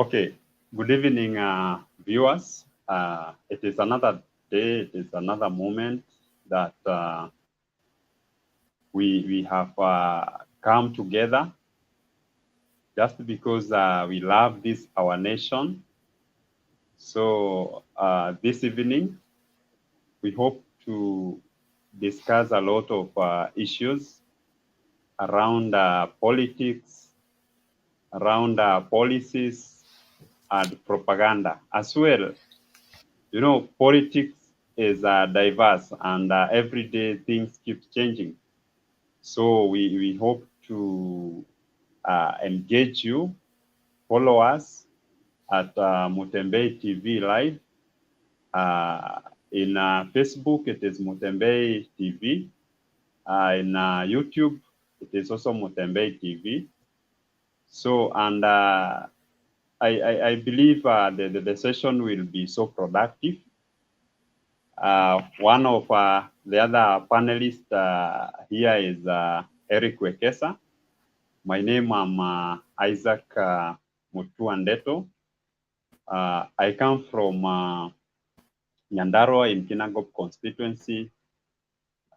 Okay, good evening, viewers. It is another day, it is another moment that we have come together just because we love this, our nation. So this evening, we hope to discuss a lot of issues around politics, around policies, and propaganda as well. You know, politics is diverse and every day things keep changing. So we hope to engage you, follow us at Mutembei TV Live. In Facebook, it is Mutembei TV. In YouTube, it is also Mutembei TV. So, and I believe the session will be so productive. One of the other panelists here is Eric Wekesa. My name is Isaac Mutuandeto. I come from Nyandarua in Kinangop constituency,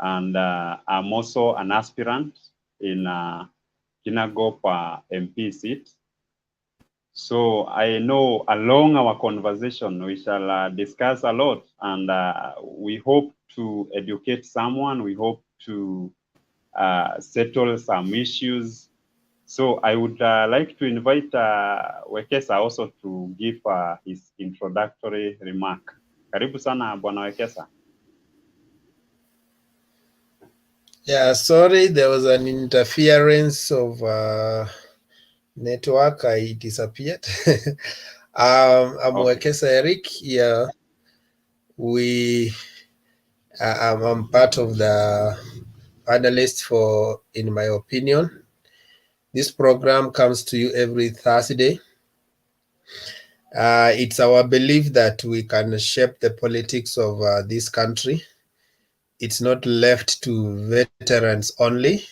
and I'm also an aspirant in Kinangop MP seat. So I know along our conversation, we shall discuss a lot, and we hope to educate someone. We hope to settle some issues. So I would like to invite Wekesa also to give his introductory remark. Karibu sana, Bwana Wekesa. Yeah, sorry, there was an interference of network. I disappeared. I'm Okay. Wekesa Eric. Yeah, I'm part of the panelists for In My Opinion. This program comes to you every Thursday. It's our belief that we can shape the politics of this country. It's not left to veterans only.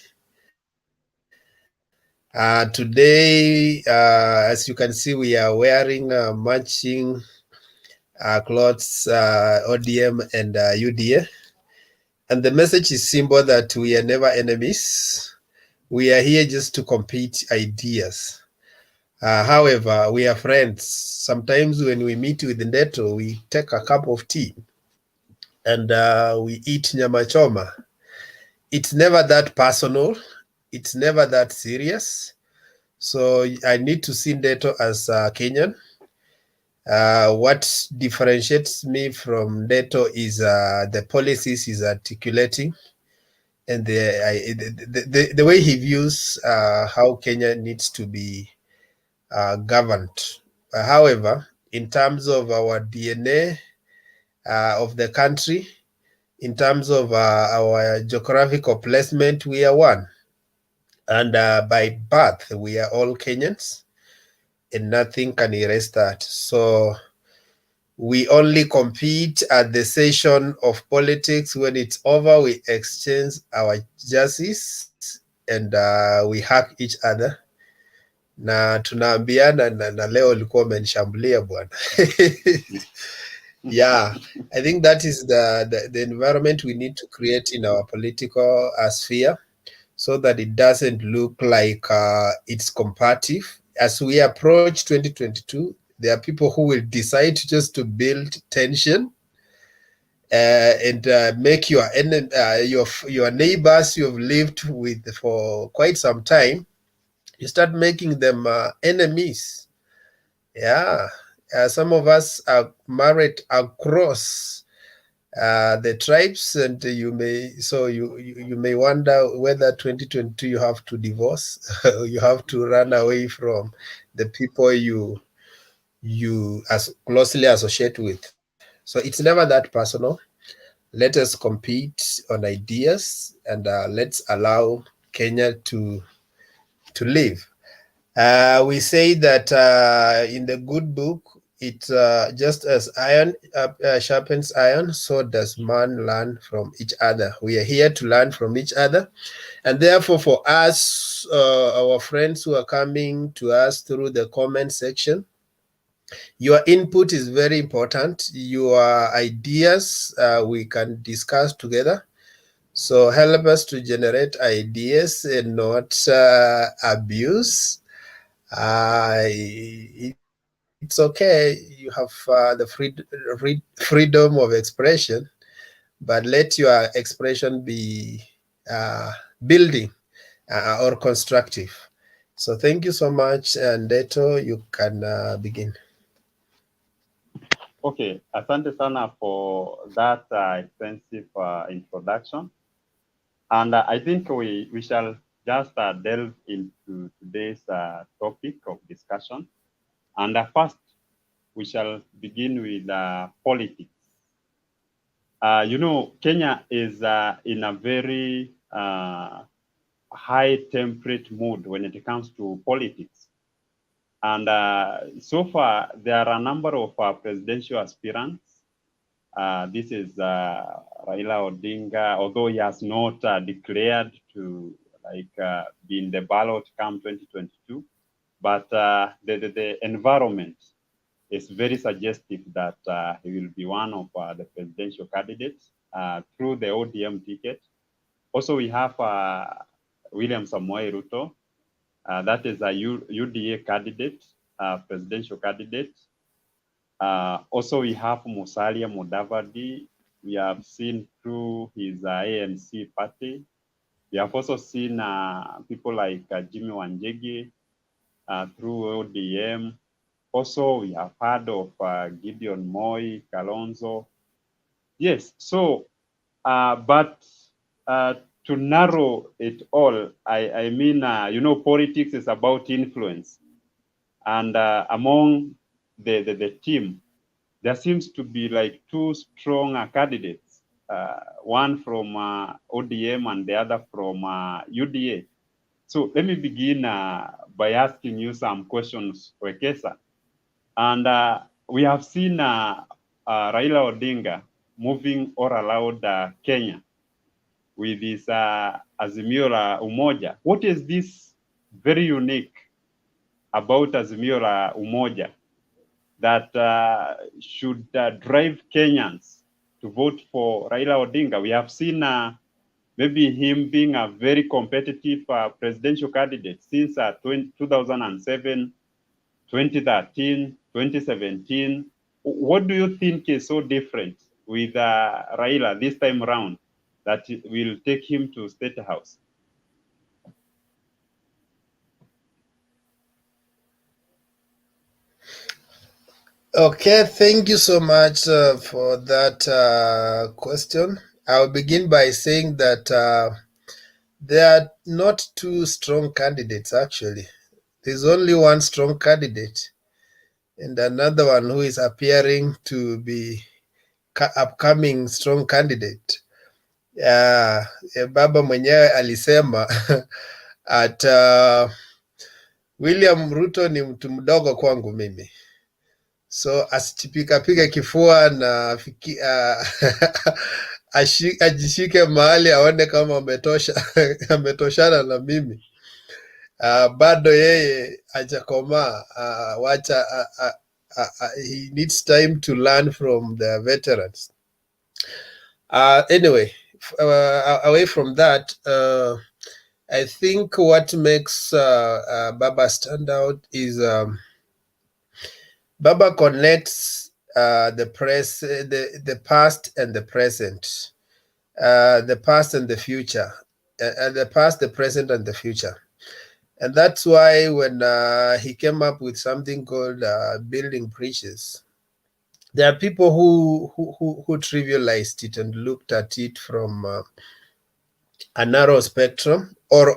Today, as you can see, we are wearing matching clothes, ODM and UDA. And the message is simple, that we are never enemies. We are here just to compete ideas. However, we are friends. Sometimes when we meet with Ndeto, we take a cup of tea and we eat nyama choma. It's never that personal. It's never that serious. So I need to see Ndeto as a Kenyan. What differentiates me from Ndeto is the policies he's articulating and the way he views how Kenya needs to be governed. However, in terms of our DNA of the country, in terms of our geographical placement, we are one. And by birth, we are all Kenyans, and nothing can erase that. So we only compete at the session of politics. When it's over, we exchange our jerseys and we hug each other. Na tunaambiana na leo ulikuwa umenishambulia bwana. Yeah, I think that is the environment we need to create in our political sphere, so that it doesn't look like it's combative. As we approach 2022, there are people who will decide just to build tension and make your neighbors you've lived with for quite some time, you start making them enemies. Yeah, some of us are married across the tribes, and you may wonder whether 2022 you have to divorce, you have to run away from the people you as closely associate with. So it's never that personal. Let us compete on ideas, and let's allow Kenya to live. We say that in the good book, it just as iron sharpens iron, so does man learn from each other. We are here to learn from each other. And therefore, for us, our friends who are coming to us through the comment section, Your input is very important. Your ideas we can discuss together. So help us to generate ideas and not abuse. It's okay. You have the freedom of expression, but let your expression be building or constructive. So thank you so much, and Deto, you can begin. Okay, asante sana for that extensive introduction. And I think we shall just delve into today's topic of discussion. And first, we shall begin with politics. Kenya is in a very high temperate mood when it comes to politics. And so far, there are a number of presidential aspirants. This is Raila Odinga, although he has not declared to be in the ballot come 2022, but the environment is very suggestive that he will be one of the presidential candidates through the ODM ticket. Also, we have William Samoei Ruto, that is a UDA candidate, presidential candidate. Also, we have Musalia Mudavadi. We have seen through his ANC party. We have also seen people like Jimmy Wanjigi through ODM. Also, we have heard of Gideon Moi, Kalonzo. Yes, so, but to narrow it all, I mean, politics is about influence. And among the team, there seems to be like two strong candidates, one from ODM and the other from UDA. So let me begin by asking you some questions, Wekesa. And we have seen Raila Odinga moving all around Kenya with his Azimio la Umoja. What is this very unique about Azimio la Umoja that should drive Kenyans to vote for Raila Odinga? We have seen maybe him being a very competitive presidential candidate since 2007, 2013, 2017. What do you think is so different with Raila this time around that will take him to State House? Okay, thank you so much for that question. I'll begin by saying that there are not two strong candidates, actually. There's only one strong candidate and another one who is appearing to be upcoming strong candidate. Baba mwenyewe alisema at William Ruto ni mtu mdogo kwangu mimi, so asichipikapike kifua na ajishike mahali aone kama ametoshana na mimi. Bado yeye hajakomaa, wacha he needs time to learn from the veterans. Anyway, away from that, I think what makes Baba stand out is Baba connects the past and the present, the past and the future, the past, the present, and the future. And that's why when he came up with something called building bridges, there are people who trivialized it and looked at it from a narrow spectrum, or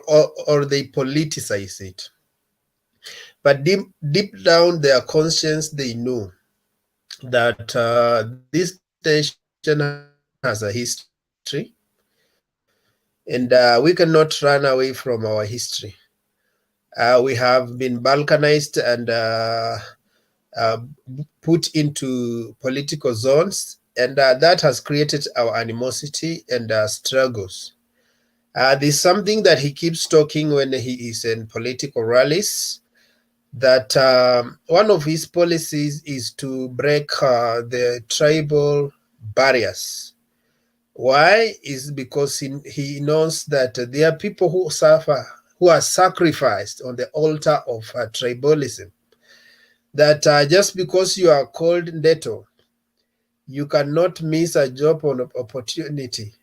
they politicize it. But deep down their conscience, they know that this nation has a history, and we cannot run away from our history. We have been balkanized and put into political zones, and that has created our animosity and struggles. There's something that he keeps talking when he is in political rallies, that one of his policies is to break the tribal barriers. Why? Is because he knows that there are people who suffer, who are sacrificed on the altar of tribalism. That just because you are called Ndeto, you cannot miss a job opportunity.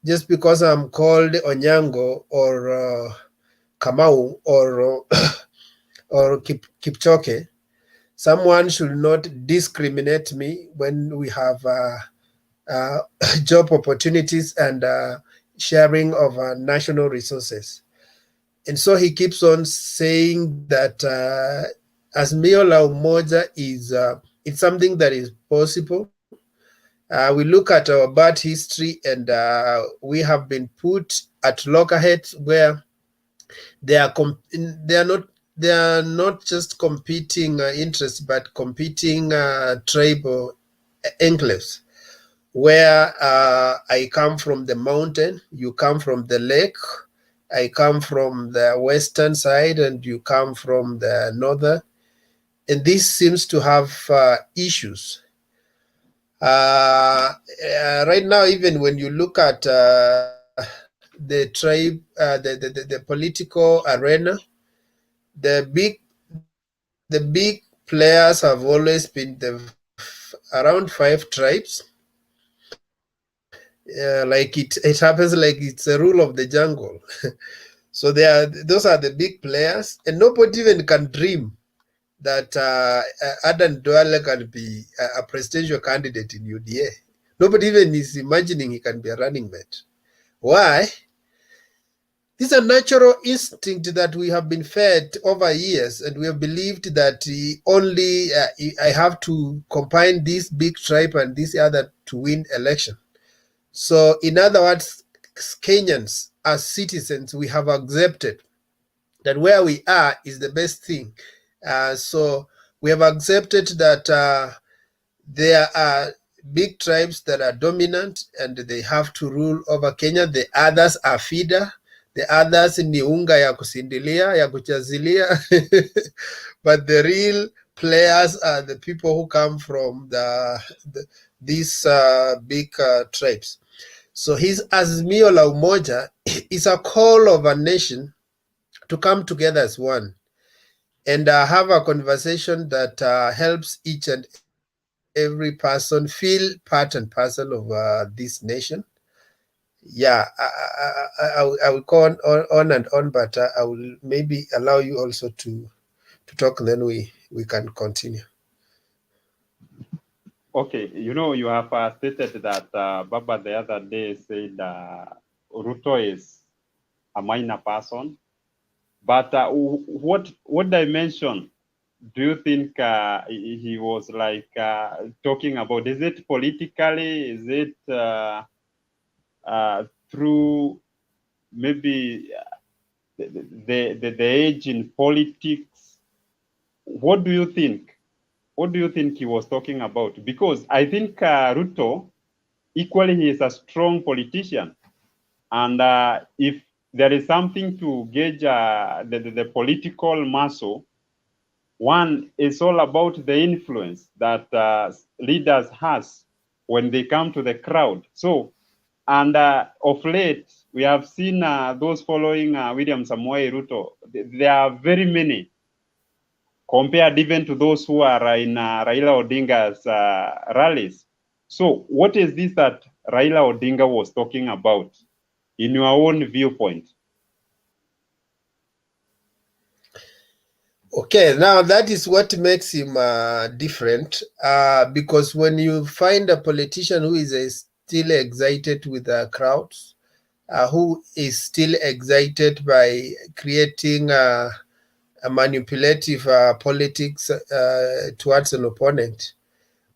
Just because I'm called Onyango or Kamau or Kipchoke, someone should not discriminate me when we have job opportunities and sharing of national resources. And so he keeps on saying that Azimio la Umoja is it's something that is possible. We look at our bad history, and we have been put at loggerheads where they are they are not just competing interests, but competing tribal enclaves. Where I come from the mountain, you come from the lake, I come from the western side, and you come from the northern. And this seems to have issues. Right now, even when you look at the tribe, the political arena, the big players have always been around 5 tribes. Like it happens like it's a rule of the jungle. So those are the big players, and nobody even can dream that Adan Duale can be a presidential candidate in UDA. Nobody even is imagining he can be a running mate. Why? This is a natural instinct that we have been fed over years, and we have believed that only I have to combine this big tribe and this other to win election. So, in other words, Kenyans as citizens, we have accepted that where we are is the best thing. So we have accepted that there are big tribes that are dominant and they have to rule over Kenya. The others are feeder. The others ni unga ya kusindilia, ya kuchazilia. But the real players are the people who come from these big tribes. So his Azimio la Umoja is a call of a nation to come together as one and have a conversation that helps each and every person feel part and parcel of this nation. Yeah, I will go on and on, but I will maybe allow you also to talk, and then we can continue. Okay, you have stated that Baba the other day said Ruto is a minor person, but what dimension do you think he was like talking about? Is it politically? Is it through maybe the age in politics? What do you think? What do you think he was talking about? Because I think Ruto, equally, he is a strong politician. And if there is something to gauge the political muscle, one is all about the influence that leaders has when they come to the crowd. So, and of late, we have seen those following William Samoei Ruto. There are very many, compared even to those who are in Raila Odinga's rallies. So what is this that Raila Odinga was talking about in your own viewpoint? Okay, now that is what makes him different, because when you find a politician who is still excited with the crowds, who is still excited by creating a manipulative politics towards an opponent,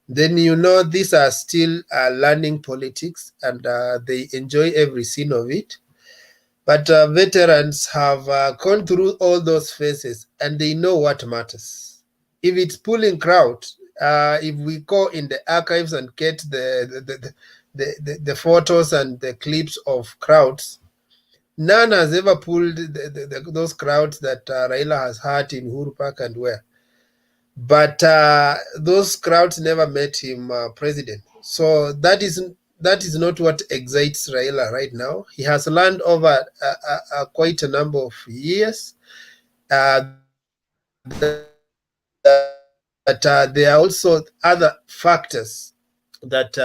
then you know these are still learning politics, and they enjoy every scene of it. But veterans have gone through all those phases, and they know what matters. If it's pulling crowd, if we go in the archives and get the photos and the clips of crowds, None has ever pulled those crowds that Raila has had in Uhuru Park and where. But those crowds never met him president. So that is not what excites Raila right now. He has learned over quite a number of years that there are also other factors that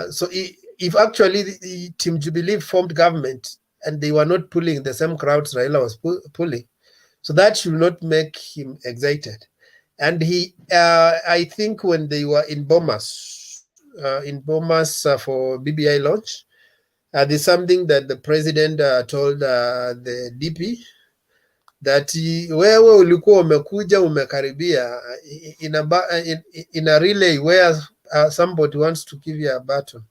so if actually the Team Jubilee formed government and they were not pulling the same crowds Raila was pulling, so that should not make him excited. And he, I think when they were in Bomas for BBI launch, there's something that the president told the DP that wewe ulikuwa umekuja umekaribia in a relay where somebody wants to give you a baton,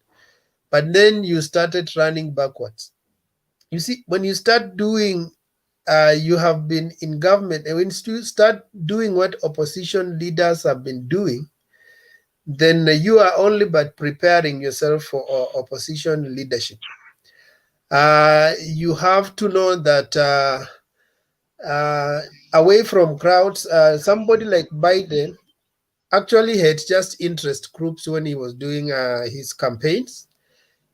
but then you started running backwards. You see, when you start doing you have been in government, and when you start doing what opposition leaders have been doing, then you are only but preparing yourself for opposition leadership. You have to know that away from crowds, somebody like Biden actually had just interest groups when he was doing his campaigns.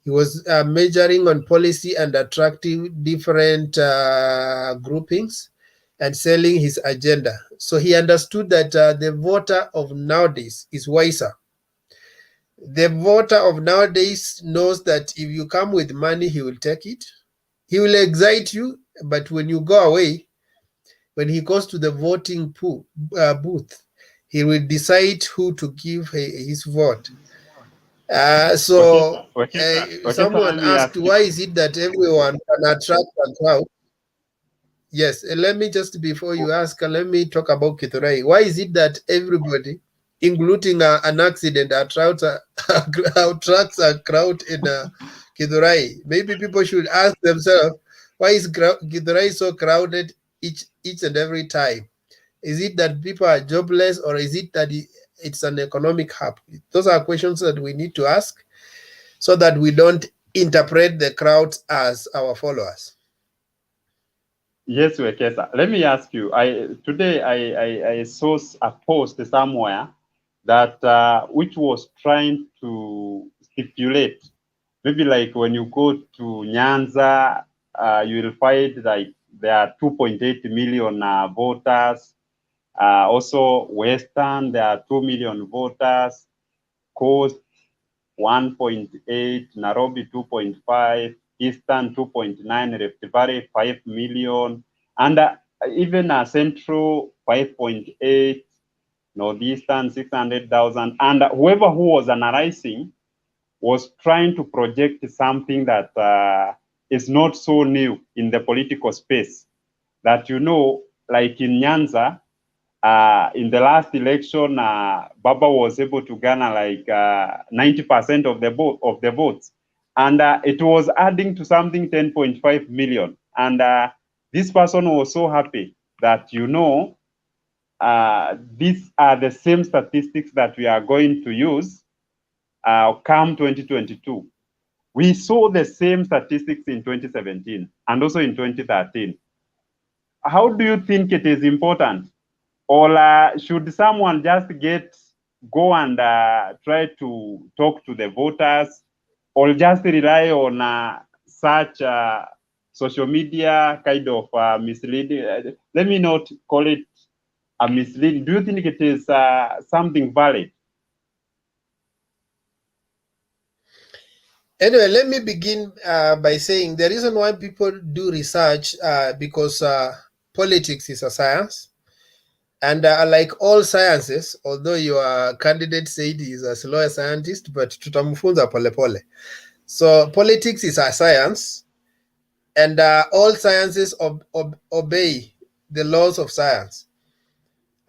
He was measuring on policy and attracting different groupings and selling his agenda. So he understood that the voter of nowadays is wiser. The voter of nowadays knows that if you come with money, he will take it. He will excite you, but when you go away, when he goes to the voting booth, he will decide who to give his vote. So someone asked, why is it that everyone can attract a crowd? Yes, let me just, before you ask, let me talk about Kithurai. Why is it that everybody, including an accident, attracts a crowd in Kithurai? Maybe people should ask themselves, why is Kithurai so crowded each and every time? Is it that people are jobless, or is it that it's an economic hub? Those are questions that we need to ask so that we don't interpret the crowds as our followers. Yes, Wekesa. Let me ask you. Today I saw a post somewhere that which was trying to stipulate, maybe like when you go to Nyanza, you will find like there are 2.8 million voters. Also, Western, there are 2 million voters. Coast, 1.8. Nairobi, 2.5. Eastern, 2.9. Rift Valley, 5 million. And even Central, 5.8. Northeastern, 600,000. And whoever who was analyzing was trying to project something that is not so new in the political space. That, you know, like in Nyanza, in the last election, Baba was able to garner like 90% of the votes. And it was adding to something 10.5 million. And this person was so happy that, you know, these are the same statistics that we are going to use come 2022. We saw the same statistics in 2017 and also in 2013. How do you think it is important? Or should someone just go and try to talk to the voters, or just rely on such social media kind of misleading? Let me not call it a misleading. Do you think it is something valid? Anyway, let me begin by saying the reason why people do research because politics is a science. And like all sciences, although your candidate said he's a slow scientist, but tutamfunza pole pole. So politics is a science, and all sciences obey the laws of science.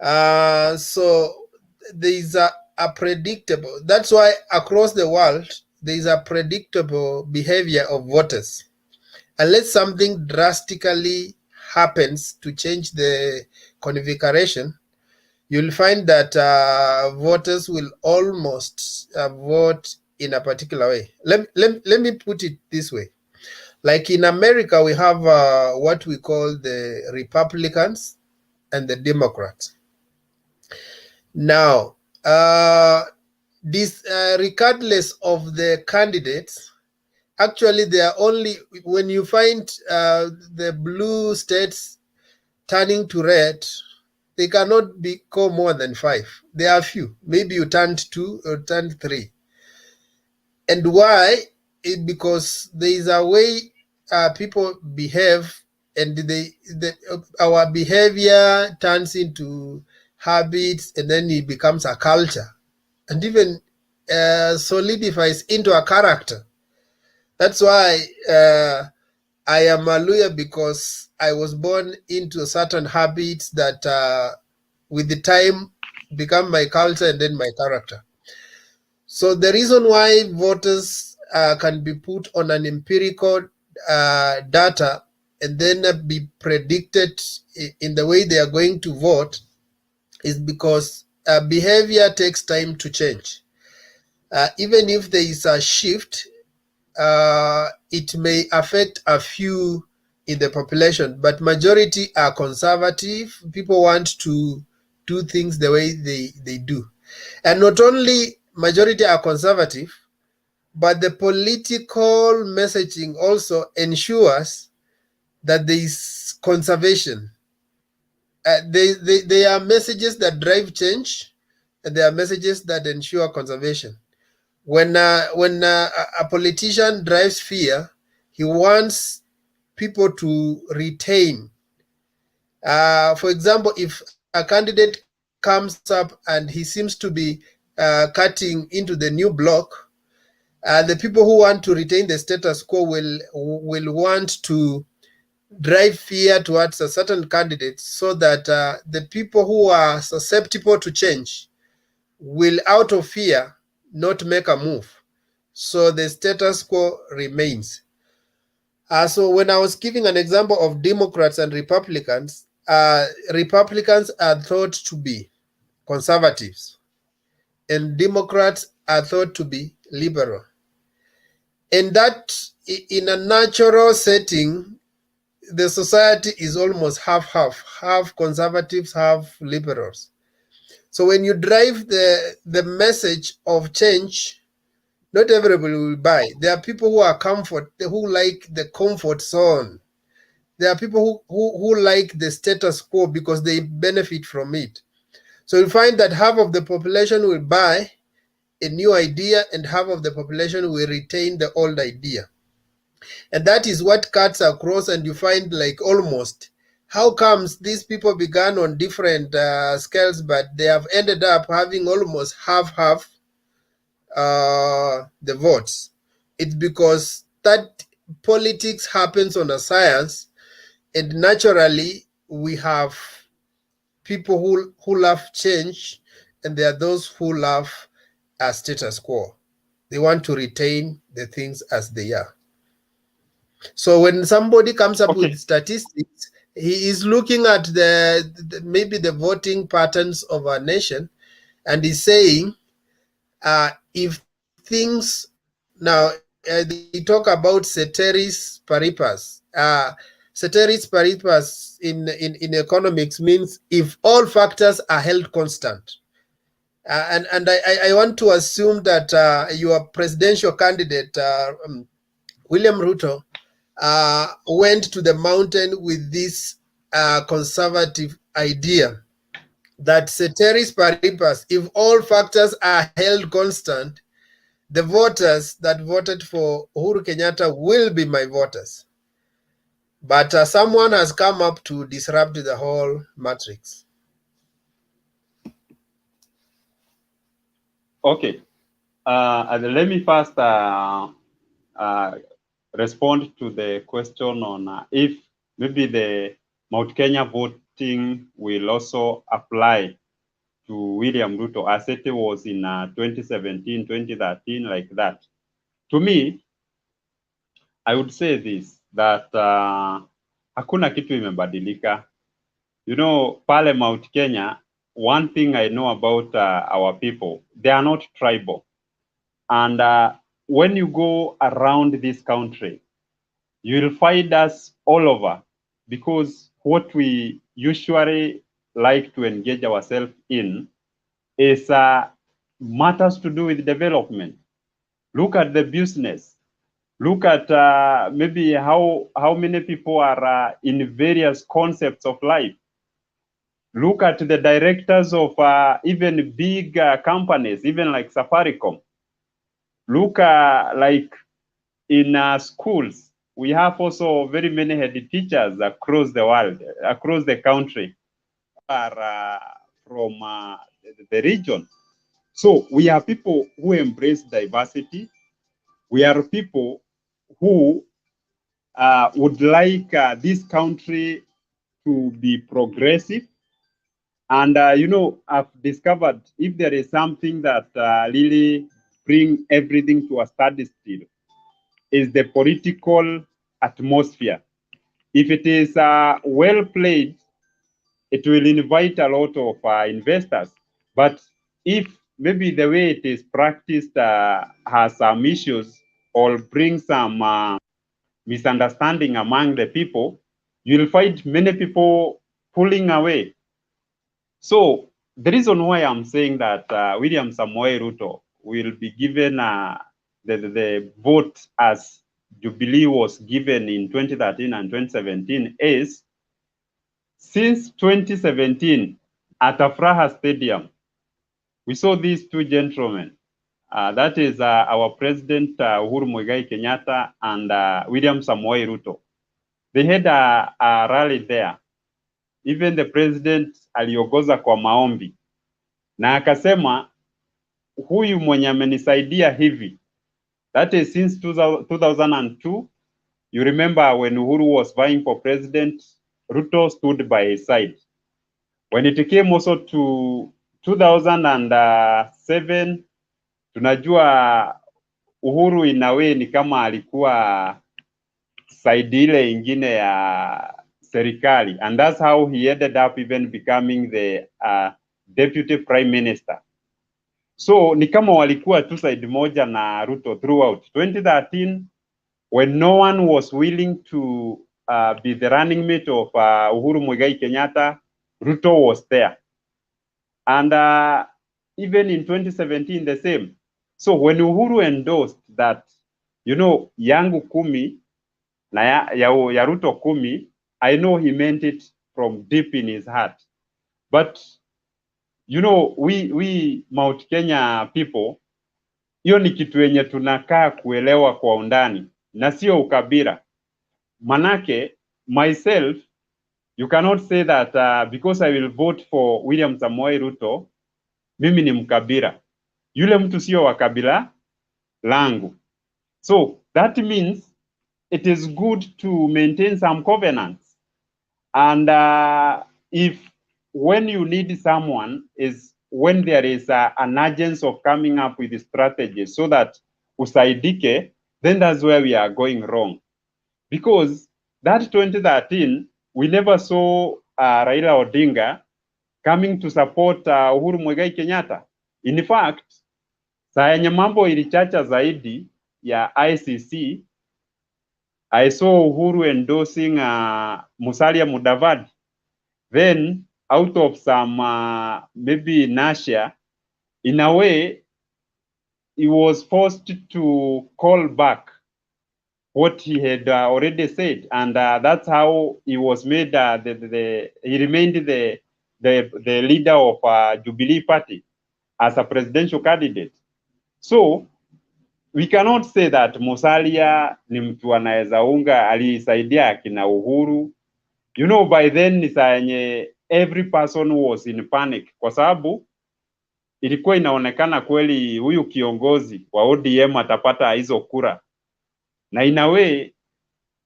So there is a predictable, that's why across the world, there is a predictable behavior of voters. Unless something drastically happens to change the configuration, you'll find that voters will almost vote in a particular way. Let me put it this way. Like in America, we have what we call the Republicans and the Democrats. Now, regardless of the candidates, actually, they are only, when you find the blue states turning to red, they cannot become more than 5. There are few. Maybe you turned 2 or turned 3. And why? Because there is a way people behave, and our behavior turns into habits, and then it becomes a culture, and even solidifies into a character. That's why I am a lawyer, because I was born into certain habits that with the time become my culture and then my character. So the reason why voters can be put on an empirical data and then be predicted in the way they are going to vote is because behavior takes time to change. Even if there is a shift, it may affect a few in the population, but majority are conservative. People want to do things the way they do. And not only majority are conservative, but the political messaging also ensures that there is conservation. They are messages that drive change, and there are messages that ensure conservation. When a politician drives fear, he wants people to retain. For example, if a candidate comes up and he seems to be cutting into the new block, the people who want to retain the status quo will want to drive fear towards a certain candidate, so that the people who are susceptible to change will, out of fear, not make a move. So the status quo remains. So when I was giving an example of Democrats and Republicans, Republicans are thought to be conservatives, and Democrats are thought to be liberal. And that, in a natural setting, the society is almost half conservatives, half liberals. So when you drive the message of change, not everybody will buy. There are people who are who like the comfort zone. There are people who like the status quo because they benefit from it. So you find that half of the population will buy a new idea, and half of the population will retain the old idea. And that is what cuts across, and you find, like, almost, how comes these people began on different scales, but they have ended up having almost half the votes? It's because that politics happens on a science, and naturally we have people who love change, and there are those who love a status quo. They want to retain the things as they are. So when somebody comes up with statistics, he is looking at maybe the voting patterns of our nation, and he's saying, if things now, they talk about ceteris paribus. Ceteris paribus in economics means if all factors are held constant. And I want to assume that your presidential candidate, William Ruto, went to the mountain with this conservative idea that ceteris paribus, if all factors are held constant, the voters that voted for Uhuru Kenyatta will be my voters. But someone has come up to disrupt the whole matrix. Okay. Let me first respond to the question on if maybe the Mount Kenya voting will also apply to William Ruto as it was in 2017, 2013, like that. To me, I would say this, that hakuna kitu imebadilika. You know, pale Mount Kenya, one thing I know about our people, they are not tribal. And when you go around this country, you will find us all over, because what we usually like to engage ourselves in is matters to do with development. Look at the business. Look at maybe how many people are in various concepts of life. Look at the directors of even big companies, even like Safaricom. Look like in schools, we have also very many head teachers across the world, across the country, are from the region. So we are people who embrace diversity. We are people who would like this country to be progressive. And, you know, I've discovered if there is something that really bring everything to a standstill, is the political atmosphere. If it is well played, it will invite a lot of investors. But if maybe the way it is practiced has some issues or bring some misunderstanding among the people, you'll find many people pulling away. So the reason why I'm saying that William Samoei Ruto will be given the vote as Jubilee was given in 2013 and 2017 is, since 2017 at Afraha Stadium, we saw these two gentlemen. That is our President Uhuru Muigai Kenyatta and William Samoei Ruto. They had a rally there. Even the president aliongoza kwa maombi na akasema, huyu mwenye amenisaidia hivi. That is since 2002. You remember when Uhuru was vying for president, Ruto stood by his side. When it came also to 2007, tunajua Uhuru in a way ni kama alikuwa side ile ingine ya serikali, and that's how he ended up even becoming the deputy prime minister. So ni kama walikuwa tu side moja na Ruto throughout 2013, when no one was willing to be the running mate of Uhuru Muigai Kenyatta, Ruto was there. And even in 2017, the same. So when Uhuru endorsed that, you know, yangu kumi na ya Ruto kumi, I know he meant it from deep in his heart. But, you know, we Mount Kenya people, hiyo ni kitu yenye tunakaa kuelewa kwa undani na sio ukabila. Manake, myself, you cannot say that because I will vote for William Samoei Ruto, mimi ni mkabila. Yule mtu sio wa kabila langu. So that means it is good to maintain some covenants. And if when you need someone is when there is an urgency of coming up with strategies so that usaidike, then that's where we are going wrong. Because that 2013, we never saw Raila Odinga coming to support Uhuru Muigai Kenyatta. In fact, saa yenye mambo ilichacha zaidi ya ICC, I saw Uhuru endorsing Musalia Mudavadi. Then, out of some maybe inertia, in a way, he was forced to call back what he had already said, and that's how he was made. He remained the leader of Jubilee Party as a presidential candidate. So we cannot say that Musalia ni mtu anaweza unga alisaidia akina Uhuru. You know, by then ni saa yenye every person was in panic, kwa sababu ilikuwa inaonekana kweli huyu kiongozi wa ODM atapata hizo kura. Na in a way,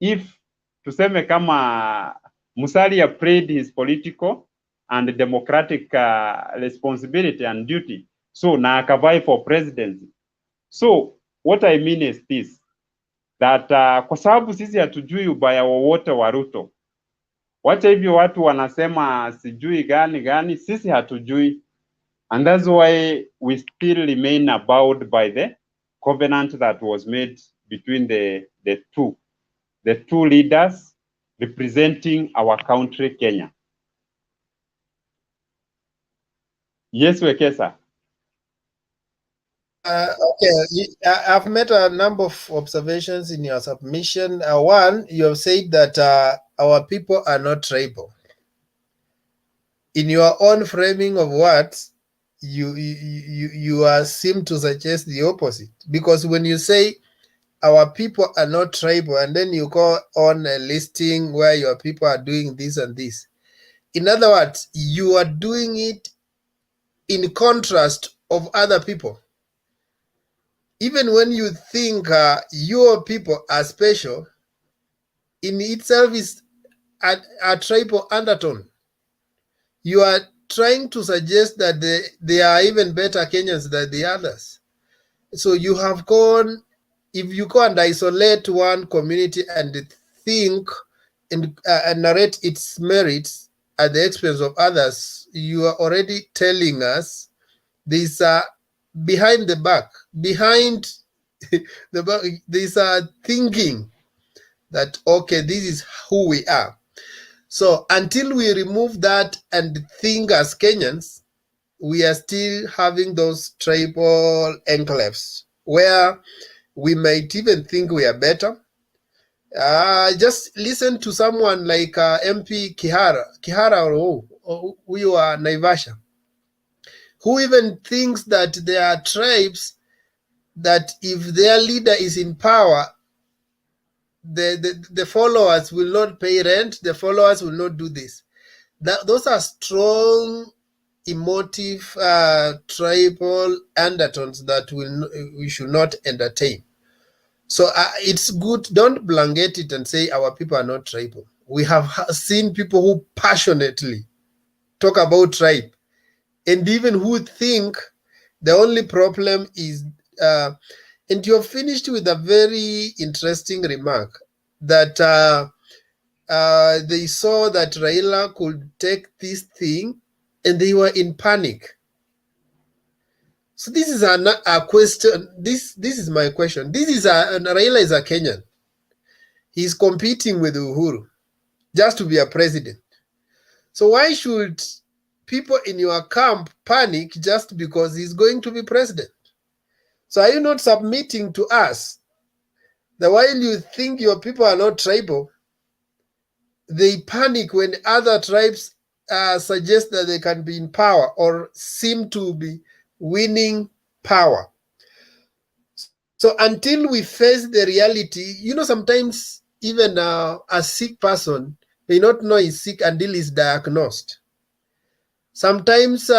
if tuseme kama Musalia played his political and democratic responsibility and duty, so na akavai for presidency. So what I mean is this, that kwa sababu sisi hatujui ubaya wowote wa Ruto. Wacha hivyo watu wanasema sijui gani, sisi hatujui. And that's why we still remain abided by the covenant that was made between the two, the two leaders representing our country, Kenya. Yes, Wekesa. Okay, I've made a number of observations in your submission. One, you have said that our people are not tribal. In your own framing of words, you seem to suggest the opposite. Because when you say our people are not tribal, and then you go on a listing where your people are doing this and this, in other words, you are doing it in contrast of other people. Even when you think your people are special, in itself is a tribal undertone. You are trying to suggest that they are even better Kenyans than the others. So you have gone, if you go and isolate one community and think and narrate its merits at the expense of others, you are already telling us these are behind the back, behind the back, these are thinking that, okay, this is who we are. So until we remove that and think as Kenyans, we are still having those tribal enclaves where we might even think we are better. Just listen to someone like MP Kihara or who are Naivasha, who even thinks that there are tribes that if their leader is in power, the followers will not pay rent, the followers will not do this. Those are strong emotive tribal undertones that we should not entertain. So it's good, don't blanket it and say our people are not tribal. We have seen people who passionately talk about tribe, and even who think the only problem is and you're finished with a very interesting remark that they saw that Raila could take this thing and they were in panic. So this is a question. This is my question. Raila is a Kenyan. He's competing with Uhuru just to be a president. So why should people in your camp panic just because he's going to be president? So are you not submitting to us that while you think your people are not tribal, they panic when other tribes suggest that they can be in power or seem to be winning power? So until we face the reality, sometimes even a sick person may not know he's sick until he's diagnosed. Sometimes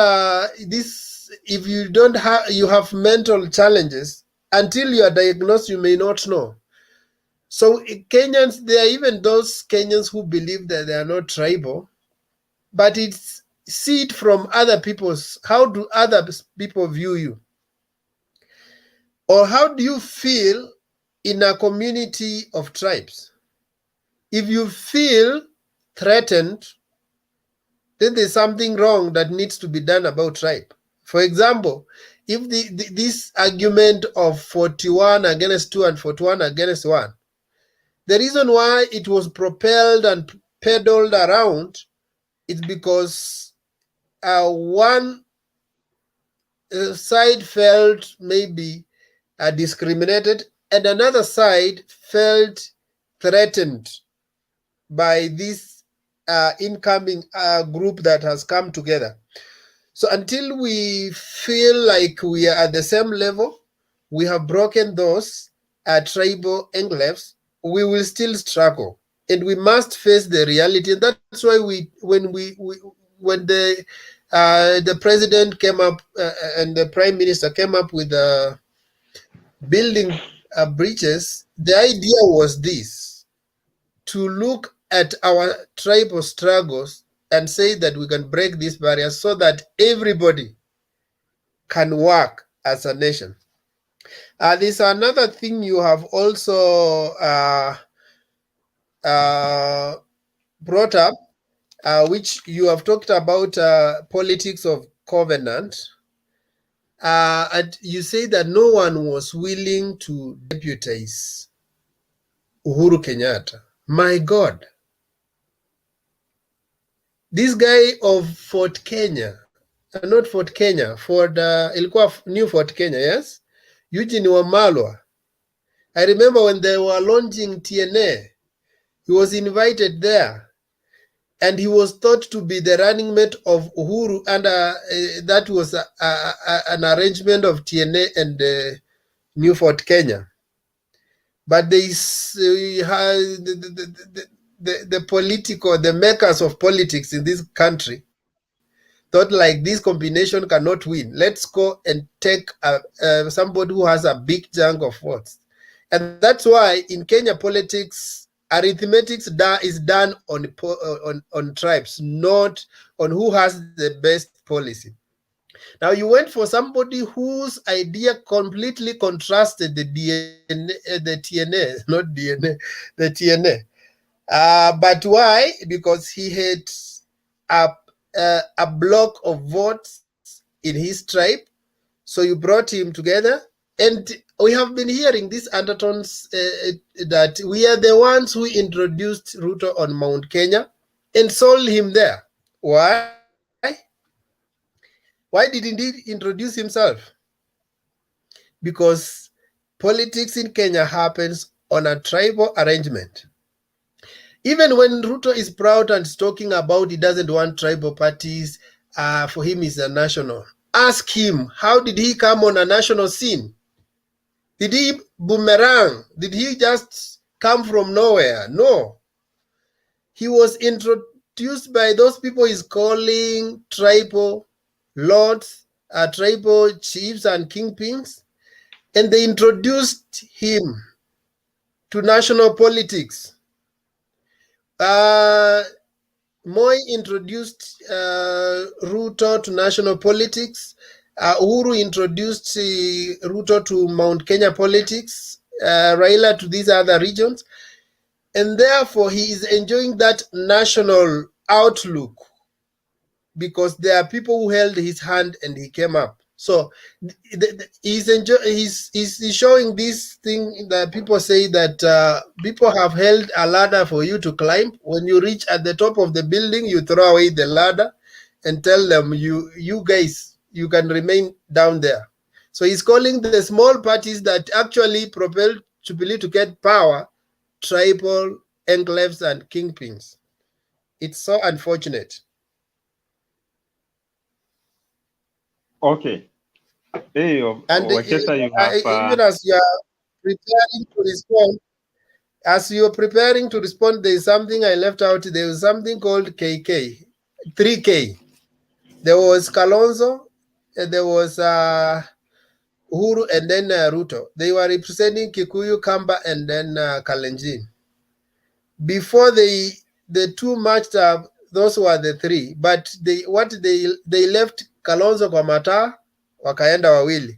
if you have mental challenges, until you are diagnosed, you may not know. So Kenyans, there are even those Kenyans who believe that they are not tribal, but see it from other people's. How do other people view you? Or how do you feel in a community of tribes? If you feel threatened, then there's something wrong that needs to be done about tribe. For example, if this argument of 41 against 2 and 41 against 1, the reason why it was propelled and peddled around is because one side felt maybe discriminated, and another side felt threatened by this incoming group that has come together. So until we feel like we are at the same level, we have broken those tribal enclaves, we will still struggle, and we must face the reality. And that's why when the president came up and the prime minister came up with building bridges, the idea was this: to look at our tribal struggles and say that we can break these barriers so that everybody can work as a nation. There's another thing you have also brought up, which you have talked about politics of covenant. And you say that no one was willing to deputize. Uhuru Kenyatta. My God. This guy of Fort Kenya, not Fort Kenya, ilikuwa New Fort Kenya, yes? Eugene Wamalwa. I remember when they were launching TNA, he was invited there. And he was thought to be the running mate of Uhuru, and that was an arrangement of TNA and New Fort Kenya. But the makers of politics in this country thought like this combination cannot win. Let's go and take somebody who has a big chunk of votes. And that's why in Kenya politics, arithmetic is done on tribes, not on who has the best policy. Now you went for somebody whose idea completely contrasted the TNA, not DNA, the TNA. But why? Because he had a block of votes in his tribe. So you brought him together. And we have been hearing these undertones that we are the ones who introduced Ruto on Mount Kenya and sold him there. Why? Why didn't he introduce himself? Because politics in Kenya happens on a tribal arrangement. Even when Ruto is proud and talking about he doesn't want tribal parties, for him is a national. Ask him, how did he come on a national scene? Did he boomerang? Did he just come from nowhere? No. He was introduced by those people he's calling tribal lords, tribal chiefs and kingpins, and they introduced him to national politics. Moi introduced Ruto to national politics. Uhuru introduced Ruto to Mount Kenya politics, Raila to these other regions. And therefore, he is enjoying that national outlook because there are people who held his hand and he came up. So he's showing this thing that people say that people have held a ladder for you to climb. When you reach at the top of the building, you throw away the ladder and tell them, you guys, you can remain down there. So he's calling the small parties that actually propelled Jubilee to get power, tribal enclaves and kingpins. It's so unfortunate. Okay. Hey, And Wekesa, you have, even as you are preparing to respond, there is something I left out. There was something called KK, 3K. There was Kalonzo, and there was Uhuru, and then Ruto. They were representing Kikuyu, Kamba, and then Kalenjin. Before the two matched up, those were the three. But they left Kalonzo kwa mataa, wakaenda wawili.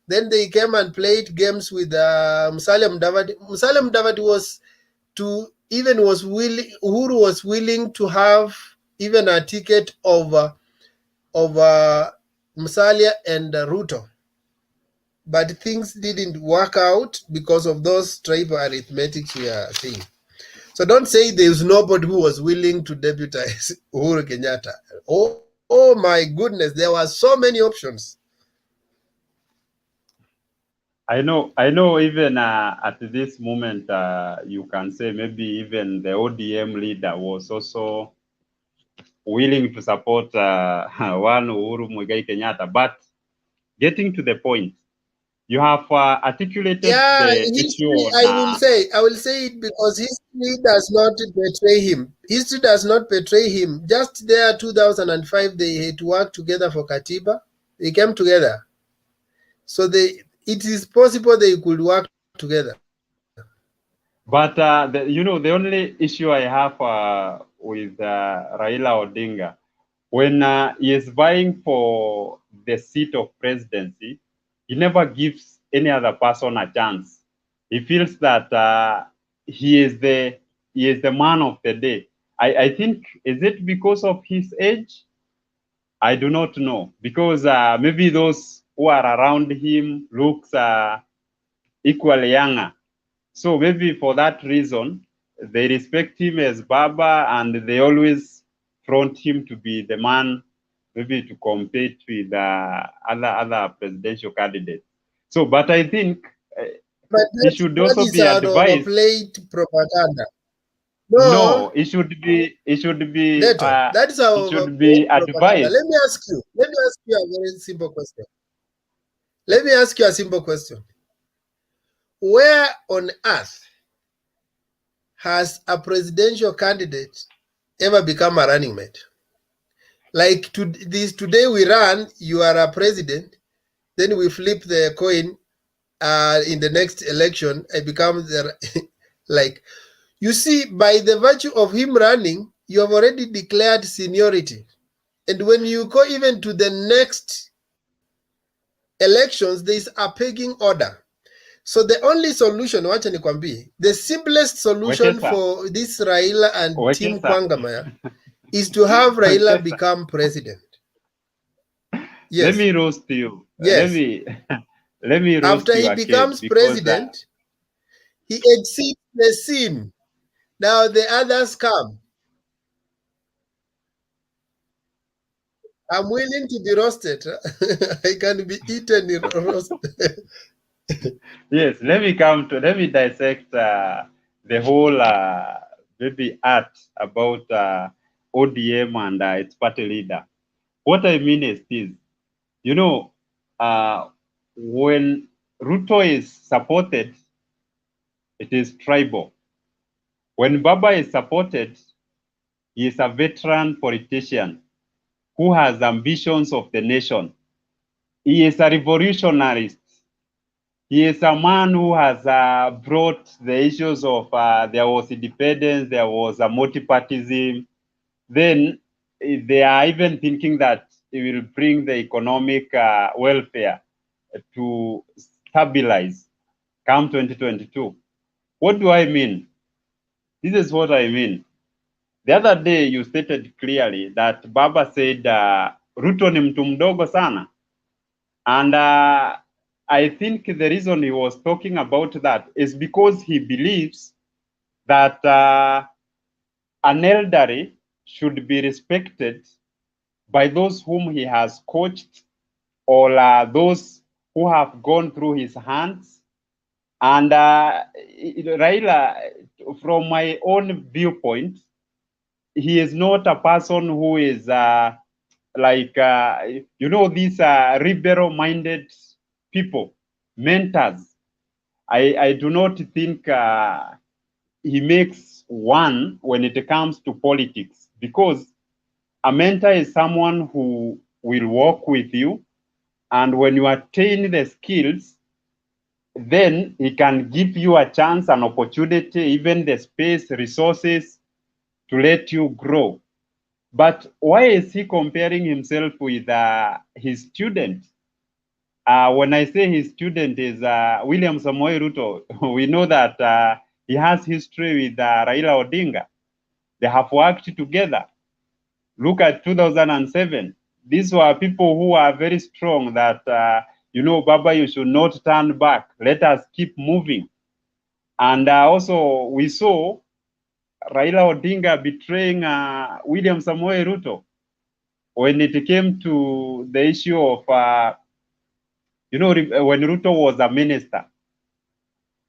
Then they came and played games with Musalia Mudavadi. Musalia Mudavadi Uhuru was willing to have even a ticket of Musalia and Ruto. But things didn't work out because of those tribal arithmetics we are seeing. So don't say there's nobody who was willing to deputize Uhuru Kenyatta. Oh my goodness, there were so many options. I know even at this moment, you can say maybe even the ODM leader was also willing to support one Uhuru Muigai Kenyatta. But getting to the point, you have articulated the issue on, I will say it because history does not betray him. History does not betray him. Just there, 2005, they had to work together for Katiba. They came together. So it is possible they could work together. But the only issue I have with Raila Odinga, when he is vying for the seat of presidency, he never gives any other person a chance. He feels that he is the man of the day. I think, is it because of his age? I do not know, because maybe those who are around him looks equally younger. So maybe for that reason, they respect him as Baba, and they always front him to be the man, maybe to compete with other presidential candidates. So, but I think But he should that also is be an advised. overplayed propaganda. No, No, it should be. It should be. Neto, that is an It should overplayed be propaganda. advised. Let me ask you a very simple question. Let me ask you a simple question. Where on earth has a presidential candidate ever become a running mate? Like today we run, you are a president, then we flip the coin in the next election, I become the like, you see, by the virtue of him running, you have already declared seniority. And when you go even to the next elections, there is a pegging order. So the only solution, wacha nikwambie, the simplest solution Wekesa. for this Raila and Team Wekesa. Kwangamaya is to have Raila become president. Yes. Let me roast you. Yes. Let me roast After you he again, becomes because, president, he exceeds the scene. Now the others come. I'm willing to be roasted. I can be eaten in roast. yes, let me dissect the whole maybe art about ODM and its party leader. What I mean is this, you know, when Ruto is supported, it is tribal. When Baba is supported, he is a veteran politician who has ambitions of the nation. He is a revolutionary. He is a man who has brought the issues of there was independence, there was a multipartism. Then they are even thinking that it will bring the economic welfare to stabilize come 2022. What do I mean? This is what I mean. The other day you stated clearly that Baba said Ruto ni mtu mdogo sana. And I think the reason he was talking about that is because he believes that an elderly should be respected by those whom he has coached or those who have gone through his hands. And Raila, from my own viewpoint, he is not a person who is these liberal-minded people, mentors. I do not think he makes one when it comes to politics, because a mentor is someone who will work with you, and when you attain the skills, then he can give you a chance, an opportunity, even the space, resources to let you grow. But why is he comparing himself with his student? When I say his student is William Samoei Ruto, we know that he has history with Raila Odinga. They have worked together. Look at 2007. These were people who are very strong that, Baba, you should not turn back. Let us keep moving. And also we saw Raila Odinga betraying William Samoei Ruto when it came to the issue of, when Ruto was a minister.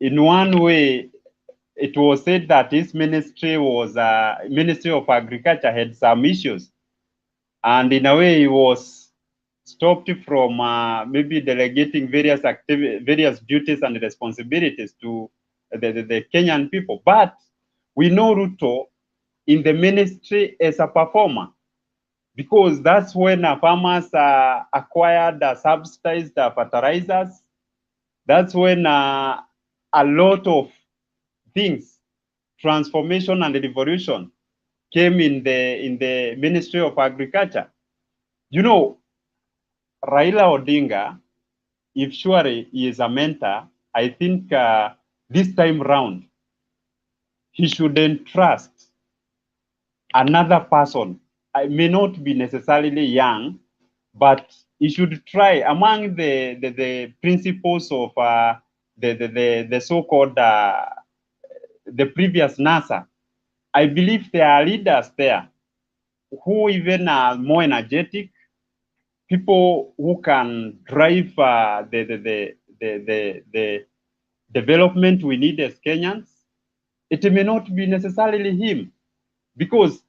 In one way, it was said that his ministry was Ministry of Agriculture had some issues, and in a way he was stopped from maybe delegating various duties and responsibilities to the Kenyan people. But we know Ruto in the ministry as a performer, because that's when farmers acquired subsidized fertilizers. That's when a lot of things, transformation and revolution, came in the Ministry of Agriculture. Raila Odinga, if surely he is a mentor, I think this time round, he shouldn't trust another person. I may not be necessarily young, but he should try among the principles of the so-called the previous NASA, I believe there are leaders there who even are more energetic, people who can drive the development we need as Kenyans. It may not be necessarily him, because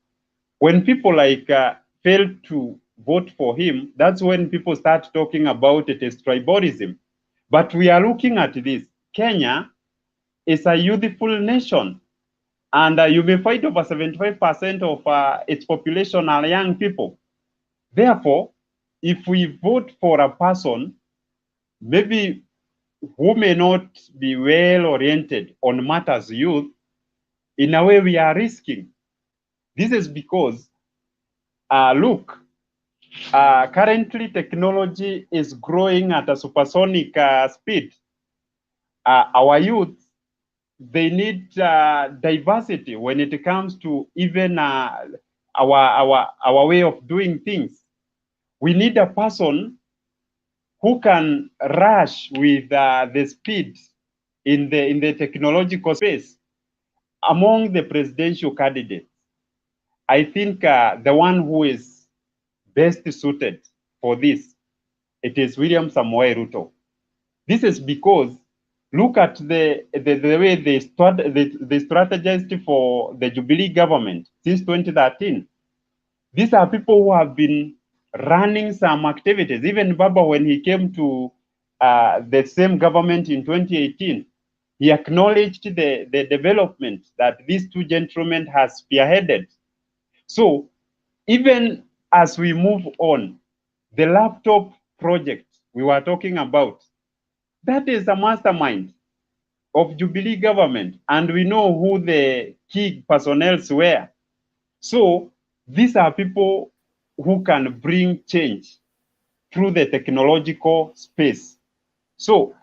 when people like fail to vote for him, that's when people start talking about it as tribalism. But we are looking at this. Kenya is a youthful nation, and you may find over 75% of its population are young people. Therefore, if we vote for a person, maybe who may not be well oriented on matters youth, in a way we are risking. This is because, look, currently technology is growing at a supersonic speed. Our youth, they need diversity when it comes to even our way of doing things. We need a person who can rush with the speed in the technological space. Among the presidential candidates, I think the one who is best suited for this, it is William Samoei Ruto. This is because look at the way they strategized for the Jubilee government since 2013. These are people who have been running some activities. Even Baba, when he came to the same government in 2018, he acknowledged the development that these two gentlemen have spearheaded. So even as we move on, the laptop project we were talking about, that is a mastermind of Jubilee government, and we know who the key personnel were. So these are people who can bring change through the technological space. So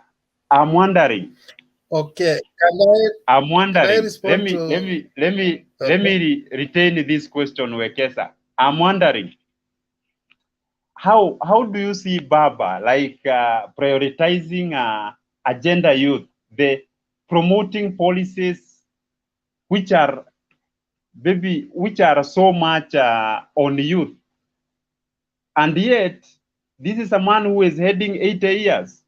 I'm wondering. Okay, I'm wondering. respond let me retain this question, Wekesa. I'm wondering, how do you see Baba like prioritizing agenda youth, the promoting policies which are so much on youth, and yet this is a man who is heading 80 years.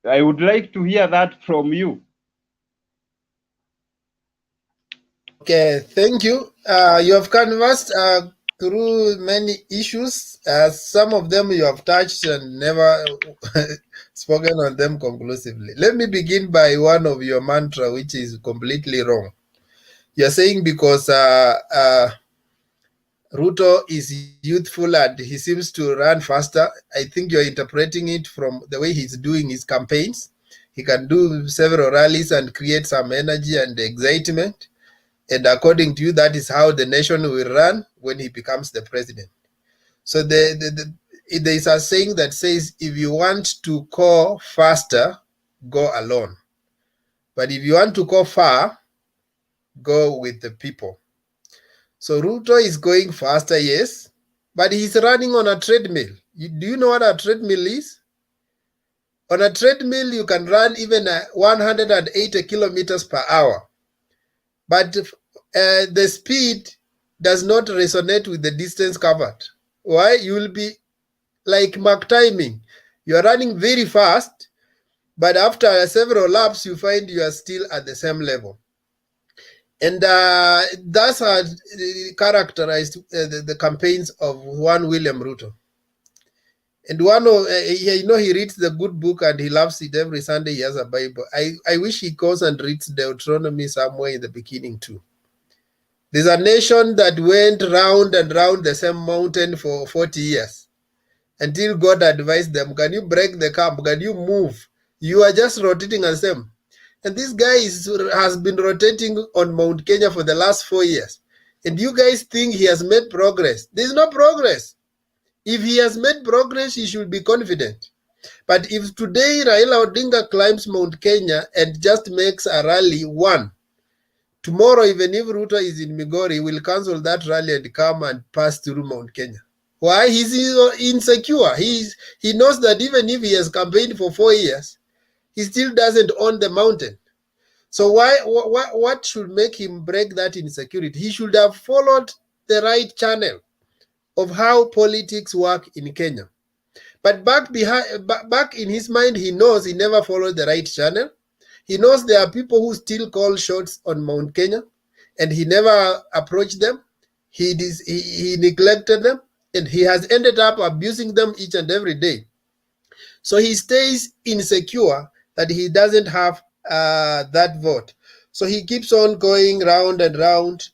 I would like to hear that from you. Okay, thank you. You have canvassed through many issues. Some of them you have touched and never spoken on them conclusively. Let me begin by one of your mantra, which is completely wrong. You're saying because Ruto is youthful and he seems to run faster. I think you're interpreting it from the way he's doing his campaigns. He can do several rallies and create some energy and excitement. And according to you, that is how the nation will run when he becomes the president. So there is a saying that says, if you want to go faster, go alone. But if you want to go far, go with the people. So Ruto is going faster, yes, but he's running on a treadmill. Do you know what a treadmill is? On a treadmill, you can run even 180 kilometers per hour. But the speed does not resonate with the distance covered. Why? You will be like Mark timing. You are running very fast, but after several laps, you find you are still at the same level. And that's how characterized the campaigns of one William Ruto. And one of, he reads the good book and he loves it. Every Sunday he has a Bible. I wish he goes and reads Deuteronomy somewhere in the beginning too. There's a nation that went round and round the same mountain for 40 years until God advised them, can you break the camp? Can you move? You are just rotating the same. And this guy has been rotating on Mount Kenya for the last 4 years. And you guys think he has made progress. There's no progress. If he has made progress, he should be confident. But if today Raila Odinga climbs Mount Kenya and just makes a rally one, tomorrow, even if Ruto is in Migori, he will cancel that rally and come and pass through Mount Kenya. Why? He's insecure. He knows that even if he has campaigned for 4 years, he still doesn't own the mountain. So what should make him break that insecurity? He should have followed the right channel of how politics work in Kenya. But back in his mind, he knows he never followed the right channel. He knows there are people who still call shots on Mount Kenya, and he never approached them. He neglected them, and he has ended up abusing them each and every day. So he stays insecure that he doesn't have that vote. So he keeps on going round and round.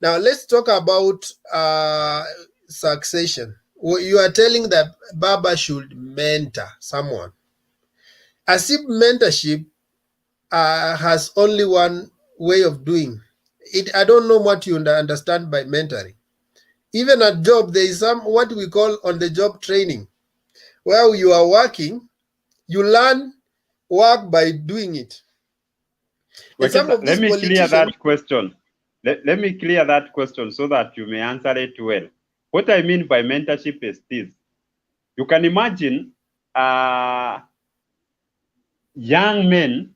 Now let's talk about succession. You are telling that Baba should mentor someone. As if mentorship has only one way of doing it. I don't know what you understand by mentoring. Even at job, there is some what we call on-the-job training, where you are working, you learn work by doing it. And some of these let me clear politicians. that question. Let me clear that question so that you may answer it well. What I mean by mentorship is this. You can imagine young men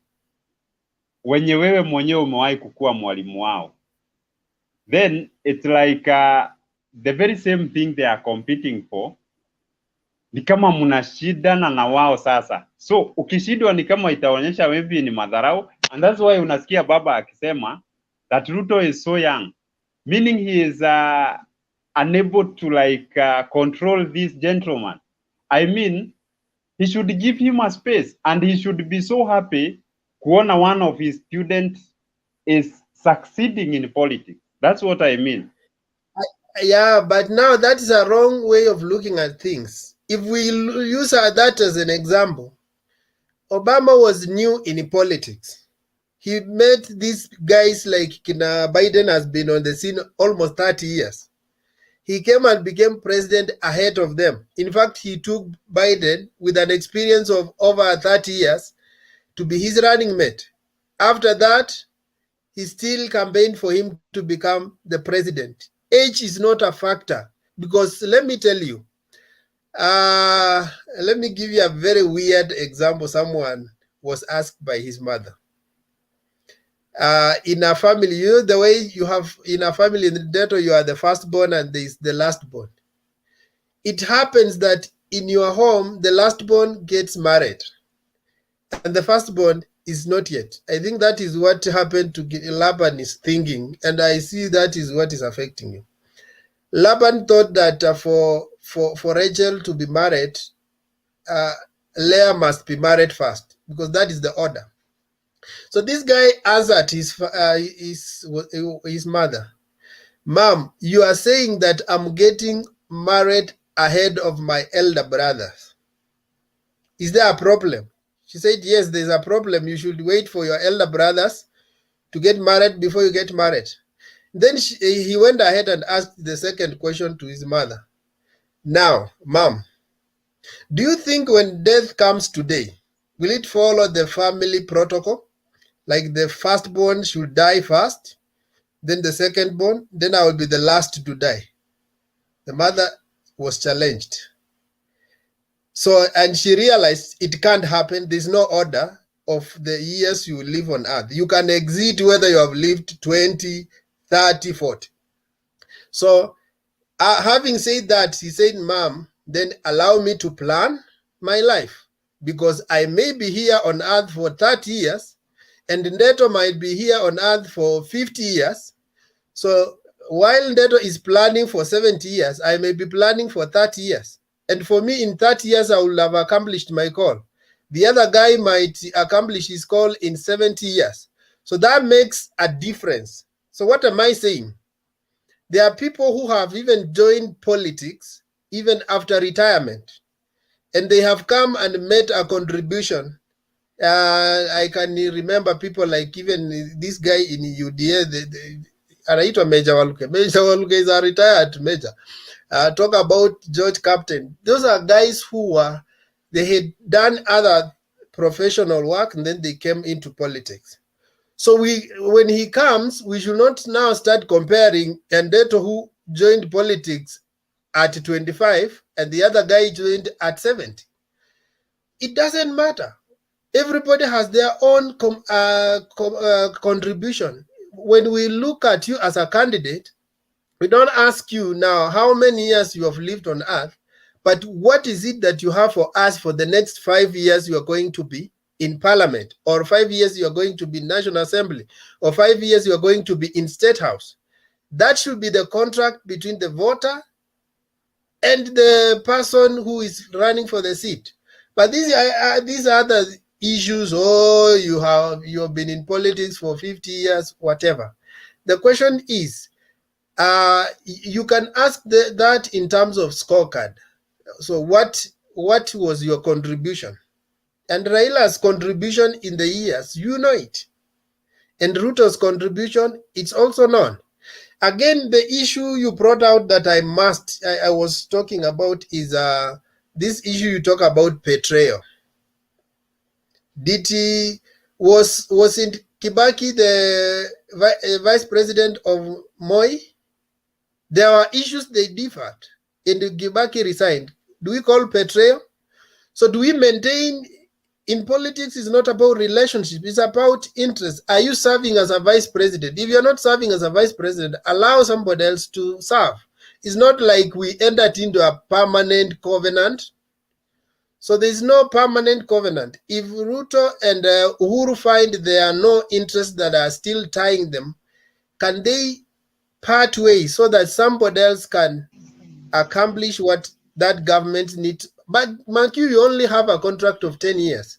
wenye wewe mwenyewe umewahi kukuwa mwalimu wao. Then it's like the very same thing they are competing for. Ni kama mnashindana na wao sasa. So ukishindwa ni kama itaonyesha maybe ni madharau, and that's why unasikia baba akisema that Ruto is so young, meaning he is unable to like control this gentleman. I mean, he should give him a space, and he should be so happy kuona one of his students is succeeding in politics. That's what I mean. Yeah, but now that is a wrong way of looking at things. If we use that as an example, Obama was new in politics. He met these guys like Biden has been on the scene almost 30 years. He came and became president ahead of them. In fact, he took Biden with an experience of over 30 years to be his running mate. After that, he still campaigned for him to become the president. Age is not a factor, because let me tell you, let me give you a very weird example. Someone was asked by his mother. In a family, you know the way you have in a family in the Delta, you are the firstborn and there is the lastborn. It happens that in your home, the lastborn gets married and the firstborn is not yet. I think that is what happened to Laban is thinking, and I see that is what is affecting him. Laban thought that for Rachel to be married, Leah must be married first, because that is the order. So this guy answered his mother, "Mom, you are saying that I'm getting married ahead of my elder brothers. Is there a problem?" She said, "Yes, there's a problem. You should wait for your elder brothers to get married before you get married." Then he went ahead and asked the second question to his mother. "Now, Mom, do you think when death comes today, will it follow the family protocol? Like the firstborn should die first, then the secondborn, then I will be the last to die?" The mother was challenged. So, and she realized it can't happen. There's no order of the years you live on earth. You can exit whether you have lived 20, 30, 40. So, having said that, he said, "Mom, then allow me to plan my life, because I may be here on earth for 30 years, and Ndeto might be here on earth for 50 years. So while Ndeto is planning for 70 years, I may be planning for 30 years. And for me, in 30 years, I will have accomplished my call. The other guy might accomplish his call in 70 years. So that makes a difference. So what am I saying? There are people who have even joined politics even after retirement, and they have come and made a contribution. I can remember people like even this guy in UDA, anaitwa Major Waluke. Major Waluke is a retired major. Talk about George Captain. Those are guys who they had done other professional work and then they came into politics. So when he comes, we should not now start comparing Ndeto, who joined politics at 25 and the other guy joined at 70. It doesn't matter. Everybody has their own contribution. When we look at you as a candidate, we don't ask you now how many years you have lived on earth, but what is it that you have for us for the next 5 years you are going to be in parliament, or 5 years you are going to be in National Assembly, or 5 years you are going to be in State House. That should be the contract between the voter and the person who is running for the seat. But these other issues, oh, you have been in politics for 50 years, whatever. The question is, you can ask that in terms of scorecard. So what was your contribution? And Raila's contribution in the years, you know it. And Ruto's contribution, it's also known. Again, the issue you brought out that I was talking about is this issue you talk about betrayal. Was in Kibaki the vice president of Moi? There were issues they differed, and Kibaki resigned. Do we call betrayal? So do we maintain? In politics, it's not about relationship, it's about interest. Are you serving as a vice president? If you're not serving as a vice president, allow somebody else to serve. It's not like we entered into a permanent covenant. So there's no permanent covenant. If Ruto and Uhuru find there are no interests that are still tying them, can they part ways so that somebody else can accomplish what that government needs? But Mankiw, you only have a contract of 10 years.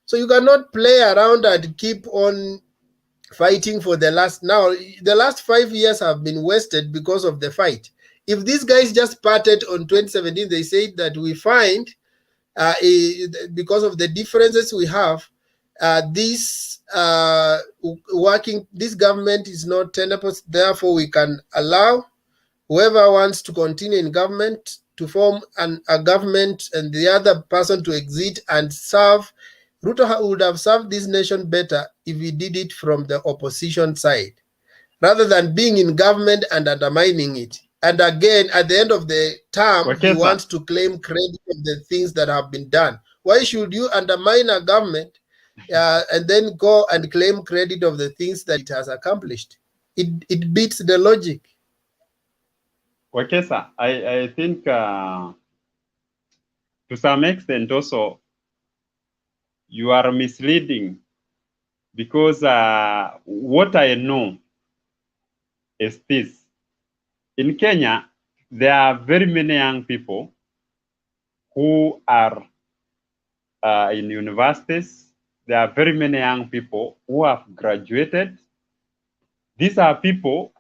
So you cannot play around and keep on fighting for the last. Now, the last 5 years have been wasted because of the fight. If these guys just parted on 2017, they said that we find, because of the differences we have, this government is not tenable. Therefore, we can allow whoever wants to continue in government to form a government and the other person to exit and serve. Ruto would have served this nation better if he did it from the opposition side, rather than being in government and undermining it. And again, at the end of the term, he wants to claim credit for the things that have been done. Why should you undermine a government and then go and claim credit of the things that it has accomplished? It beats the logic. Wekesa, I think to some extent also you are misleading, because what I know is this. In Kenya, there are very many young people who are in universities. There are very many young people who have graduated. These are people,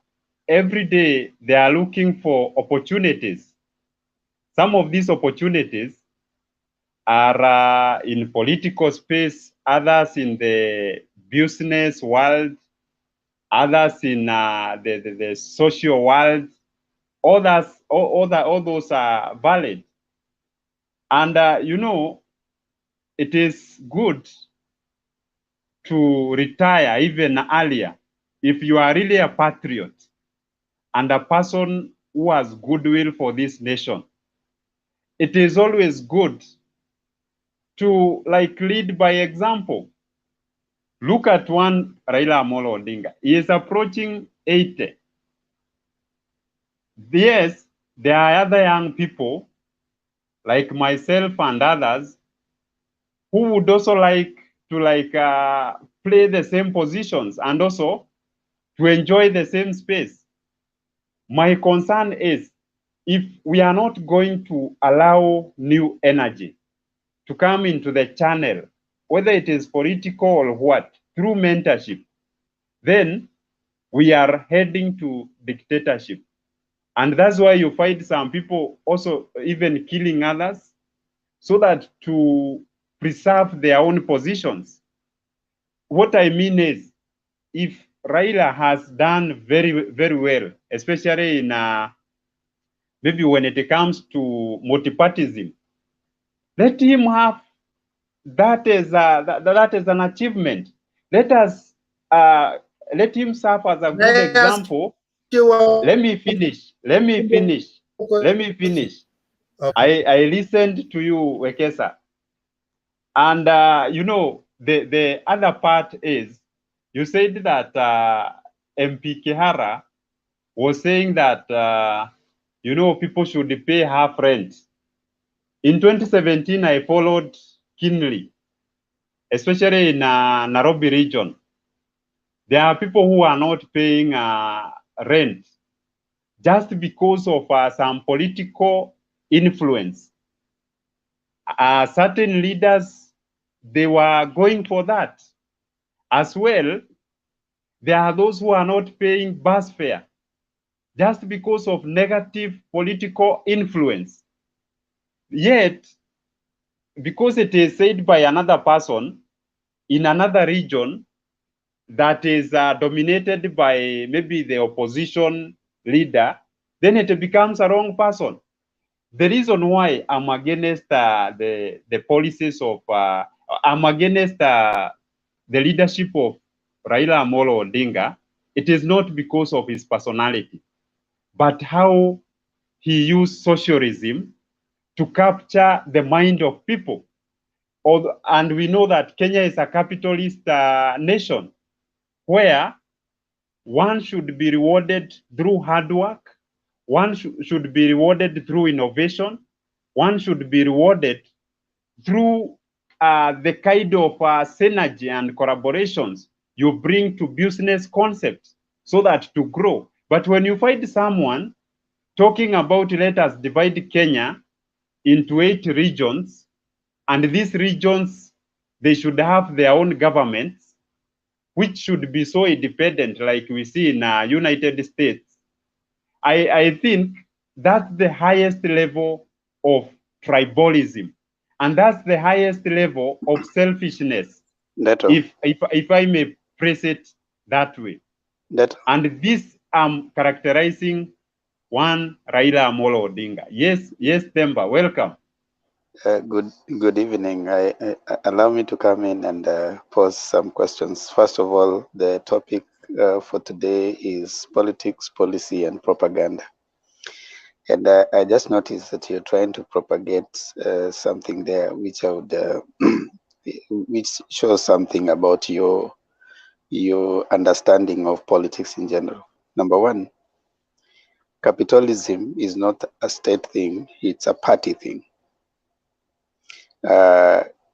every day they are looking for opportunities. Some of these opportunities are in political space, others in the business world, others in the social world. All those are valid. And, it is good to retire even earlier if you are really a patriot and a person who has goodwill for this nation. It is always good to lead by example. Look at one Raila Odinga. He is approaching 80. Yes, there are other young people like myself and others who would also like to play the same positions and also to enjoy the same space. My concern is, if we are not going to allow new energy to come into the channel, whether it is political or what, through mentorship, then we are heading to dictatorship. And that's why you find some people also even killing others, so that to preserve their own positions. What I mean is, if Raila has done very, very well, especially in maybe when it comes to multipartyism, let him have that is an achievement. Let him serve as a good example. Let me finish. Okay. I listened to you, Wekesa. And the other part is, you said that MP Kihara was saying that, you know, people should pay half rent. In 2017, I followed keenly, especially in Nairobi region. There are people who are not paying rent just because of some political influence. Certain leaders, they were going for that. As well, there are those who are not paying bus fare just because of negative political influence. Yet, because it is said by another person in another region that is dominated by maybe the opposition leader, then it becomes a wrong person. The reason why I'm against the policies of, I'm against the leadership of Raila Odinga, it is not because of his personality, but how he used socialism to capture the mind of people. And we know that Kenya is a capitalist nation where one should be rewarded through hard work, one should be rewarded through innovation, one should be rewarded through the kind of synergy and collaborations you bring to business concepts so that to grow. But when you find someone talking about let us divide Kenya into 8 regions, and these regions, they should have their own governments, which should be so independent like we see in United States, I think that's the highest level of tribalism. And that's the highest level of selfishness, if I may phrase it that way. And this characterizing one Raila Amolo Odinga. Yes, Temba, welcome. Good evening. Allow me to come in and pose some questions. First of all, the topic for today is politics, policy, and propaganda. And I just noticed that you're trying to propagate something there, which I would, which shows something about your understanding of politics in general. Number one, capitalism is not a state thing; it's a party thing.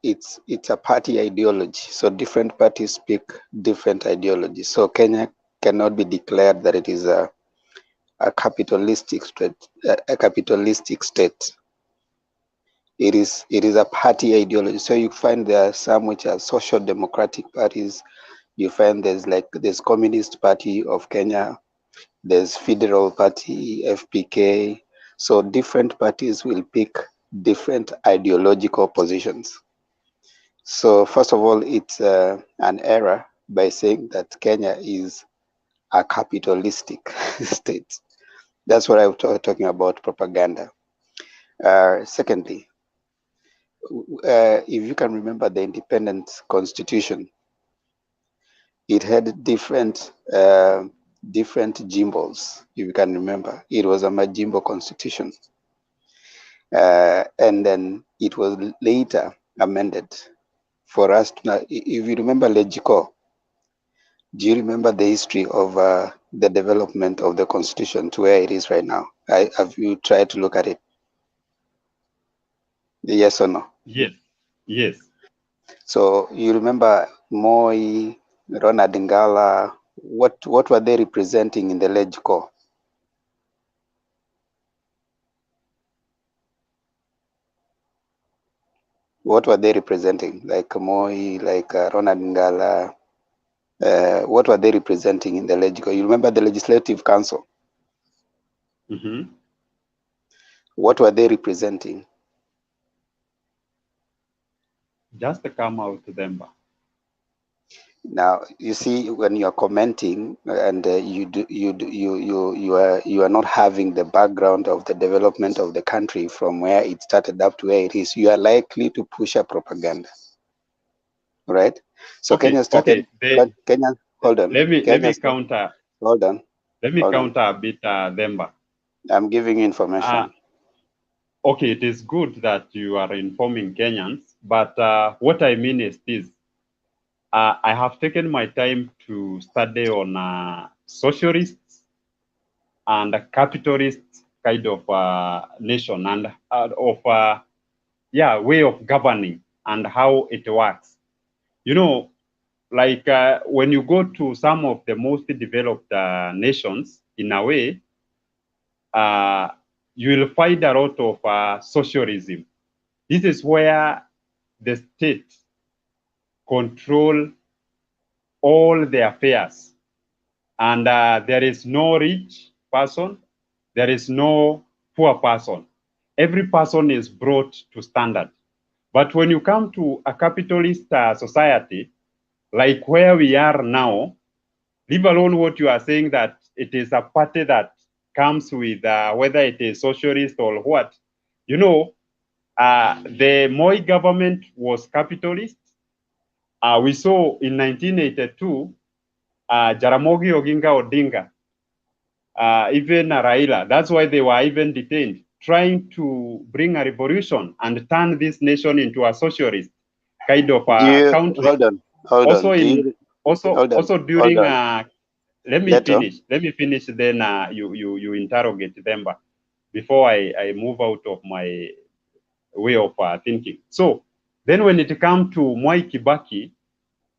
It's a party ideology. So different parties speak different ideologies. So Kenya cannot be declared that it is a capitalistic state. It is a party ideology. So you find there are some which are social democratic parties. You find there's Communist Party of Kenya. There's Federal Party, FPK. So different parties will pick different ideological positions. So first of all, it's an error by saying that Kenya is a capitalistic state. That's what I was talking about, propaganda. Secondly, if you can remember the independent constitution, it had different jimbos. If you can remember, it was a majimbo constitution. And then it was later amended for us to now, if you remember Legico, do you remember the history of the development of the constitution to where it is right now? Have you tried to look at it? Yes or no? Yes. So you remember Moi, Ronald Ngala, what were they representing in the Legico? What were they representing? Like Moi, like Ronald Ngala, what were they representing in the Legico? You remember the Legislative Council? Mm-hmm. What were they representing? Just to come out to them. Now you see, when you are commenting and you are not having the background of the development of the country from where it started up to where it is, you are likely to push a propaganda, right? So okay, Kenya started. okay. Kenya, hold on. Let me counter. Hold on. Let me counter a bit, Demba. I'm giving you information. Okay, it is good that you are informing Kenyans, but what I mean is this. I have taken my time to study on socialists and capitalist kind of nation and way of governing and how it works. You know, like when you go to some of the most developed nations, in a way, you will find a lot of socialism. This is where the state control all the affairs, and there is no rich person, there is no poor person. Every person is brought to standard. But when you come to a capitalist society, like where we are now, leave alone what you are saying that it is a party that comes with whether it is socialist or what. You know, the Moi government was capitalist. We saw in 1982, Jaramogi Odinga, even Raila. That's why they were even detained, trying to bring a revolution and turn this nation into a socialist kind of country. Hold on. Also during let me finish. Then you interrogate them before I move out of my way of thinking. So then when it comes to Mwai Kibaki,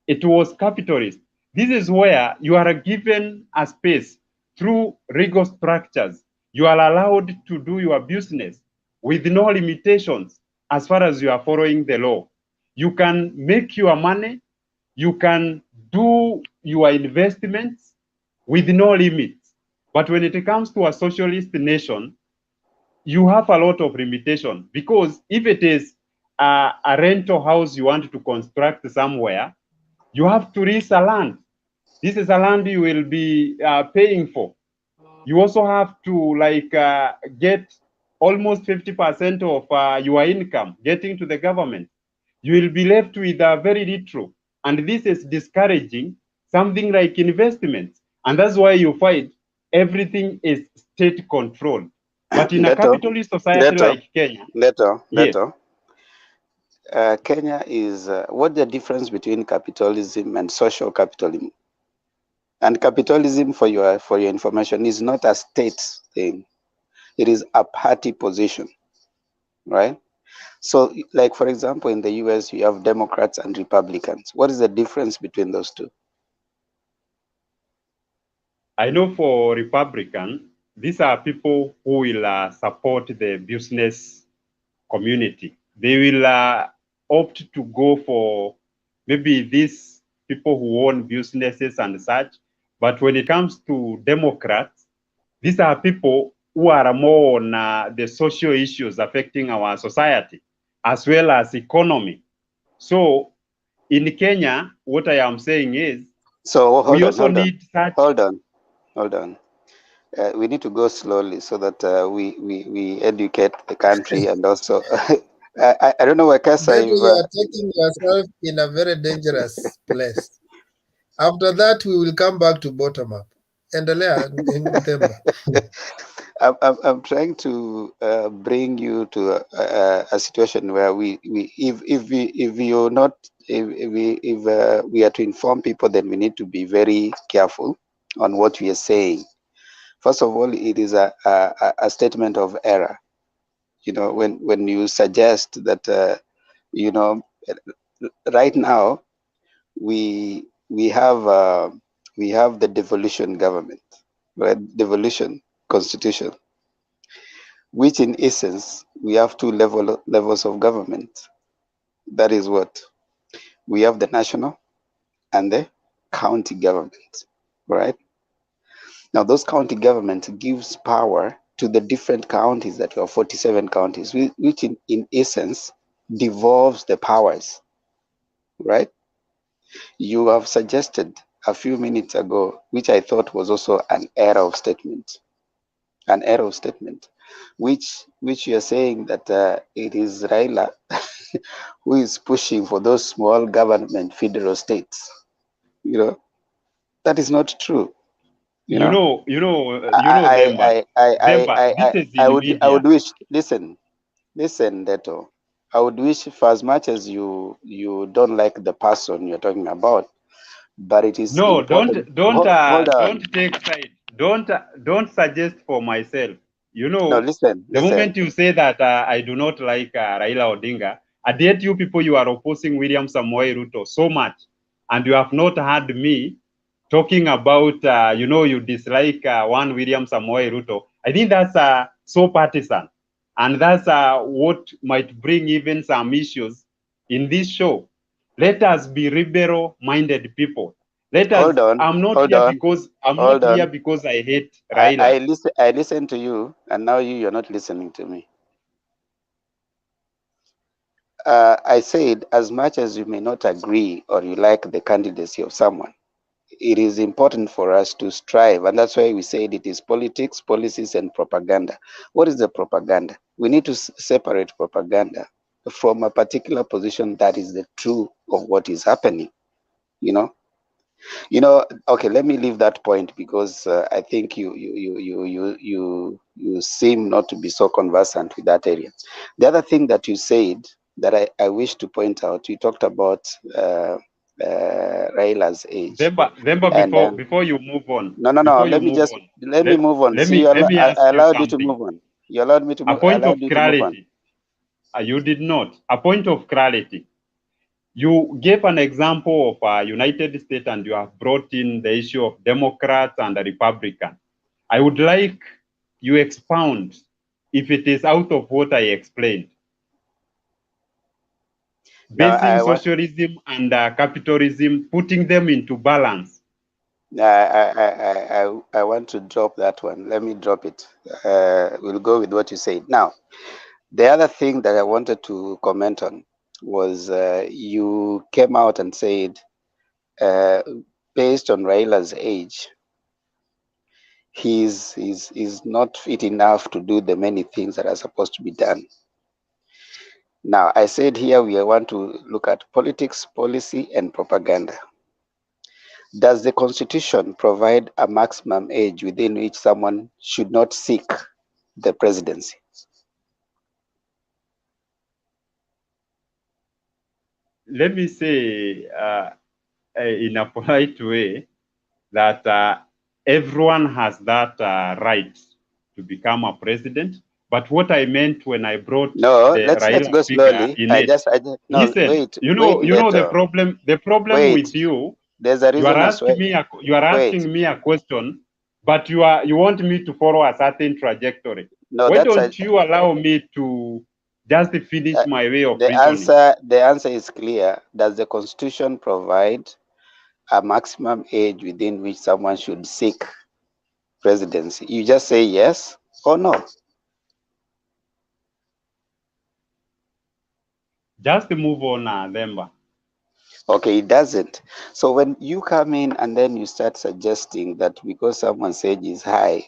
it was capitalist. This is where you are given a space through legal structures. You are allowed to do your business with no limitations as far as you are following the law. You can make your money, you can do your investments with no limits. But when it comes to a socialist nation, you have a lot of limitation, because if it is a rental house you want to construct somewhere, you have to lease a land. This is a land you will be paying for. You also have to get almost 50% of your income getting to the government. You will be left with very little. And this is discouraging something like investments. And that's why you find everything is state controlled. But in a capitalist society like Kenya, Kenya is what's the difference between capitalism and social capitalism? And capitalism, for your information, is not a state thing. It is a party position, right? So, like for example, in the US, you have Democrats and Republicans. What is the difference between those two? I know for Republican, these are people who will support the business community. They will opt to go for maybe these people who own businesses and such. But when it comes to Democrats, these are people who are more on the social issues affecting our society, as well as economy. So in Kenya, what I am saying is, we also need such. Hold on. We need to go slowly so that we educate the country and also I don't know where Kasa. You are taking yourself in a very dangerous place. After that, we will come back to bottom up. Endelea. I'm trying to bring you to a situation where if we are to inform people, then we need to be very careful on what we are saying. First of all, it is a statement of error. You know, when you suggest that you know, right now we have the devolution government, right? Devolution constitution, which in essence we have two levels of government. That is what we have: the national and the county government, right? Now those county governments gives power to the different counties, that you have 47 counties, which in essence devolves the powers, right? You have suggested a few minutes ago, which I thought was also an error of statement, which you are saying that it is Raila who is pushing for those small government federal states. You know, that is not true. You know, Demba. This is in media. I would wish. Listen, Deto. I would wish, for as much as you don't like the person you're talking about, but it is No, important. Hold on. don't take side. Don't suggest for myself. You No, know, listen, the listen. moment you say that I do not like Raila Odinga, and yet you people you are opposing William Samoei Ruto so much, and you have not heard me talking about you know you dislike one William Samoei Ruto. I think that's so partisan, and that's what might bring even some issues in this show. Let us be liberal-minded people. Let us. Hold on. I'm not Hold here on. because Hold on. I hate Raila. I listen to you, and now you're not listening to me. I said, as much as you may not agree or you like the candidacy of someone, it is important for us to strive, and that's why we said it is politics, policies, and propaganda. What is the propaganda? We need to separate propaganda from a particular position that is the truth of what is happening. You know, Okay, let me leave that point because I think you seem not to be so conversant with that area. The other thing that you said that I wish to point out, you talked about Raila's age, Themba, and before you move on, no. Let me just let me move on. See, let me ask I you allowed you to something. move on. You allowed me to A move. I point of allowed you to move on. clarity. You did not. A point of clarity. You gave an example of United States and you have brought in the issue of Democrats and the Republican. I would like you expound if it is out of what I explained. Now, Basing socialism and capitalism, putting them into balance. I want to drop that one. Let me drop it. We'll go with what you said. Now, the other thing that I wanted to comment on was you came out and said, based on Raila's age, he's not fit enough to do the many things that are supposed to be done. Now, I said here we want to look at politics, policy, and propaganda. Does the Constitution provide a maximum age within which someone should not seek the presidency? Let me say in a polite way that everyone has that right to become a president. But what I meant when I brought No, the let's Raila go figure slowly. in it, No, listen. wait, You wait, know the Ndeto. problem. The problem Wait, with you, there's a reason as well. you are asking me a question, but you want me to follow a certain trajectory. No, Why don't you allow me to just finish my way of reasoning? The answer is clear. Does the Constitution provide a maximum age within which someone should seek presidency? You just say yes or no. Just move on, Themba. Okay, it doesn't. So when you come in and then you start suggesting that because someone's age is high,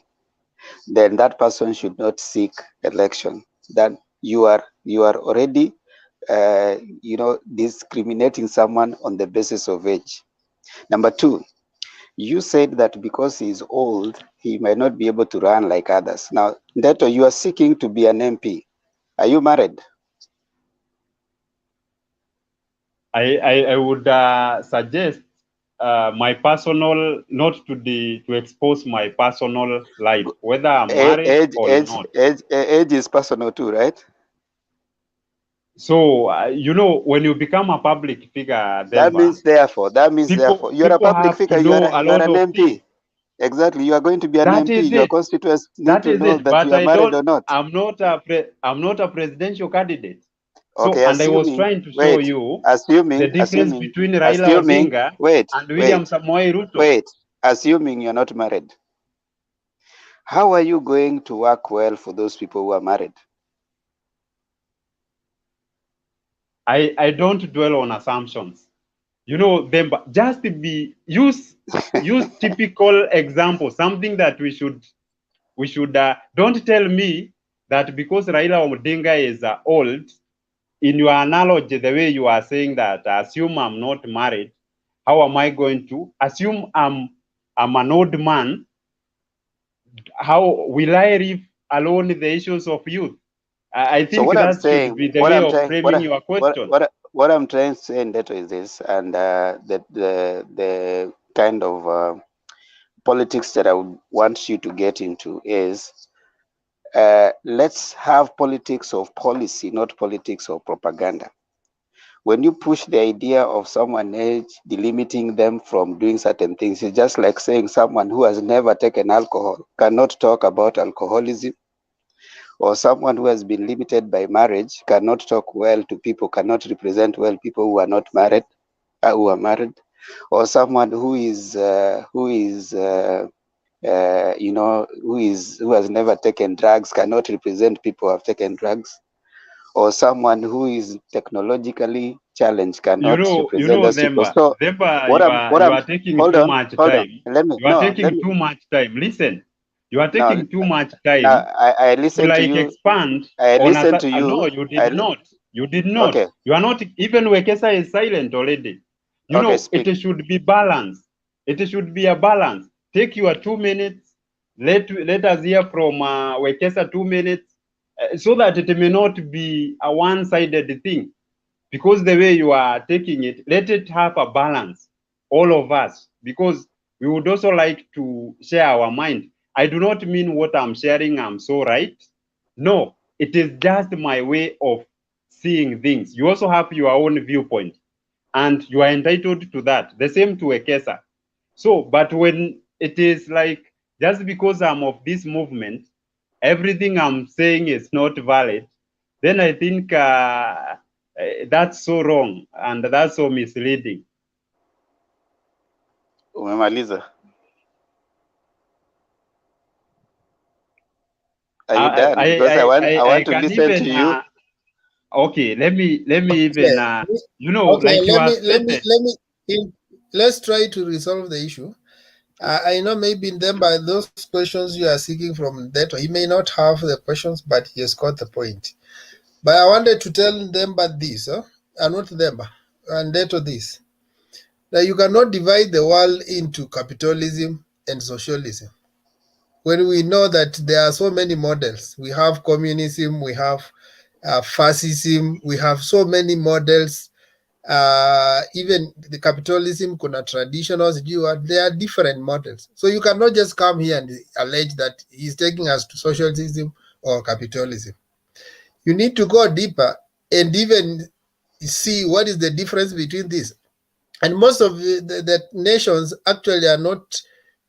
then that person should not seek election, that you are already discriminating someone on the basis of age. Number two, you said that because he's old, he might not be able to run like others. Now, Ndeto, you are seeking to be an MP. Are you married? I would suggest my personal, not to expose my personal life, whether I'm married or not. Age is personal too, right? So, when you become a public figure, That means therefore, you're a people public have figure, to you know a are lot an of MP. things. Exactly, you are going to be an That MP. is Your it. constituents need That to is know it. that But you are married or not. I'm not a presidential candidate. So, Okay, and I was trying to show you the difference between Raila Odinga and William Samoei Ruto. Assuming you're not married, how are you going to work well for those people who are married? I don't dwell on assumptions. Them just use typical example, something that we should don't tell me that because Raila Odinga is old, in your analogy, the way you are saying that, assume I'm not married, how am I going to assume I'm an old man? How will I leave alone the issues of youth? I So think what I'm that should saying, be the way of framing your question. what I'm trying to say, Ndeto, is this, and the kind of politics that I would want you to get into is, let's have politics of policy, not politics of propaganda. When you push the idea of someone age, delimiting them from doing certain things, it's just like saying someone who has never taken alcohol cannot talk about alcoholism, or someone who has been limited by marriage cannot talk well to people, cannot represent well people who are not married, who are married, or someone who has never taken drugs cannot represent people who have taken drugs, or someone who is technologically challenged cannot represent those people. So You are taking hold too on, much time. You are taking too much time. Listen, you are taking too much time I to listen to like you. expand I on listen to no, you. you did not. You did not. Okay. You are not. Even Wekesa is silent already. You Okay, know, speak. it should be balanced. It should be a balance. Take your 2 minutes. Let us hear from Wekesa 2 minutes, so that it may not be a one-sided thing. Because the way you are taking it, let it have a balance, all of us, because we would also like to share our mind. I do not mean what I'm sharing, I'm so right. No, it is just my way of seeing things. You also have your own viewpoint, and you are entitled to that. The same to Ekesa. So, but when it is like, just because I'm of this movement, everything I'm saying is not valid, then I think that's so wrong and that's so misleading. Umemaliza? Are you done? Because I want to listen to you. Okay, let me even okay, like you have stated. let's try to resolve the issue. I know maybe in them by those questions you are seeking from that, he may not have the questions, but he has got the point. But I wanted to tell them but this, not them, and that or this. That you cannot divide the world into capitalism and socialism. When we know that there are so many models, we have communism, we have fascism, we have so many models. Even the capitalism, kuna traditionals, there are different models. So you cannot just come here and allege that he's taking us to socialism or capitalism. You need to go deeper and even see what is the difference between this. And most of the nations actually are not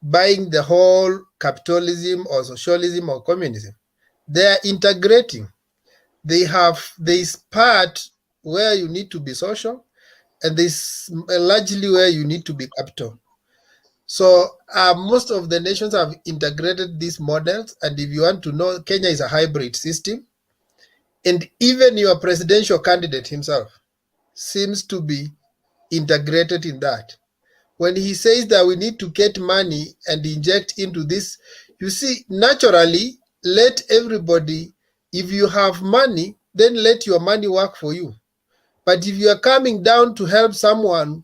buying the whole capitalism or socialism or communism. They are integrating. They have this part where you need to be social, and this largely where you need to be capital. So most of the nations have integrated these models, and if you want to know, Kenya is a hybrid system, and even your presidential candidate himself seems to be integrated in that. When he says that we need to get money and inject into this, you see, naturally, let everybody, if you have money, then let your money work for you. But if you are coming down to help someone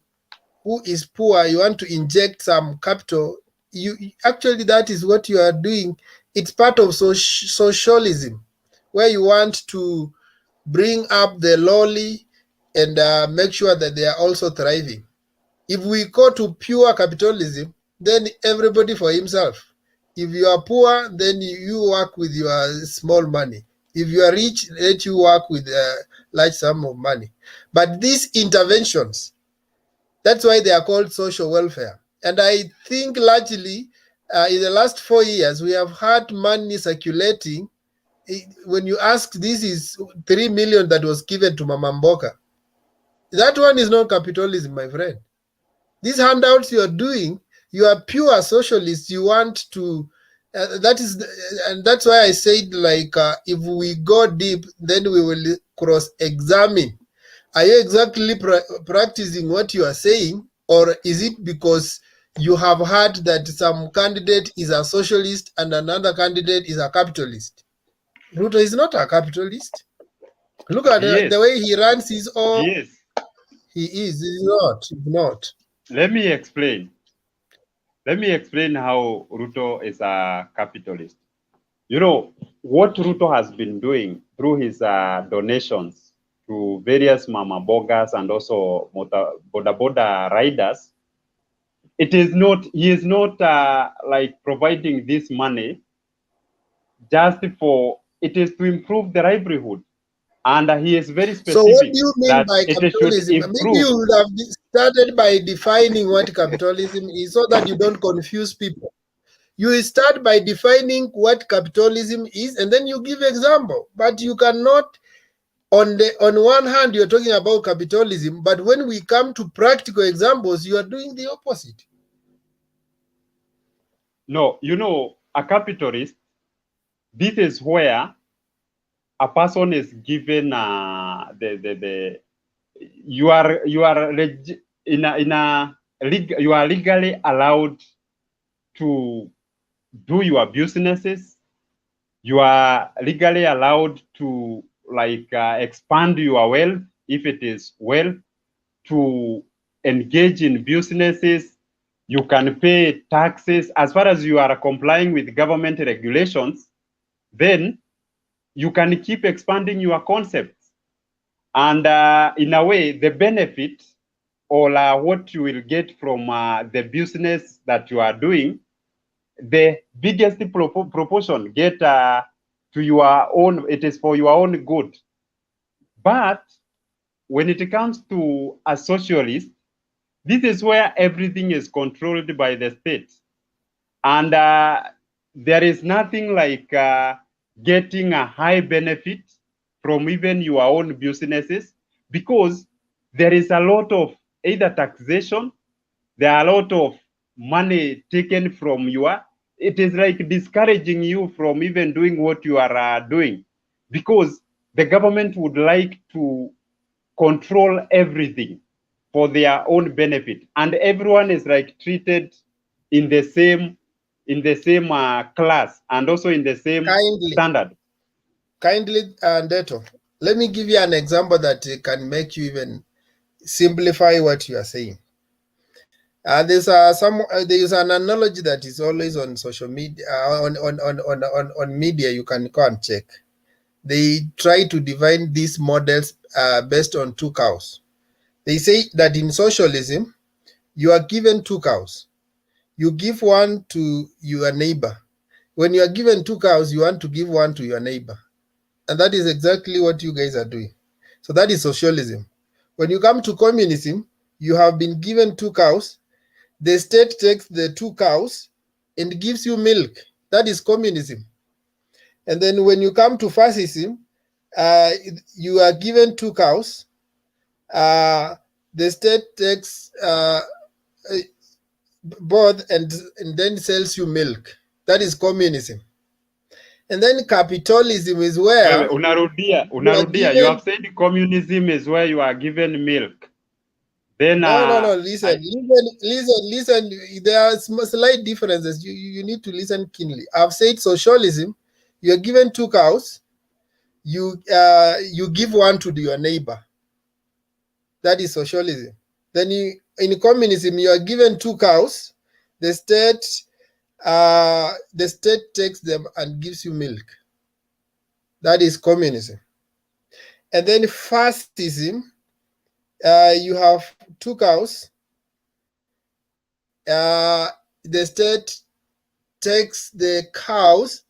who is poor, you want to inject some capital, you actually, that is what you are doing. It's part of socialism, where you want to bring up the lowly and make sure that they are also thriving. If we go to pure capitalism, then everybody for himself. If you are poor, then you work with your small money. If you are rich, let you work with a large sum of money. But these interventions, that's why they are called social welfare. And I think largely in the last 4 years, we have had money circulating. When you ask, this is 3 million that was given to Mama Mboka. That one is not capitalism, my friend. These handouts you are doing, you are pure socialists. You want to, and that's why I said, like, if we go deep, then we will cross-examine. Are you exactly practicing what you are saying, or is it because you have heard that some candidate is a socialist and another candidate is a capitalist? Ruto is not a capitalist. Look at the way he runs his own. Yes. He is. He's not. He's not. Let me explain. Let me explain how Ruto is a capitalist. You know, what Ruto has been doing through his donations to various mama bogas and also boda boda riders, it is not, he is not like providing this money just for, it is to improve the livelihood. And he is very So what do specific you mean that by it should capitalism? Maybe improve. you would have started by defining what capitalism is so that you don't confuse people. You start by defining what capitalism is, and then you give example. But you cannot, on one hand, you're talking about capitalism, but when we come to practical examples, you are doing the opposite. No, you know, a capitalist, this is where a person is given you are you are legally allowed to do your businesses. You are legally allowed to like expand your wealth if it is wealth, to engage in businesses. You can pay taxes as far as you are complying with government regulations. Then you can keep expanding your concepts. And in a way, the benefit or what you will get from the business that you are doing, the biggest proportion get to your own, it is for your own good. But when it comes to a socialist, this is where everything is controlled by the state. And there is nothing like getting a high benefit from even your own businesses, because there is a lot of either taxation, there are a lot of money taken from you. It is like discouraging you from even doing what you are doing, because the government would like to control everything for their own benefit, and everyone is like treated in the same class and also in the same standard. Kindly, Ndeto, let me give you an example that can make you even simplify what you are saying. There's an analogy that is always on social media, on media. You can go and check. They try to define these models based on 2 cows. They say that in socialism, you are given 2 cows. You give one to your neighbor. When you are given 2 cows, you want to give one to your neighbor. And that is exactly what you guys are doing. So that is socialism. When you come to communism, you have been given 2 cows. The state takes the 2 cows and gives you milk. That is communism. And then when you come to fascism, you are given 2 cows. The state takes both and then sells you milk. That is communism. And then capitalism is where unarudia. You have said communism is where you are given milk. Then no. Listen. There are slight differences. You need to listen keenly. I've said socialism. You are given 2 cows. You give one to your neighbor. That is socialism. Then in communism, you are given 2 cows. The state takes them and gives you milk. That is communism. And then fascism, you have 2 cows. The state takes the cows.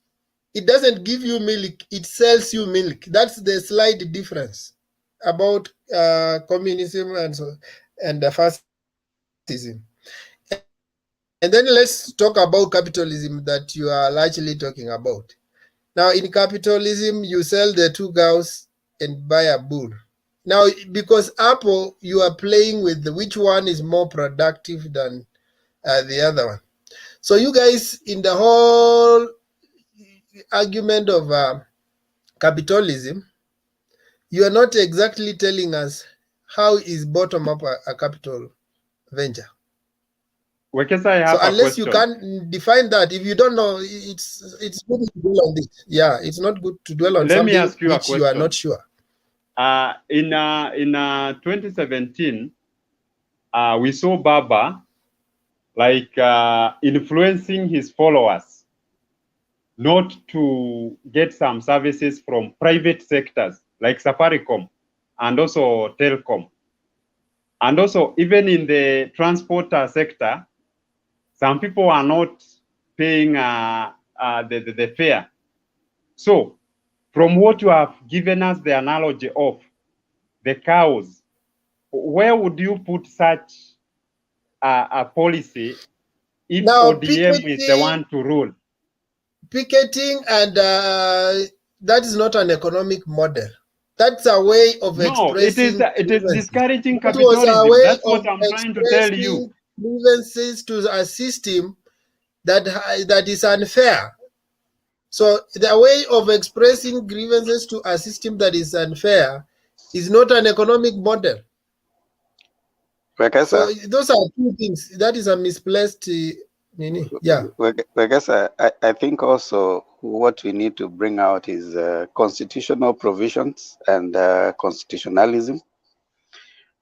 It doesn't give you milk, it sells you milk. That's the slight difference about communism and fascism. And then let's talk about capitalism that you are largely talking about. Now, in capitalism, you sell the 2 cows and buy a bull. Now, because Apple, you are playing with which one is more productive than the other one. So you guys, in the whole argument of capitalism, you are not exactly telling us how is bottom up a capital venture. Wekesa, I have so unless question. You can define that, if you don't know, it's good to dwell on this. Yeah, it's not good to dwell on Let me something ask you which you are not sure. In 2017, we saw Baba like influencing his followers not to get some services from private sectors like Safaricom and also Telcom. And also, even in the transport sector, some people are not paying the fare. So, from what you have given us the analogy of the cows, where would you put such a policy if Now, ODM is the one to rule? Picketing and that is not an economic model. That's a way of No, it is expressing discouraging That was a capitalism. way That's of what I'm trying to tell you. expressing grievances to a system that is unfair. So the way of expressing grievances to a system that is unfair is not an economic model. So those are two things. That is a misplaced meaning. Yeah. I think also what we need to bring out is constitutional provisions and constitutionalism,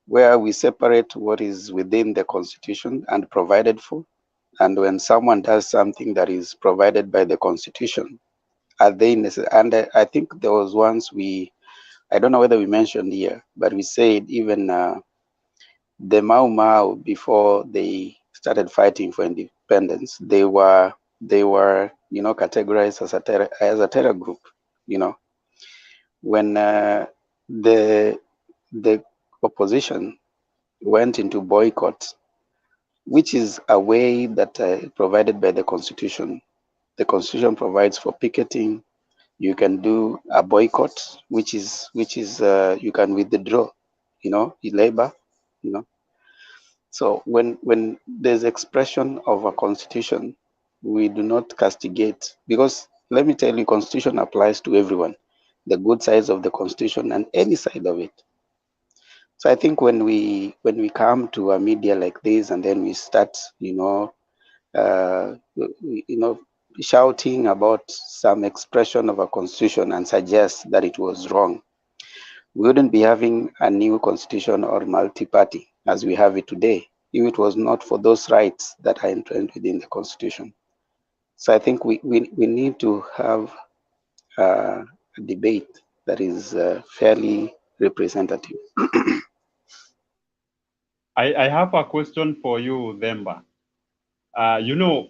where we separate what is within the constitution and provided for. And when someone does something that is provided by the constitution, are they necessary? And I think there was once I don't know whether we mentioned here, but we said even the Mau Mau, before they started fighting for independence, they were categorized as a terror group. When the opposition went into boycott, which is a way that provided by the constitution. The constitution provides for picketing. You can do a boycott, which is you can withdraw, labor, So when there's expression of a constitution, we do not castigate, because let me tell you, constitution applies to everyone, the good sides of the constitution and any side of it. So I think when we come to a media like this and then we start, shouting about some expression of a constitution and suggest that it was wrong, we wouldn't be having a new constitution or multi-party as we have it today if it was not for those rights that are entrenched within the constitution. So I think we need to have a debate that is fairly representative. I have a question for you, Themba.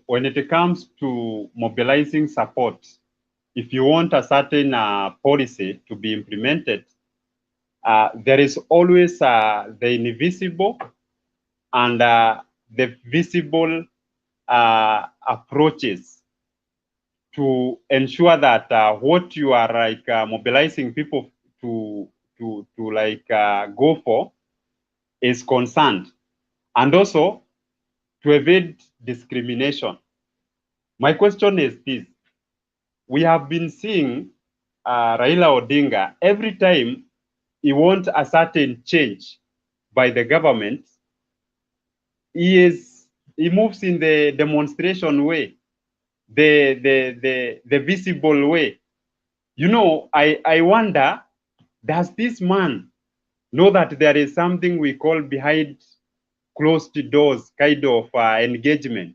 When it comes to mobilizing support, if you want a certain policy to be implemented, there is always the invisible and the visible approaches to ensure that what you are mobilizing people to go for is concerned, and also to evade discrimination. My question is this: we have been seeing Raila Odinga every time he wants a certain change by the government, he moves in the demonstration way, the visible way. I wonder, does this man know that there is something we call behind closed doors kind of engagement,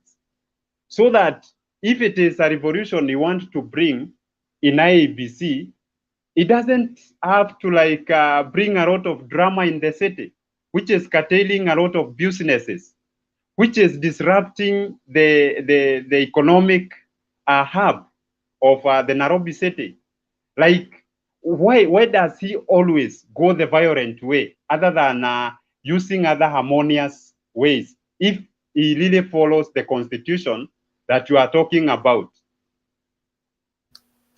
so that if it is a revolution you want to bring in IEBC, it doesn't have to bring a lot of drama in the city, which is curtailing a lot of businesses, which is disrupting the economic hub of the Nairobi city. Why does he always go the violent way other than using other harmonious ways if he really follows the constitution that you are talking about?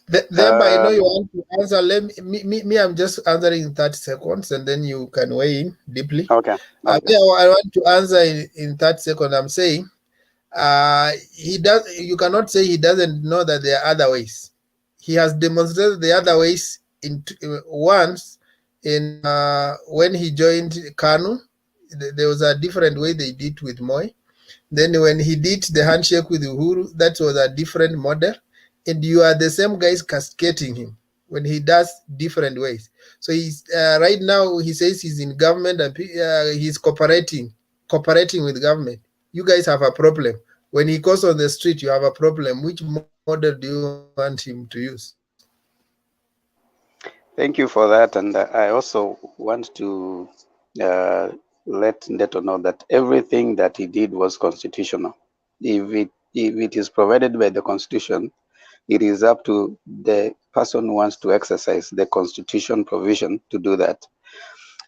I know you want to answer. I'm just answering in 30 seconds and then you can weigh in deeply. Okay. I want to answer in 30 seconds. I'm saying you cannot say he doesn't know that there are other ways. He has demonstrated the other ways once when he joined KANU. There was a different way they did with Moi. Then when he did the handshake with Uhuru, that was a different model. And you are the same guys cascading him when he does different ways. So he's right now he says he's in government and he's cooperating with government. You guys have a problem. When he goes on the street, you have a problem. Which model do you want him to use? Thank you for that. And I also want to let Ndeto know that everything that he did was constitutional. If it is provided by the Constitution, it is up to the person who wants to exercise the Constitution provision to do that.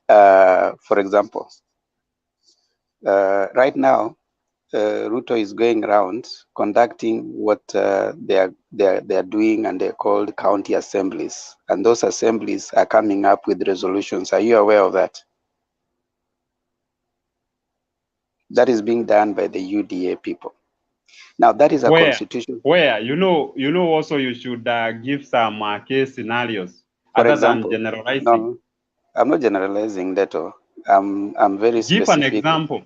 For example, right now, Ruto is going around conducting what they are doing, and they're called county assemblies. And those assemblies are coming up with resolutions. Are you aware of that? That is being done by the UDA people. Now that is a constitution. Where you know also you should give some case scenarios For other example, than generalizing. No, I'm not generalizing that. I'm very specific. Give an example.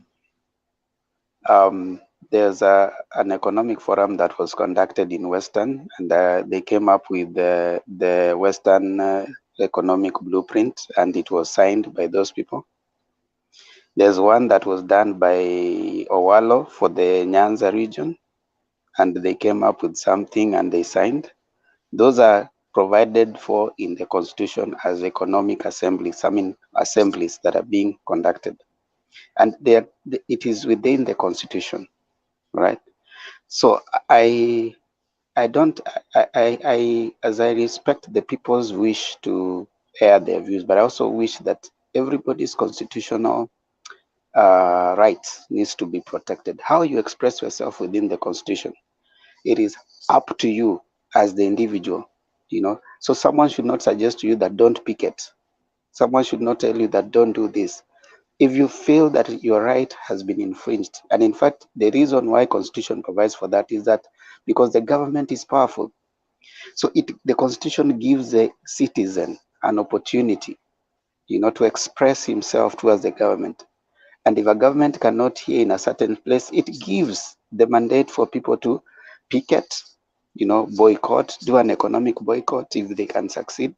There's an economic forum that was conducted in Western, and they came up with the Western economic blueprint, and it was signed by those people. There's one that was done by Owalo for the Nyanza region, and they came up with something and they signed. Those are provided for in the constitution as economic assemblies, assemblies that are being conducted. And it is within the constitution, right? So as I respect the people's wish to air their views, but I also wish that everybody's constitutional rights needs to be protected. How you express yourself within the constitution, it is up to you as the individual, So someone should not suggest to you that don't picket. Someone should not tell you that don't do this. If you feel that your right has been infringed, and in fact, the reason why Constitution provides for that is that because the government is powerful. So the Constitution gives the citizen an opportunity, to express himself towards the government. And if a government cannot hear in a certain place, it gives the mandate for people to picket, boycott, do an economic boycott if they can succeed.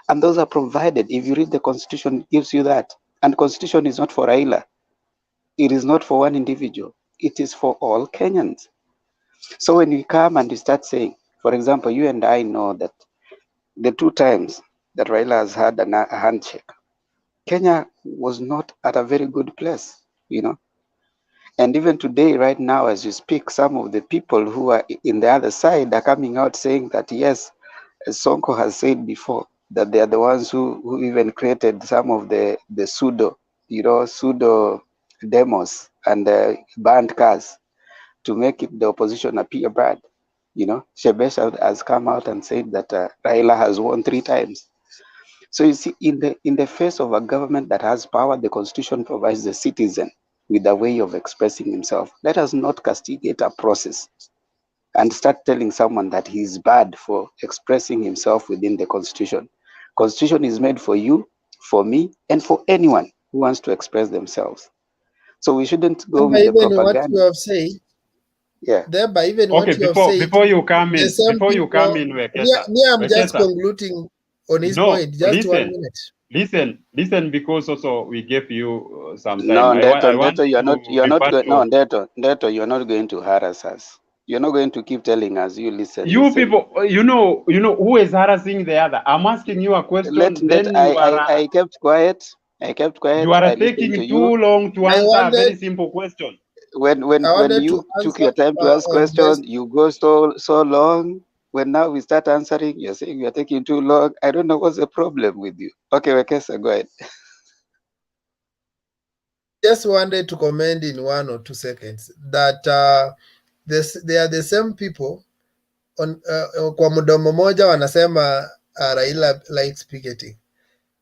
And those are provided. If you read the Constitution, it gives you that. And Constitution is not for Raila. It is not for one individual. It is for all Kenyans. So when we come and we start saying, for example, you and I know that the 2 times that Raila has had a handshake, Kenya was not at a very good place, And even today, right now, as you speak, some of the people who are in the other side are coming out saying that, yes, as Sonko has said before, that they are the ones who even created some of the pseudo demos and banned cars to make it the opposition appear bad. Shebesha has come out and said that Raila has won 3 times. So you see, in the face of a government that has power, the Constitution provides the citizen with a way of expressing himself. Let us not castigate a process and start telling someone that he is bad for expressing himself within the Constitution. Constitution is made for you, for me, and for anyone who wants to express themselves. So we shouldn't go with the propaganda. What you have said, yeah. Thereby, even what you have said, before you come in, Wekesa, I'm just concluding on his point. Just 1 minute. Listen, because also we gave you some time. No, Ndeto, you're not going to harass us. You're not going to keep telling us you listen. You listen. People, you know who is harassing the other. I'm asking you a question. I kept quiet. You are taking too long to answer a very simple question. When you took your time to ask questions, you go so long. When now we start answering, you're saying you're taking too long. I don't know what's the problem with you. Okay, Wekesa, go ahead. Just wanted to comment in 1 or 2 seconds that they are the same people on kwa mdomo moja wanasema Raila likes picketing.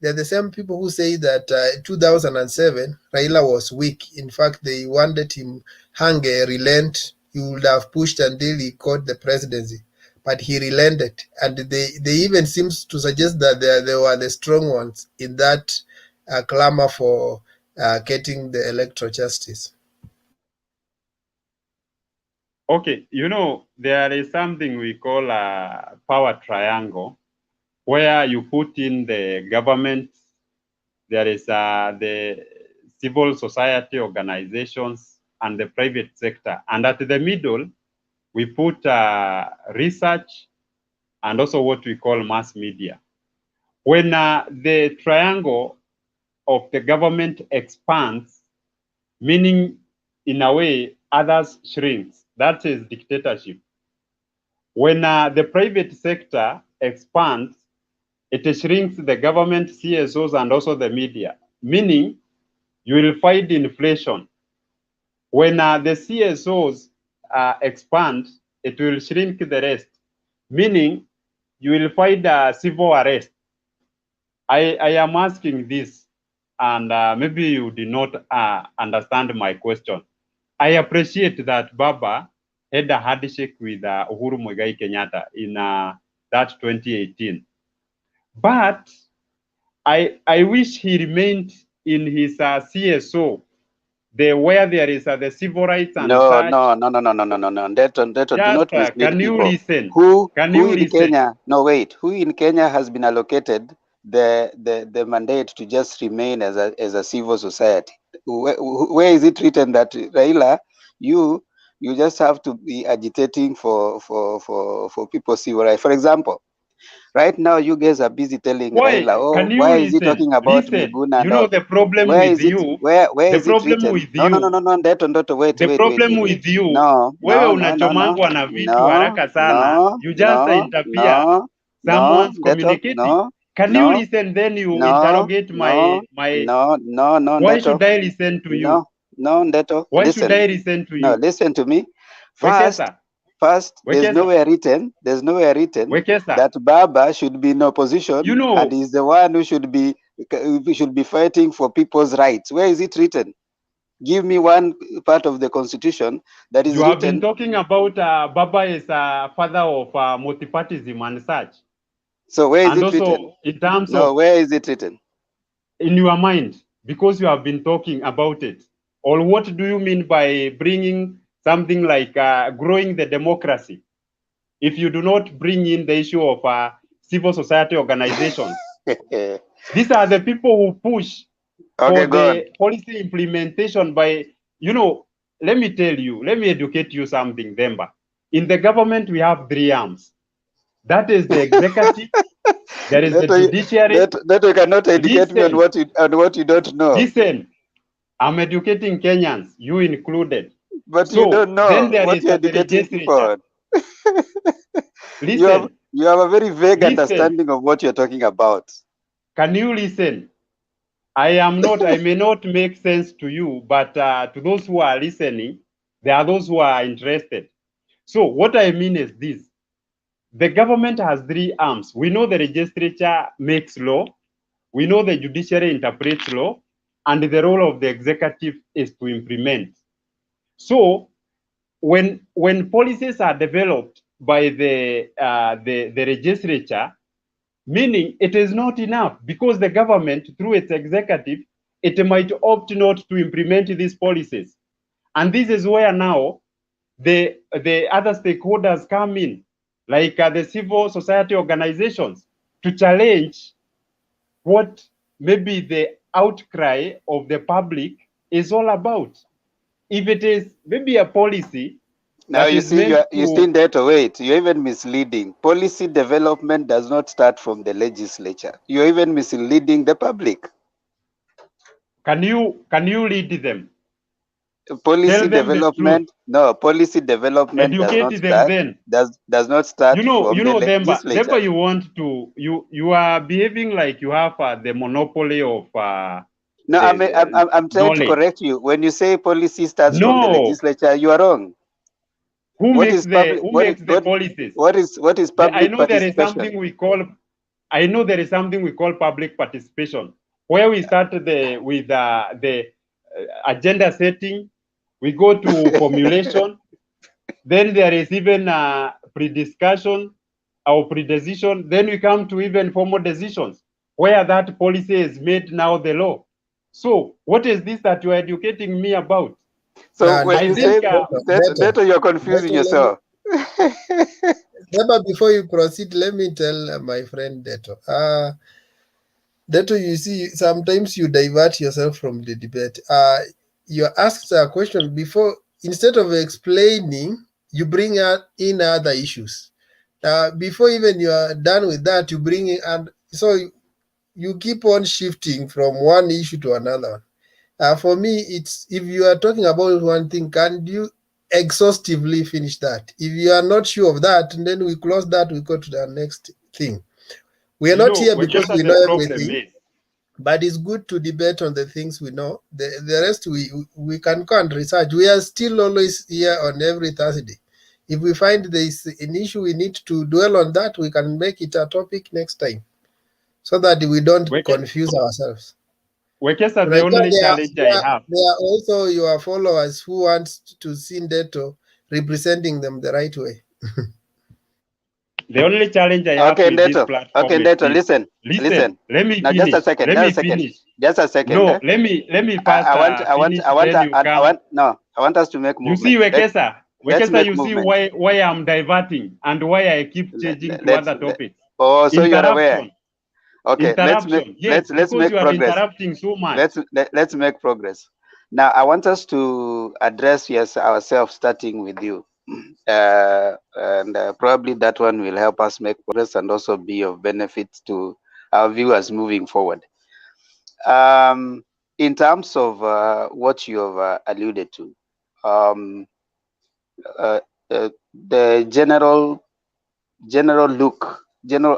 They're the same people who say that 2007 Raila was weak. In fact, they wanted him relent. He would have pushed until he got the presidency, but he relented. And they even seems to suggest that they were the strong ones in that clamor for getting the electoral justice. Okay, there is something we call a power triangle, where you put in the government, there is the civil society organizations, and the private sector. And at the middle, we put research and also what we call mass media. When the triangle of the government expands, meaning in a way others shrinks, that is dictatorship. When the private sector expands, it shrinks the government, CSOs, and also the media, meaning you will find inflation. When the CSOs expand, it will shrink the rest, meaning you will find civil arrest. I am asking this, and maybe you did not understand my question. I appreciate that Baba had a handshake with Uhuru Muigai Kenyatta in that 2018. But I wish he remained in his CSO, where there is the civil rights and such. No. Ndeto, do not mislead can you people. listen? Who you in listen? Kenya? No, wait. Who in Kenya has been allocated the mandate to just remain as a civil society? Where is it written that Raila, you just have to be agitating for people's civil rights? For example, right now you guys are busy telling Raila, oh, why is he talking about Miguna? You know the problem where with is it, you. Where the is it problem written? with No, you. Ndeto, wait. The problem with you. No. Wewe unachomangwa na vitu haraka sana. You just interfere. Someone's communicating. Can you listen? Then you interrogate my. No. Why should I listen to you? No, Ndeto. Why should I listen to you? No, listen to me. First, there's nowhere written that Baba should be in opposition, and he's the one who should be fighting for people's rights. Where is it written? Give me one part of the constitution that is written. You have been talking about Baba is a father of multipartyism and such. So where is it written? In terms of, where is it written? In your mind, because you have been talking about it. Or what do you mean by bringing something like growing the democracy? If you do not bring in the issue of civil society organizations, these are the people who push for the policy implementation by, let me educate you something, Demba. In the government, we have 3 arms. That is the executive, there is the judiciary. That you cannot educate me on what you don't know. Listen, I'm educating Kenyans, you included. But you don't know then there what is you're educating for. Listen. You have a very vague understanding of what you're talking about. Can you listen? I may not make sense to you, but to those who are listening, there are those who are interested. So what I mean is this. The government has 3 arms. We know the legislature makes law. We know the judiciary interprets law. And the role of the executive is to implement. So when policies are developed by the legislature, meaning it is not enough, because the government, through its executive, it might opt not to implement these policies. And this is where now the other stakeholders come in, like the civil society organizations, to challenge what maybe the outcry of the public is all about. If it is maybe a policy. Now you see, Ndeto, wait, you're even misleading. Policy development does not start from the legislature. You're even misleading the public. Can you lead them? Policy development, policy development does not start from the legislature. Demba, you are behaving like you have the monopoly of no, I'm trying to correct you. When you say policy starts from the legislature, you are wrong. Who makes the policies? What is public participation? There is something we call. I know there is something we call public participation, where we start with the agenda setting. We go to formulation. Then there is even pre-discussion or pre-decision. Then we come to even formal decisions, where that policy is made now the law. So what is this that you are educating me about? So when you say that, you're confusing yourself. Before you proceed, let me tell my friend Deto. Deto, you see, sometimes you divert yourself from the debate. you're asked a question before, instead of explaining, you bring in other issues. Before even you are done with that, you bring in, and so you keep on shifting from one issue to another. For me, it's, if you are talking about one thing, can you exhaustively finish that? If you are not sure of that, and then we close that, we go to the next thing. We are not here because we know everything, but it's good to debate on the things we know. The rest we can go and research. We are still always here on every Thursday. If we find there is an issue we need to dwell on that, we can make it a topic next time, so that we don't confuse ourselves. Wekesa, the only challenge I have. There are also your followers who want to see Ndeto representing them the right way. The only challenge I have with this platform is Ndeto, listen. Let me now, finish. Just a second. Let me finish. Just a second. No, let me first I want us to make movement. You see, Wekesa, you see why I'm diverting and why I keep changing to other topics. Oh, so you're aware. Okay, interruption. Let's make you are progress. Interrupting so much. Let's make progress. Now, I want us to address ourselves, starting with you, and probably that one will help us make progress and also be of benefit to our viewers moving forward. In terms of what you have alluded to, the general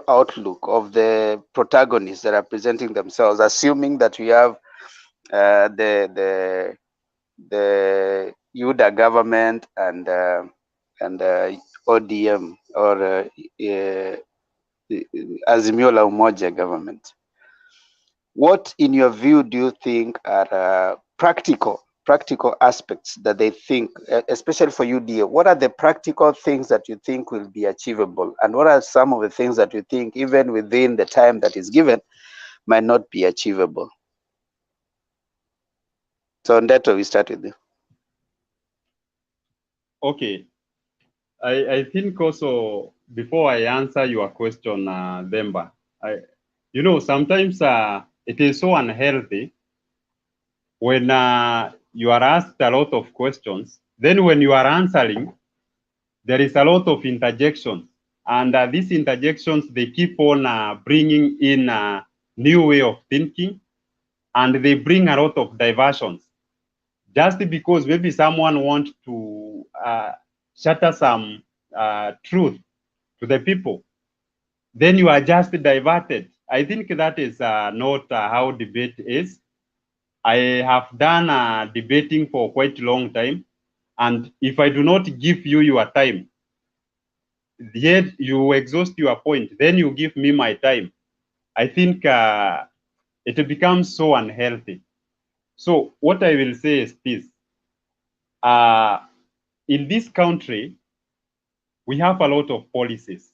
outlook of the protagonists that are presenting themselves, assuming that we have the UDA government and ODM or Azimio la Umoja government. What, in your view, do you think are practical aspects that they think, especially for UDA, what are the practical things that you think will be achievable? And what are some of the things that you think, even within the time that is given, might not be achievable? So, Ndeto, we start with you. Okay. I think also, before I answer your question, Demba, sometimes it is so unhealthy when you are asked a lot of questions, then when you are answering, there is a lot of interjections. And these interjections, they keep on bringing in a new way of thinking, and they bring a lot of diversions. Just because maybe someone wants to shatter some truth to the people, then you are just diverted. I think that is not how debate is. I have done debating for quite a long time, and if I do not give you your time, yet you exhaust your point, then you give me my time, I think it becomes so unhealthy. So what I will say is this. In this country, we have a lot of policies.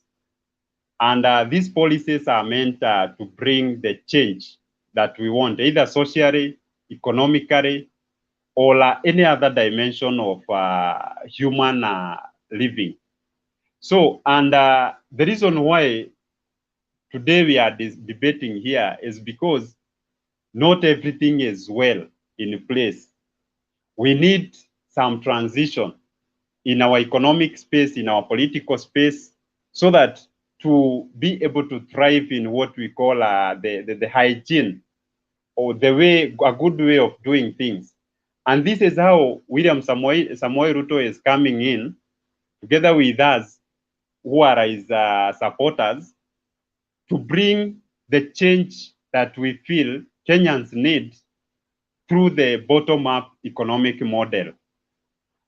And these policies are meant to bring the change that we want, either socially, economically, or any other dimension of human living. So, and the reason why today we are debating here is because not everything is well in place. We need some transition in our economic space, in our political space, so that to be able to thrive in what we call the hygiene, or a good way of doing things. And this is how William Samoei Ruto is coming in, together with us, who are his supporters, to bring the change that we feel Kenyans need through the bottom-up economic model.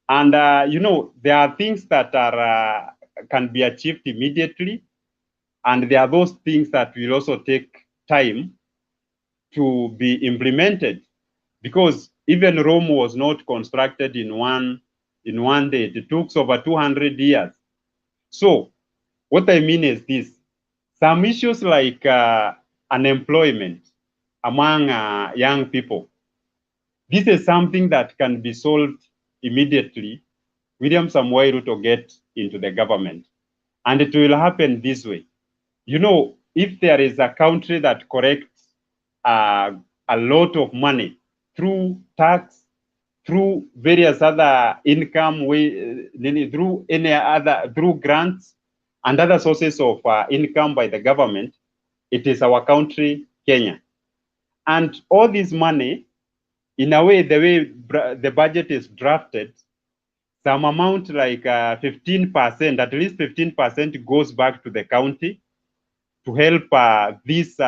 And, there are things that are can be achieved immediately, and there are those things that will also take time to be implemented, because even Rome was not constructed in one day. It took over 200 years. So what I mean is this: some issues like unemployment among young people, this is something that can be solved immediately. William Samoei Ruto get into the government, and it will happen this way. If there is a country that collects a lot of money through tax, through various other income way, through grants and other sources of income by the government. It is our country, Kenya. And all this money, in a way, the way the budget is drafted, some amount like 15%, at least 15% goes back to the county to help these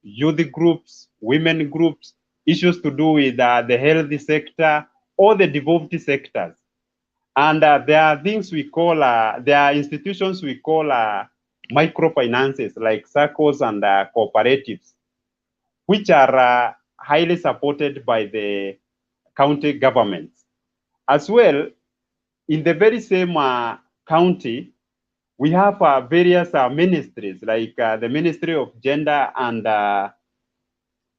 youth groups, women groups, issues to do with the healthy sector, or the devolved sectors. And there are things we call, there are institutions we call microfinances, like circles and cooperatives, which are highly supported by the county governments. As well, in the very same county, we have various ministries, like the Ministry of Gender and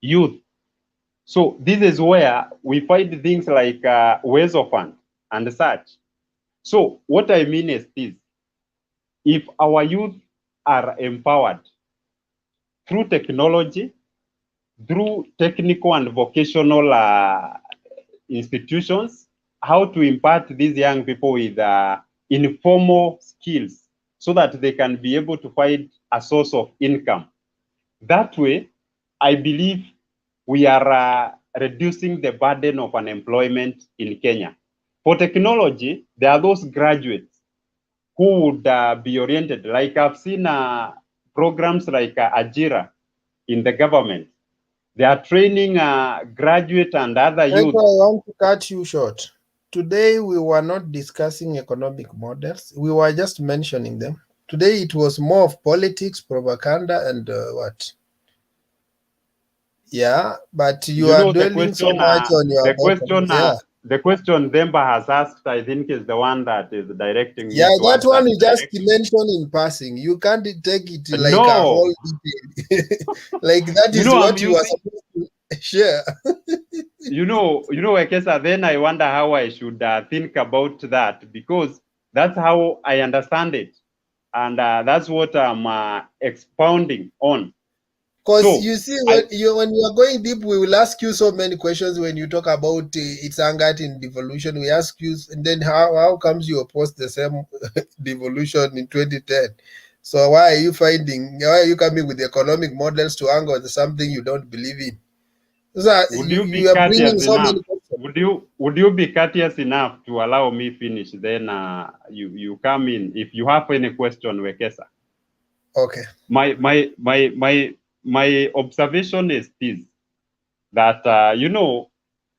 Youth. So this is where we find things like Wezo Fund and such. So what I mean is this: if our youth are empowered through technology, through technical and vocational institutions, how to impart these young people with informal skills so that they can be able to find a source of income. That way, I believe we are reducing the burden of unemployment in Kenya. For technology, there are those graduates who would be oriented. Like I've seen programs like Ajira in the government. They are training graduate and other youth. I want to cut you short. Today, we were not discussing economic models. We were just mentioning them. Today, it was more of politics, propaganda, and what? Yeah, but you are dwelling so much on your The question Demba has asked, I think, is the one that is directing me. Yeah, that one you just mentioned in passing. You can't take it like a whole detail. Like that is what you are supposed to share. Ekesa, then I wonder how I should think about that, because that's how I understand it. And that's what I'm expounding on. Because you see, when you are going deep, we will ask you so many questions when you talk about its angered in devolution. We ask you, and then how comes you oppose the same devolution in 2010? So why are you coming with economic models to angle something you don't believe in? So would you be courteous enough? Would you be courteous enough to allow me finish? Then you come in if you have any question, Wekesa. Okay. My observation is this: that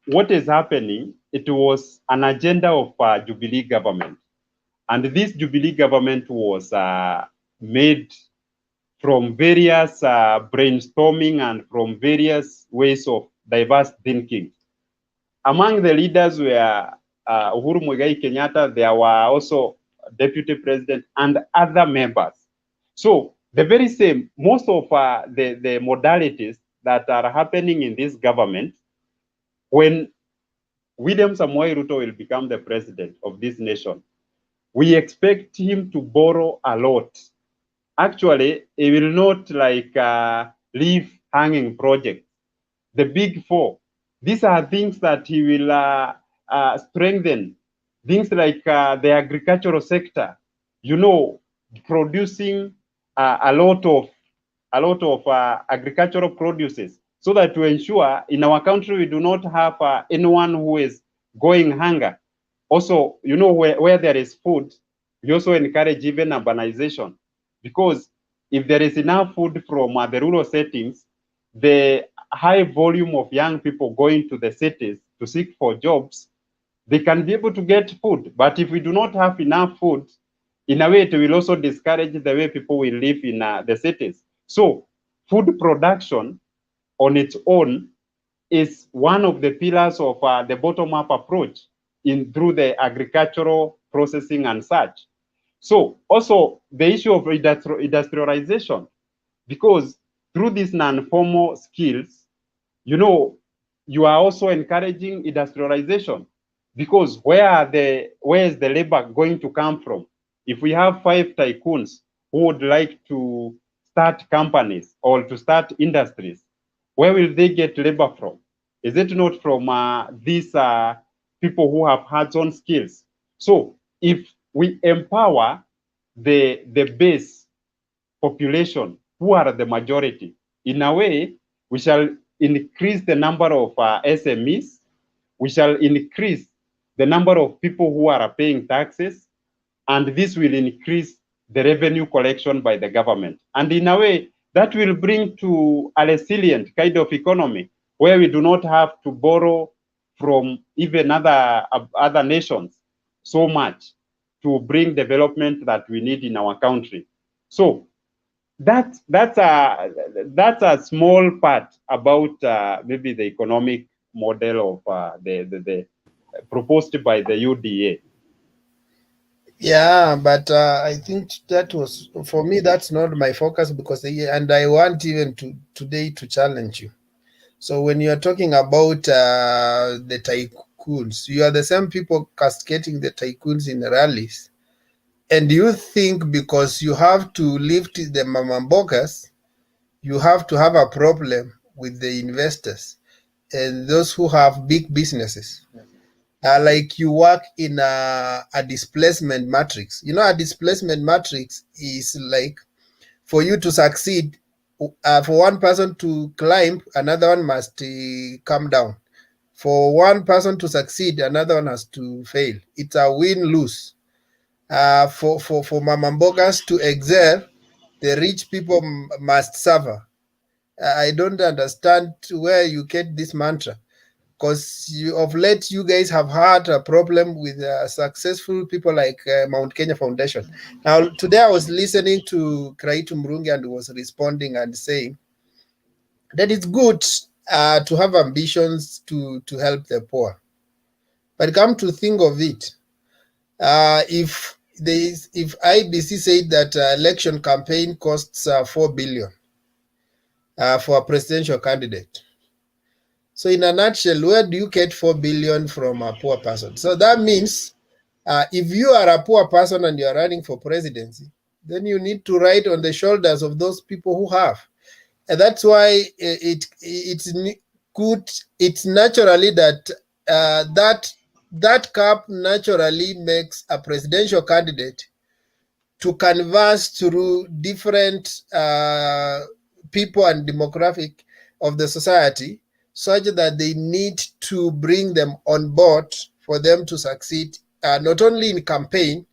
what is happening. It was an agenda of Jubilee government, and this Jubilee government was made from various brainstorming and from various ways of diverse thinking. Among the leaders were Uhuru Muigai Kenyatta. There were also deputy president and other members. So the very same, most of the modalities that are happening in this government, when William Samoei Ruto will become the president of this nation, we expect him to borrow a lot. Actually, he will not leave hanging projects. The big four, these are things that he will strengthen. Things like the agricultural sector, producing a lot of agricultural produces, so that to ensure in our country we do not have anyone who is going hunger. Also, where there is food, we also encourage even urbanization, because if there is enough food from the rural settings, the high volume of young people going to the cities to seek for jobs, they can be able to get food. But if we do not have enough food, in a way, it will also discourage the way people will live in the cities. So food production on its own is one of the pillars of the bottom-up approach through the agricultural processing and such. So also the issue of industrialization, because through these non-formal skills, you are also encouraging industrialization, because where is the labor going to come from? If we have 5 tycoons who would like to start companies or to start industries, where will they get labor from? Is it not from these people who have hands-on skills? So if we empower the base population, who are the majority, in a way, we shall increase the number of SMEs, we shall increase the number of people who are paying taxes, and this will increase the revenue collection by the government. And in a way, that will bring to a resilient kind of economy where we do not have to borrow from even other nations so much to bring development that we need in our country. So that's a small part about maybe the economic model of the proposed by the UDA. Yeah, but I think that was, for me, that's not my focus, because and I want even today to challenge you. So when you are talking about the tycoons, you are the same people cascading the tycoons in rallies, and you think because you have to lift the mamambokas, you have to have a problem with the investors and those who have big businesses. Like you work in a displacement matrix. You know, a displacement matrix is like, for you to succeed, for one person to climb, another one must come down. For one person to succeed, another one has to fail. It's a win-lose. For mamambogas to excel, the rich people must suffer. I don't understand where you get this mantra, because of late you guys have had a problem with successful people like Mount Kenya Foundation. Now, today I was listening to Kraitu Murungi, and was responding and saying that it's good to have ambitions to help the poor. But come to think of it, if IBC said that election campaign costs 4 billion for a presidential candidate, so in a nutshell, where do you get 4 billion from a poor person? So that means if you are a poor person and you are running for presidency, then you need to ride on the shoulders of those people who have. And that's why it's good. It's naturally that that cap naturally makes a presidential candidate to converse through different people and demographic of the society, such that they need to bring them on board for them to succeed, not only in campaign,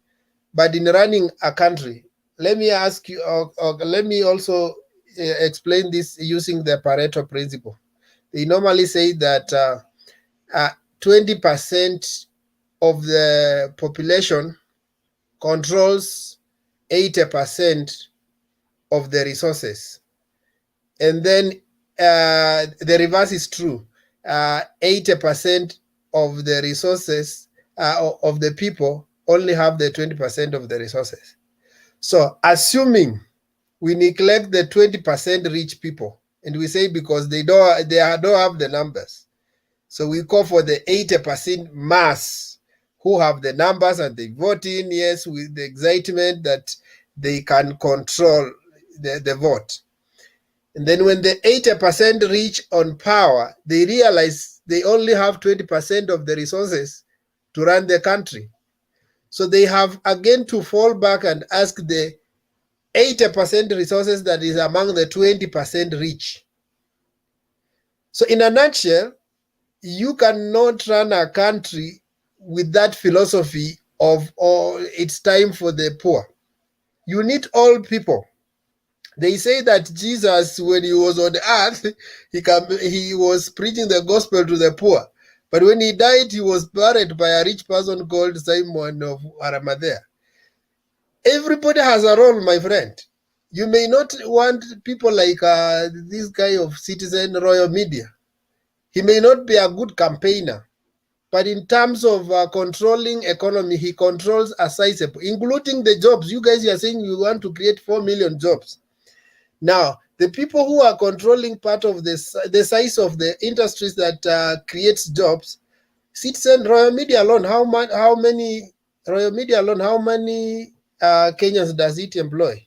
but in running a country. Let me ask you, let me also explain this using the Pareto principle. They normally say that 20% of the population controls 80% of the resources. And then the reverse is true. 80% of the resources of the people only have the 20% of the resources. So assuming we neglect the 20% rich people, and we say because they don't have the numbers, so we call for the 80% mass who have the numbers and they vote in, yes, with the excitement that they can control the vote. And then when the 80% reach on power, they realize they only have 20% of the resources to run the country. So they have again to fall back and ask the 80% resources that is among the 20% rich. So in a nutshell, you cannot run a country with that philosophy of, oh, it's time for the poor. You need all people. They say that Jesus, when he was on earth, he was preaching the gospel to the poor. But when he died, he was buried by a rich person called Simon of Arimathea. Everybody has a role, my friend. You may not want people like this guy of Citizen Royal Media. He may not be a good campaigner, but in terms of controlling economy, he controls a sizable, including the jobs. You guys are saying you want to create 4 million jobs. Now, the people who are controlling part of the size of the industries that creates jobs, Citizen Royal Media alone, how many Royal Media alone, how many Kenyans does it employ?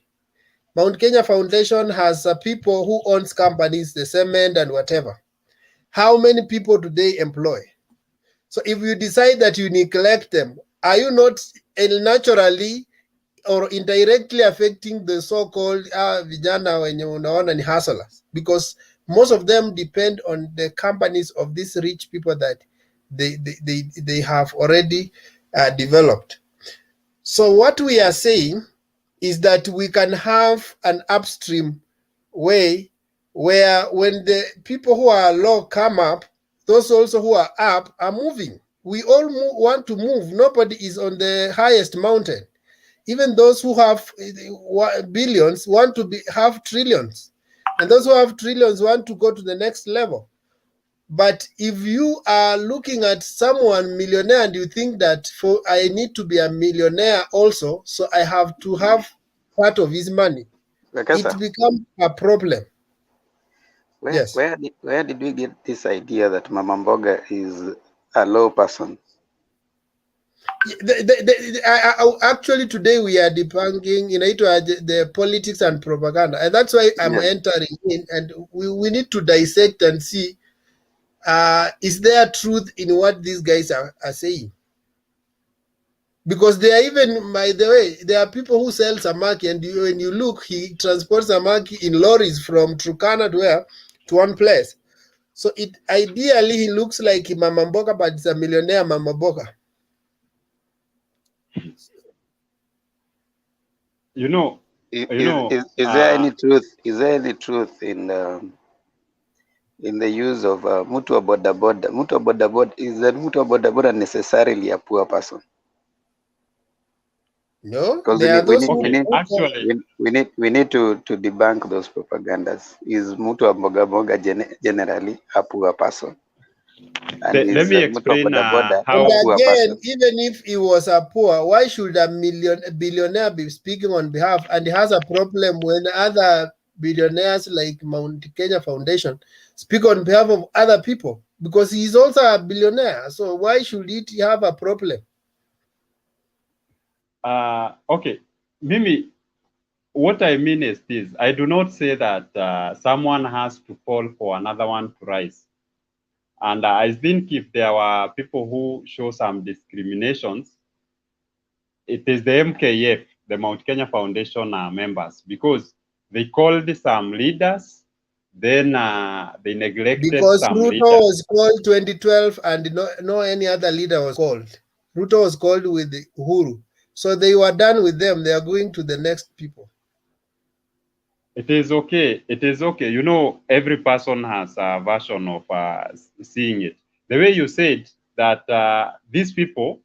Mount Kenya Foundation has people who owns companies, the cement and whatever. how many people do they employ? So if you decide that you neglect them, are you not naturally or indirectly affecting the so-called vijana wenye unaona ni hustlers? Because most of them depend on the companies of these rich people that they have already developed. So what we are saying is that we can have an upstream way where when the people who are low come up, those also who are up are moving. We all want to move. Nobody is on the highest mountain. Even those who have billions want to have trillions. And those who have trillions want to go to the next level. But if you are looking at someone millionaire and you think that I need to be a millionaire also, so I have to have part of his money, it becomes a problem. Yes. Where did we get this idea that Mama Mboga is a low person? Actually, today we are debunking, the politics and propaganda, and that's why I'm entering in, and we need to dissect and see, is there truth in what these guys are saying? Because they are even, by the way, there are people who sell samaki, and when you look, he transports samaki in lorries from Turkana to one place. So ideally he looks like Mama Mboga, but it's a millionaire Mama Mboga. Is there any truth? Is there any truth in the use of Mutu Boda Boda? Mutu Boda Boda, is that Mutu Boda Boda necessarily a poor person? No, because there are those we need to debunk those propagandas. Is Mutu Boda Boda generally a poor person? And let me explain how. And again, even if he was a poor, why should a billionaire be speaking on behalf? And he has a problem when other billionaires like Mount Kenya Foundation speak on behalf of other people, because he is also a billionaire. So why should he have a problem? Okay, Mimi, what I mean is this: I do not say that someone has to fall for another one to rise. And I think if there were people who show some discriminations, it is the MKF, the Mount Kenya Foundation members, because they called some leaders, then they neglected because some Ruto leaders. Was called 2012 and no any other leader was called. Ruto was called with Uhuru. So they were done with them. They are going to the next people. It is okay. It is okay. You know, every person has a version of seeing it. The way you said that these people,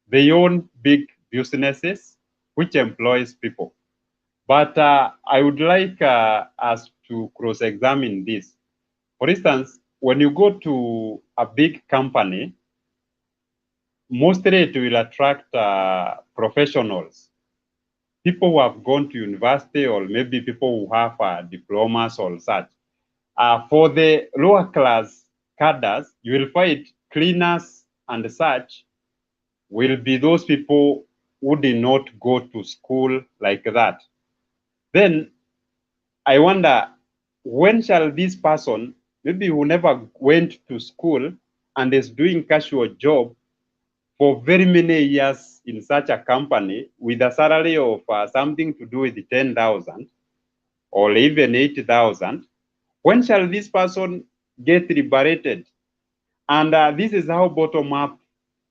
they own big businesses, which employs people. But I would like us to cross-examine this. For instance, when you go to a big company, mostly it will attract professionals. People who have gone to university, or maybe people who have diplomas or such. For the lower class cadres, you will find cleaners and such will be those people who did not go to school like that. Then I wonder, when shall this person, maybe who never went to school and is doing casual job for very many years in such a company with a salary of something to do with 10,000 or even 8,000, when shall this person get liberated? And this is how bottom-up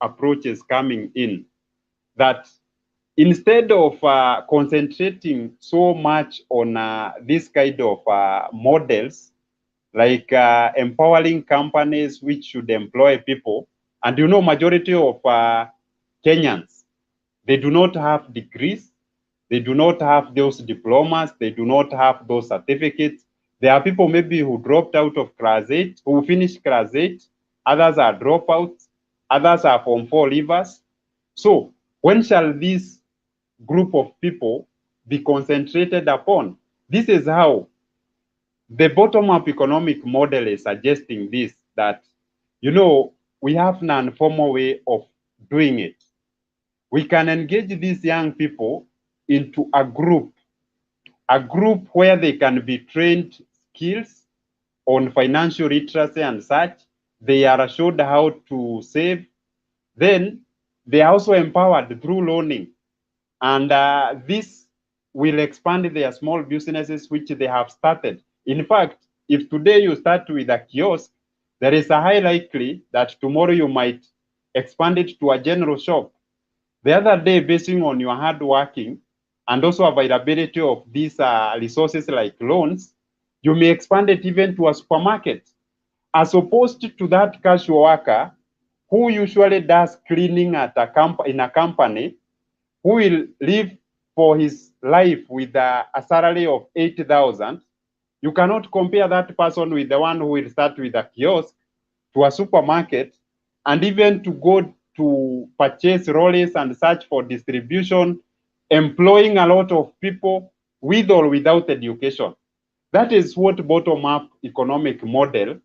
approach is coming in, that instead of concentrating so much on this kind of models, like empowering companies which should employ people, and you know, majority of Kenyans, they do not have degrees, they do not have those diplomas, they do not have those certificates. There are people maybe who dropped out of class 8, who finished class 8, others are dropouts, others are Form 4 leavers. So when shall this group of people be concentrated upon? This is how the bottom-up economic model is suggesting this, that, you know, we have an informal way of doing it. We can engage these young people into a group where they can be trained skills, on financial literacy and such. They are assured how to save. Then they are also empowered through loaning. And this will expand their small businesses which they have started. In fact, if today you start with a kiosk, there is a high likely that tomorrow you might expand it to a general shop. The other day, basing on your hard working and also availability of these resources like loans, you may expand it even to a supermarket, as opposed to that casual worker who usually does cleaning at in a company, who will live for his life with a salary of 80,000. You cannot compare that person with the one who will start with a kiosk to a supermarket and even to go to purchase lorries and search for distribution, employing a lot of people with or without education. That is what bottom-up economic model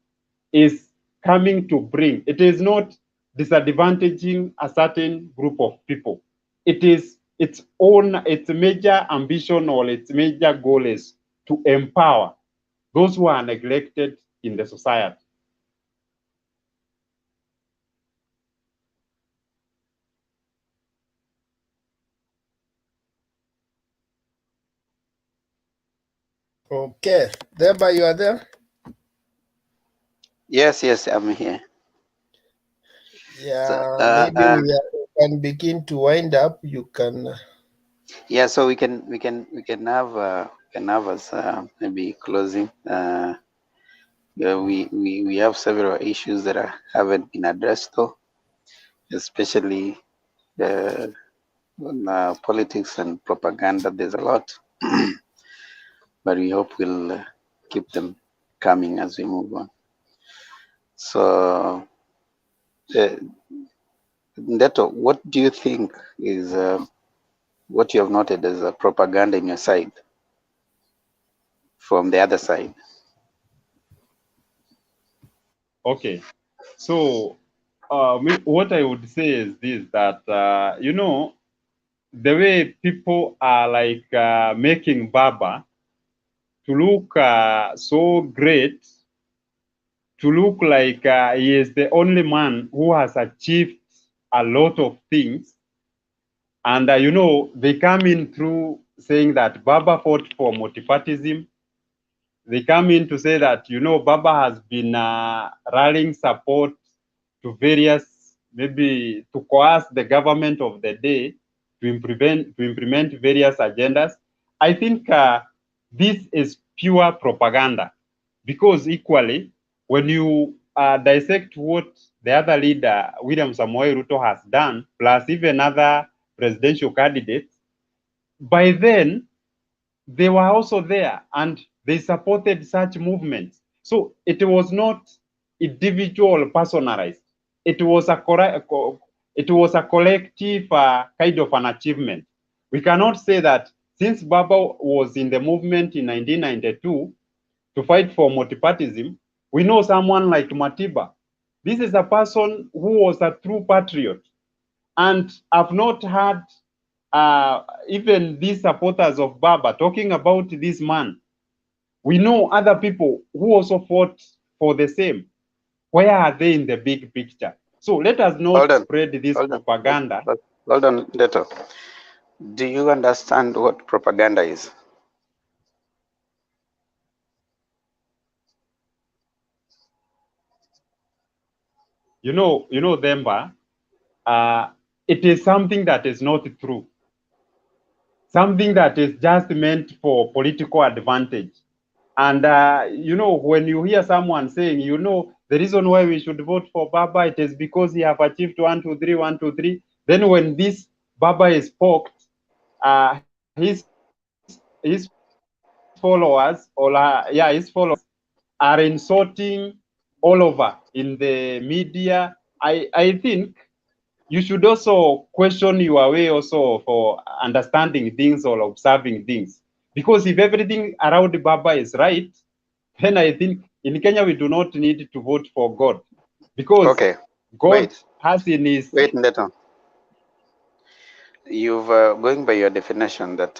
is coming to bring. It is not disadvantaging a certain group of people. It is its major ambition or its major goal is to empower those who are neglected in the society. Okay, Deba, you are there? Yes, I'm here. Yeah, so, maybe we can begin to wind up. You can. Yeah, so we can have us maybe closing. Yeah, we have several issues that haven't been addressed though, especially the politics and propaganda. There's a lot, but we hope we'll keep them coming as we move on. So, Ndeto, what do you think is what you have noted as a propaganda in your side from the other side? Okay, so what I would say is this, that, you know, the way people are like making Baba to look so great, to look like he is the only man who has achieved a lot of things. And, you know, they come in through saying that Baba fought for multipartyism. They come in to say that, you know, Baba has been rallying support to various, maybe to coerce the government of the day to implement various agendas. I think this is pure propaganda, because equally, when you dissect what the other leader, William Samoei Ruto, has done, plus even other presidential candidates, by then, they were also there and they supported such movements. So it was not individual personalized. It was a collective kind of an achievement. We cannot say that since Baba was in the movement in 1992 to fight for multipartyism, we know someone like Matiba. This is a person who was a true patriot. And I've not heard even these supporters of Baba talking about this man. We know other people who also fought for the same. Where are they in the big picture? So let us not spread this propaganda. Hold on, Leto. Do you understand what propaganda is? You know, Demba, it is something that is not true. Something that is just meant for political advantage. And, you know, when you hear someone saying, you know, the reason why we should vote for Baba, it is because he have achieved 1, 2, 3, 1, 2, 3. Then when this Baba is poked, his followers, his followers are insulting all over in the media. I think you should also question your way also for understanding things or observing things. Because if everything around Baba is right, then I think in Kenya we do not need to vote for God. Because God has in his... Wait, Neto. You've, going by your definition that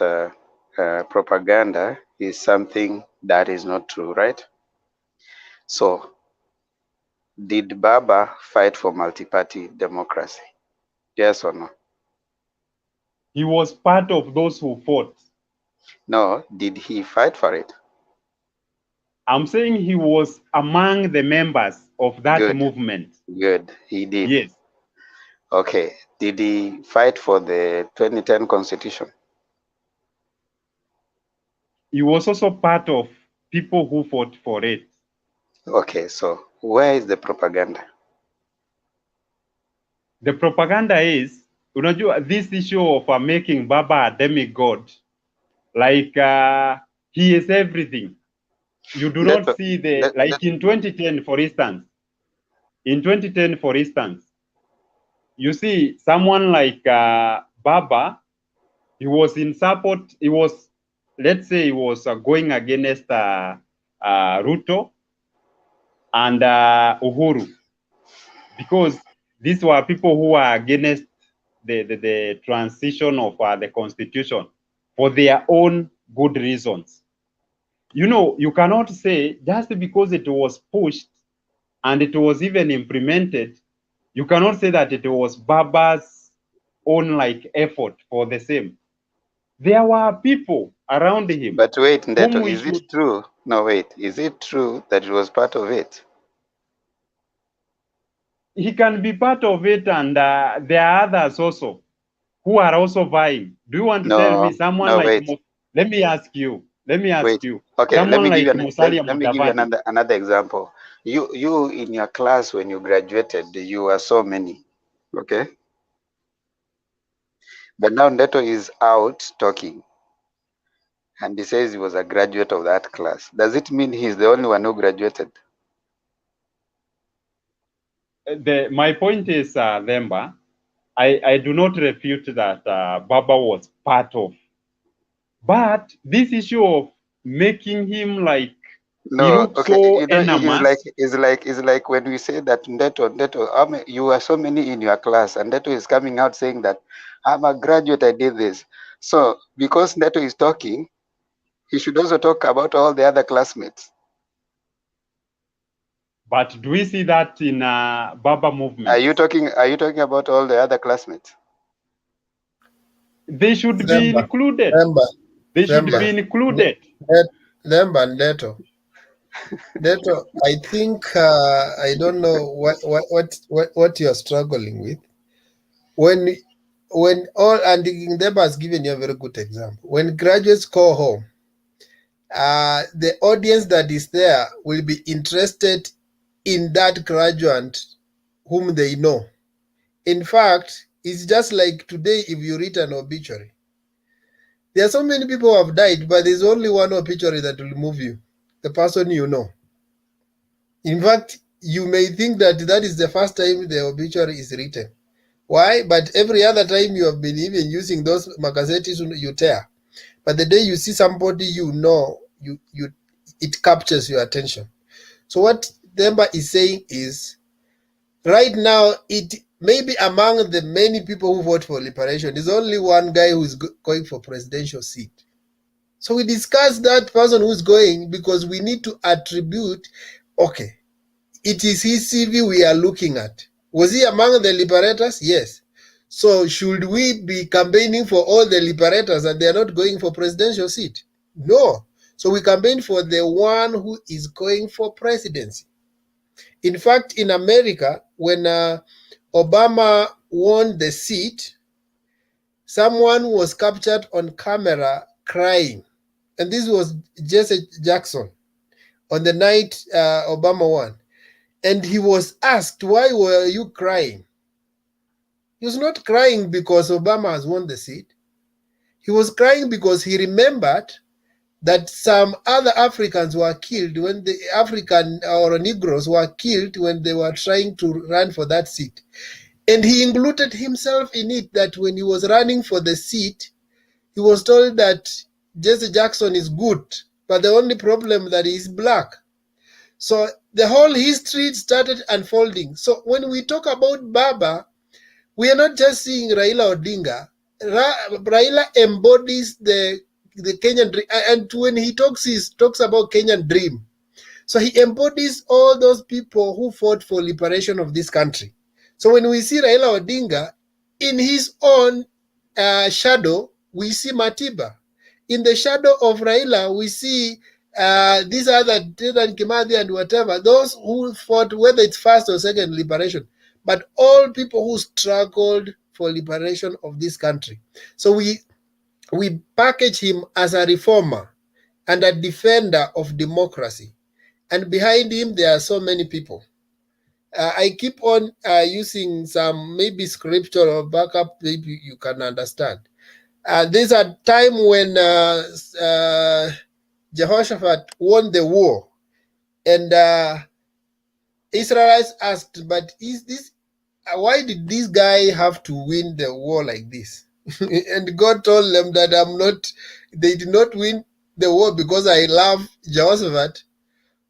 propaganda is something that is not true, right? So, did Baba fight for multi-party democracy? Yes or no? He was part of those who fought. No, did he fight for it? I'm saying he was among the members of that Good. movement. Good, he did. Yes. Okay, did he fight for the 2010 constitution? He was also part of people who fought for it. Okay, so where is the propaganda? The propaganda is, unajua, this issue of making Baba a demigod, like he is everything. You do not see the, like in 2010, for instance, you see someone like Baba, he was in support, he was, let's say he was going against Ruto and Uhuru, because these were people who are against the transition of the constitution for their own good reasons. You know, you cannot say just because it was pushed and it was even implemented, you cannot say that it was Baba's own like effort for the same. There were people around him. But wait, Ndeto, is it true? No, wait, is it true that it was part of it? He can be part of it, and there are others also who are also vying. Do you want to tell me someone like? Let me ask you. Okay, someone let me give you another example. You in your class when you graduated, you were so many, okay? But now Ndeto is out talking, and he says he was a graduate of that class. Does it mean he's the only one who graduated? My point is, Themba, I do not refute that Baba was part of. But this issue of making him like he looks so enormous. It's like when we say that Ndeto, you are so many in your class, and Ndeto is coming out saying that I'm a graduate, I did this. So because Ndeto is talking, he should also talk about all the other classmates. But do we see that in Baba movement? Are you talking about all the other classmates? They should be included. They should be included. Ndeto, I think I don't know what you're struggling with. When all, and Ndeba has given you a very good example. When graduates go home, the audience that is there will be interested in that graduate whom they know. In fact, it's just like today, if you read an obituary, there are so many people who have died, but there's only one obituary that will move you, the person you know. In fact, you may think that that is the first time the obituary is written. Why? But every other time you have been even using those magazettes you tear. But the day you see somebody you know, it captures your attention. So what Demba is saying is, right now, it maybe among the many people who vote for liberation, there's only one guy who's going for presidential seat. So we discuss that person who's going because we need to attribute, okay, it is his CV we are looking at. Was he among the liberators? Yes. So should we be campaigning for all the liberators and they're not going for presidential seat? No. So we campaign for the one who is going for presidency. In fact, in America, when Obama won the seat, someone was captured on camera crying. And this was Jesse Jackson on the night Obama won. And he was asked, why were you crying? He was not crying because Obama has won the seat. He was crying because he remembered that some other Africans were killed when the African or Negroes were killed when they were trying to run for that seat. And he included himself in it, that when he was running for the seat, he was told that Jesse Jackson is good, but the only problem that he is black. So the whole history started unfolding. So when we talk about Baba, we are not just seeing Raila Odinga. Raila embodies the Kenyan dream, and when he talks about Kenyan dream. So he embodies all those people who fought for liberation of this country. So when we see Raila Odinga, in his own shadow, we see Matiba. In the shadow of Raila, we see these other Dedan Kimathi and whatever, those who fought, whether it's first or second liberation, but all people who struggled for liberation of this country. So we package him as a reformer and a defender of democracy. And behind him, there are so many people. I keep on using some maybe scripture or backup, maybe you can understand. There's a time when Jehoshaphat won the war, and Israelites asked, but is this why did this guy have to win the war like this? And God told them that they did not win the war because I love Jehoshaphat,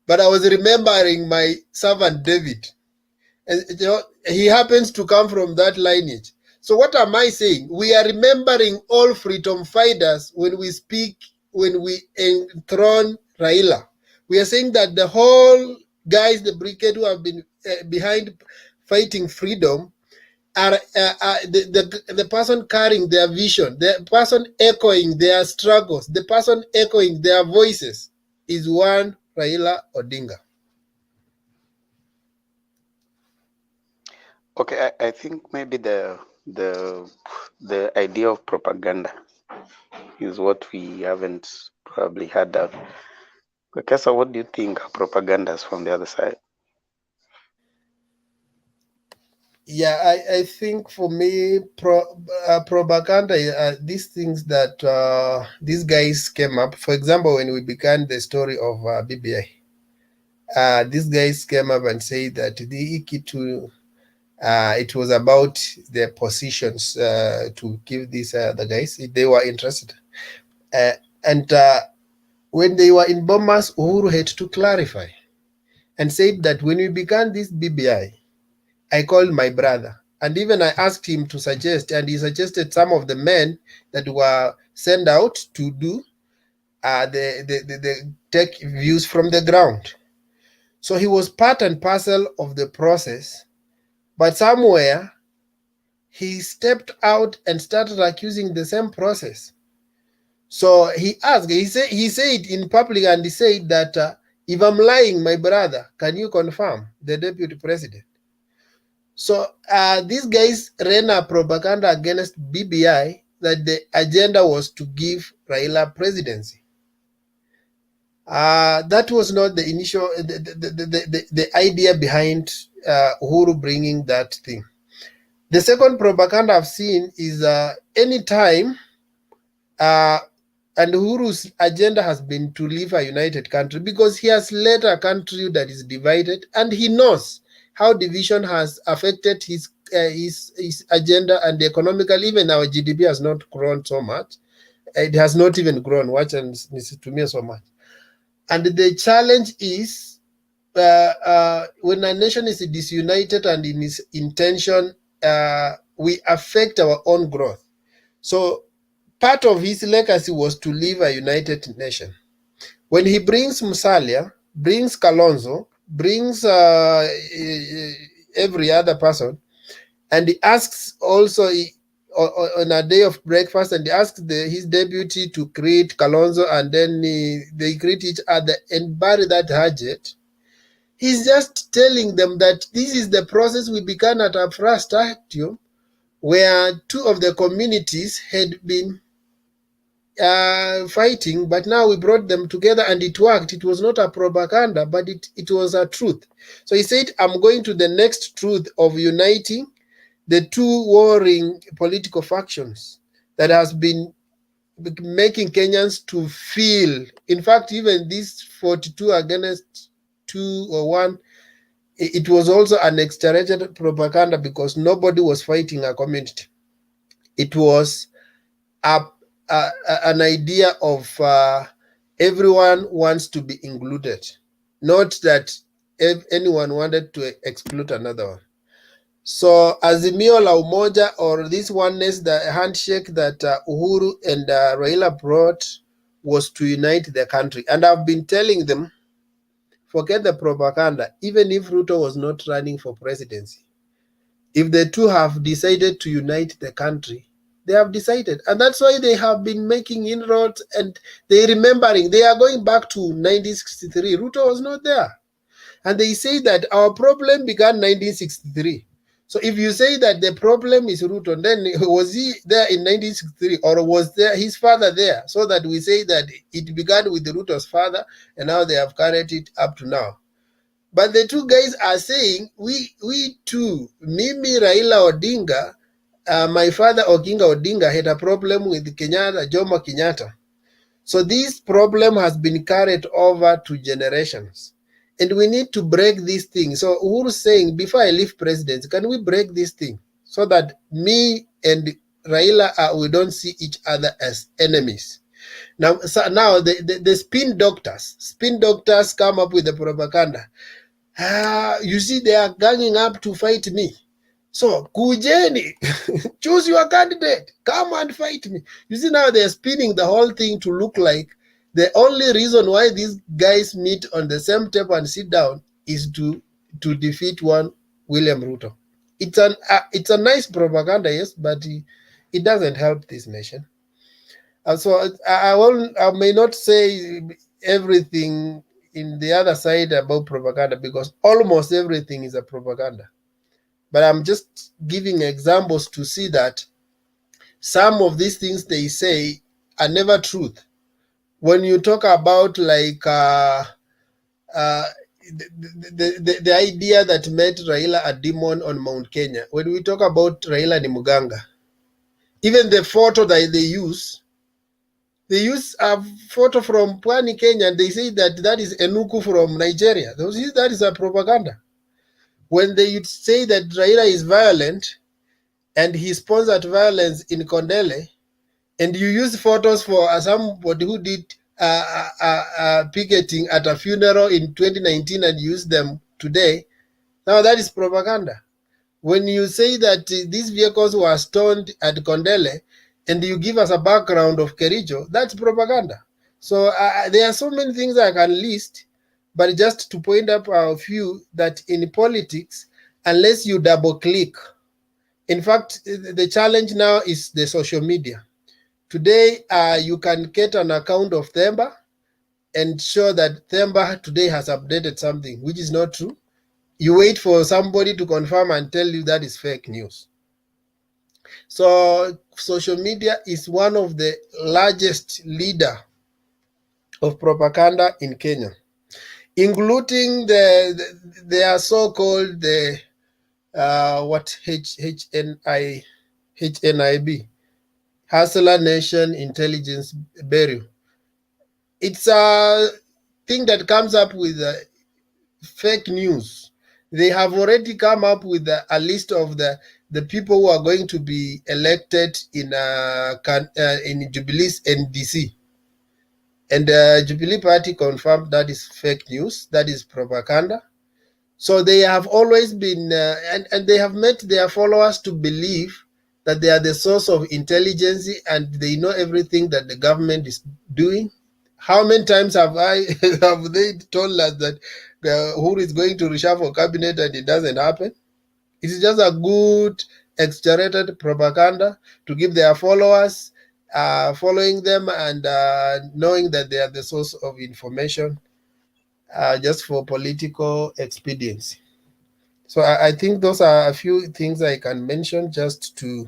but I was remembering my servant David. And he happens to come from that lineage. So what am I saying? We are remembering all freedom fighters when we speak, when we enthrone Raila. We are saying that the whole guys, the brigade who have been behind fighting freedom are the person carrying their vision, the person echoing their struggles, the person echoing their voices is one Raila Odinga. Okay, I think maybe the idea of propaganda is what we haven't probably heard of. Okay, so what do you think are propagandas from the other side? Yeah, I think for me, propaganda are these things that these guys came up. For example, when we began the story of BBI, these guys came up and said that the Ikitu, it was about their positions to give these the guys if they were interested. And when they were in Bomas, Uhuru had to clarify and said that when we began this BBI, I called my brother, and even I asked him to suggest, and he suggested some of the men that were sent out to do the take views from the ground. So he was part and parcel of the process, but somewhere he stepped out and started accusing the same process. So he asked, he said in public, and he said that if I'm lying, my brother, can you confirm, the deputy president? So these guys ran a propaganda against BBI that the agenda was to give Raila presidency. That was not the initial, the idea behind Uhuru bringing that thing. The second propaganda I've seen is anytime, and Uhuru's agenda has been to leave a united country because he has led a country that is divided, and he knows how division has affected his agenda, and economically, even our GDP has not grown so much. It has not even grown, watch and to me so much. And the challenge is when a nation is disunited and in its intention, we affect our own growth. So part of his legacy was to leave a united nation. When he brings Musalia, brings Kalonzo, brings every other person, and he asks also on a day of breakfast, and he asks his deputy to create Kalonzo, and then they create each other and bury that budget. He's just telling them that this is the process we began at Afra Stadium, where two of the communities had been fighting, but now we brought them together and it worked. It was not a propaganda, but it was a truth. So he said, I'm going to the next truth of uniting the two warring political factions that has been making Kenyans to feel. In fact, even this 42 against 2 or 1, it was also an exaggerated propaganda because nobody was fighting a community. It was an idea of everyone wants to be included, not that anyone wanted to exclude another one. So Azimio la Umoja, or this oneness, the handshake that Uhuru and Raila brought, was to unite the country. And I've been telling them forget the propaganda, even if Ruto was not running for presidency, if the two have decided to unite the country, they have decided. And that's why they have been making inroads, and they are going back to 1963. Ruto was not there. And they say that our problem began 1963. So if you say that the problem is Ruto, then was he there in 1963, or was there his father there? So that we say that it began with Ruto's father, and now they have carried it up to now. But the two guys are saying, we too, Mimi Raila Odinga, my father Oginga Odinga had a problem with Kenyatta, Jomo Kenyatta. So this problem has been carried over to generations. And we need to break this thing. So Uhuru's saying, before I leave presidency, can we break this thing so that me and Raila, we don't see each other as enemies? Now, the spin doctors come up with the propaganda. You see, they are ganging up to fight me. So, kujeni, choose your candidate, come and fight me. You see, now they're spinning the whole thing to look like the only reason why these guys meet on the same table and sit down is to defeat one William Ruto. It's a nice propaganda, yes, but it doesn't help this nation. So I may not say everything in the other side about propaganda, because almost everything is a propaganda. But I'm just giving examples to see that some of these things they say are never truth. When you talk about like the idea that made Raila a demon on Mount Kenya, when we talk about Raila Nimuganga, even the photo that they use a photo from Pwani, Kenya, and they say that is Enugu from Nigeria. That is a propaganda. When they say that Raila is violent and he sponsored violence in Kondele, and you use photos for somebody who did picketing at a funeral in 2019 and use them today, now that is propaganda. When you say that these vehicles were stoned at Kondele and you give us a background of Kericho, that's propaganda. So there are so many things I can list, but just to point up a few, that in politics, unless you double click, in fact, the challenge now is the social media. Today, you can get an account of Themba and show that Themba today has updated something, which is not true. You wait for somebody to confirm and tell you that is fake news. So social media is one of the largest leader of propaganda in Kenya, including their so-called HNIB, Hustler Nation Intelligence Bureau. It's a thing that comes up with fake news. They have already come up with a list of the people who are going to be elected in Jubilee's NDC. And the Jubilee Party confirmed that is fake news, that is propaganda. So they have always been, and they have made their followers to believe that they are the source of intelligence and they know everything that the government is doing. How many times have they told us that who is going to reshuffle cabinet and it doesn't happen? It is just a good exaggerated propaganda to give their followers following them and knowing that they are the source of information just for political expediency. So I think those are a few things I can mention just to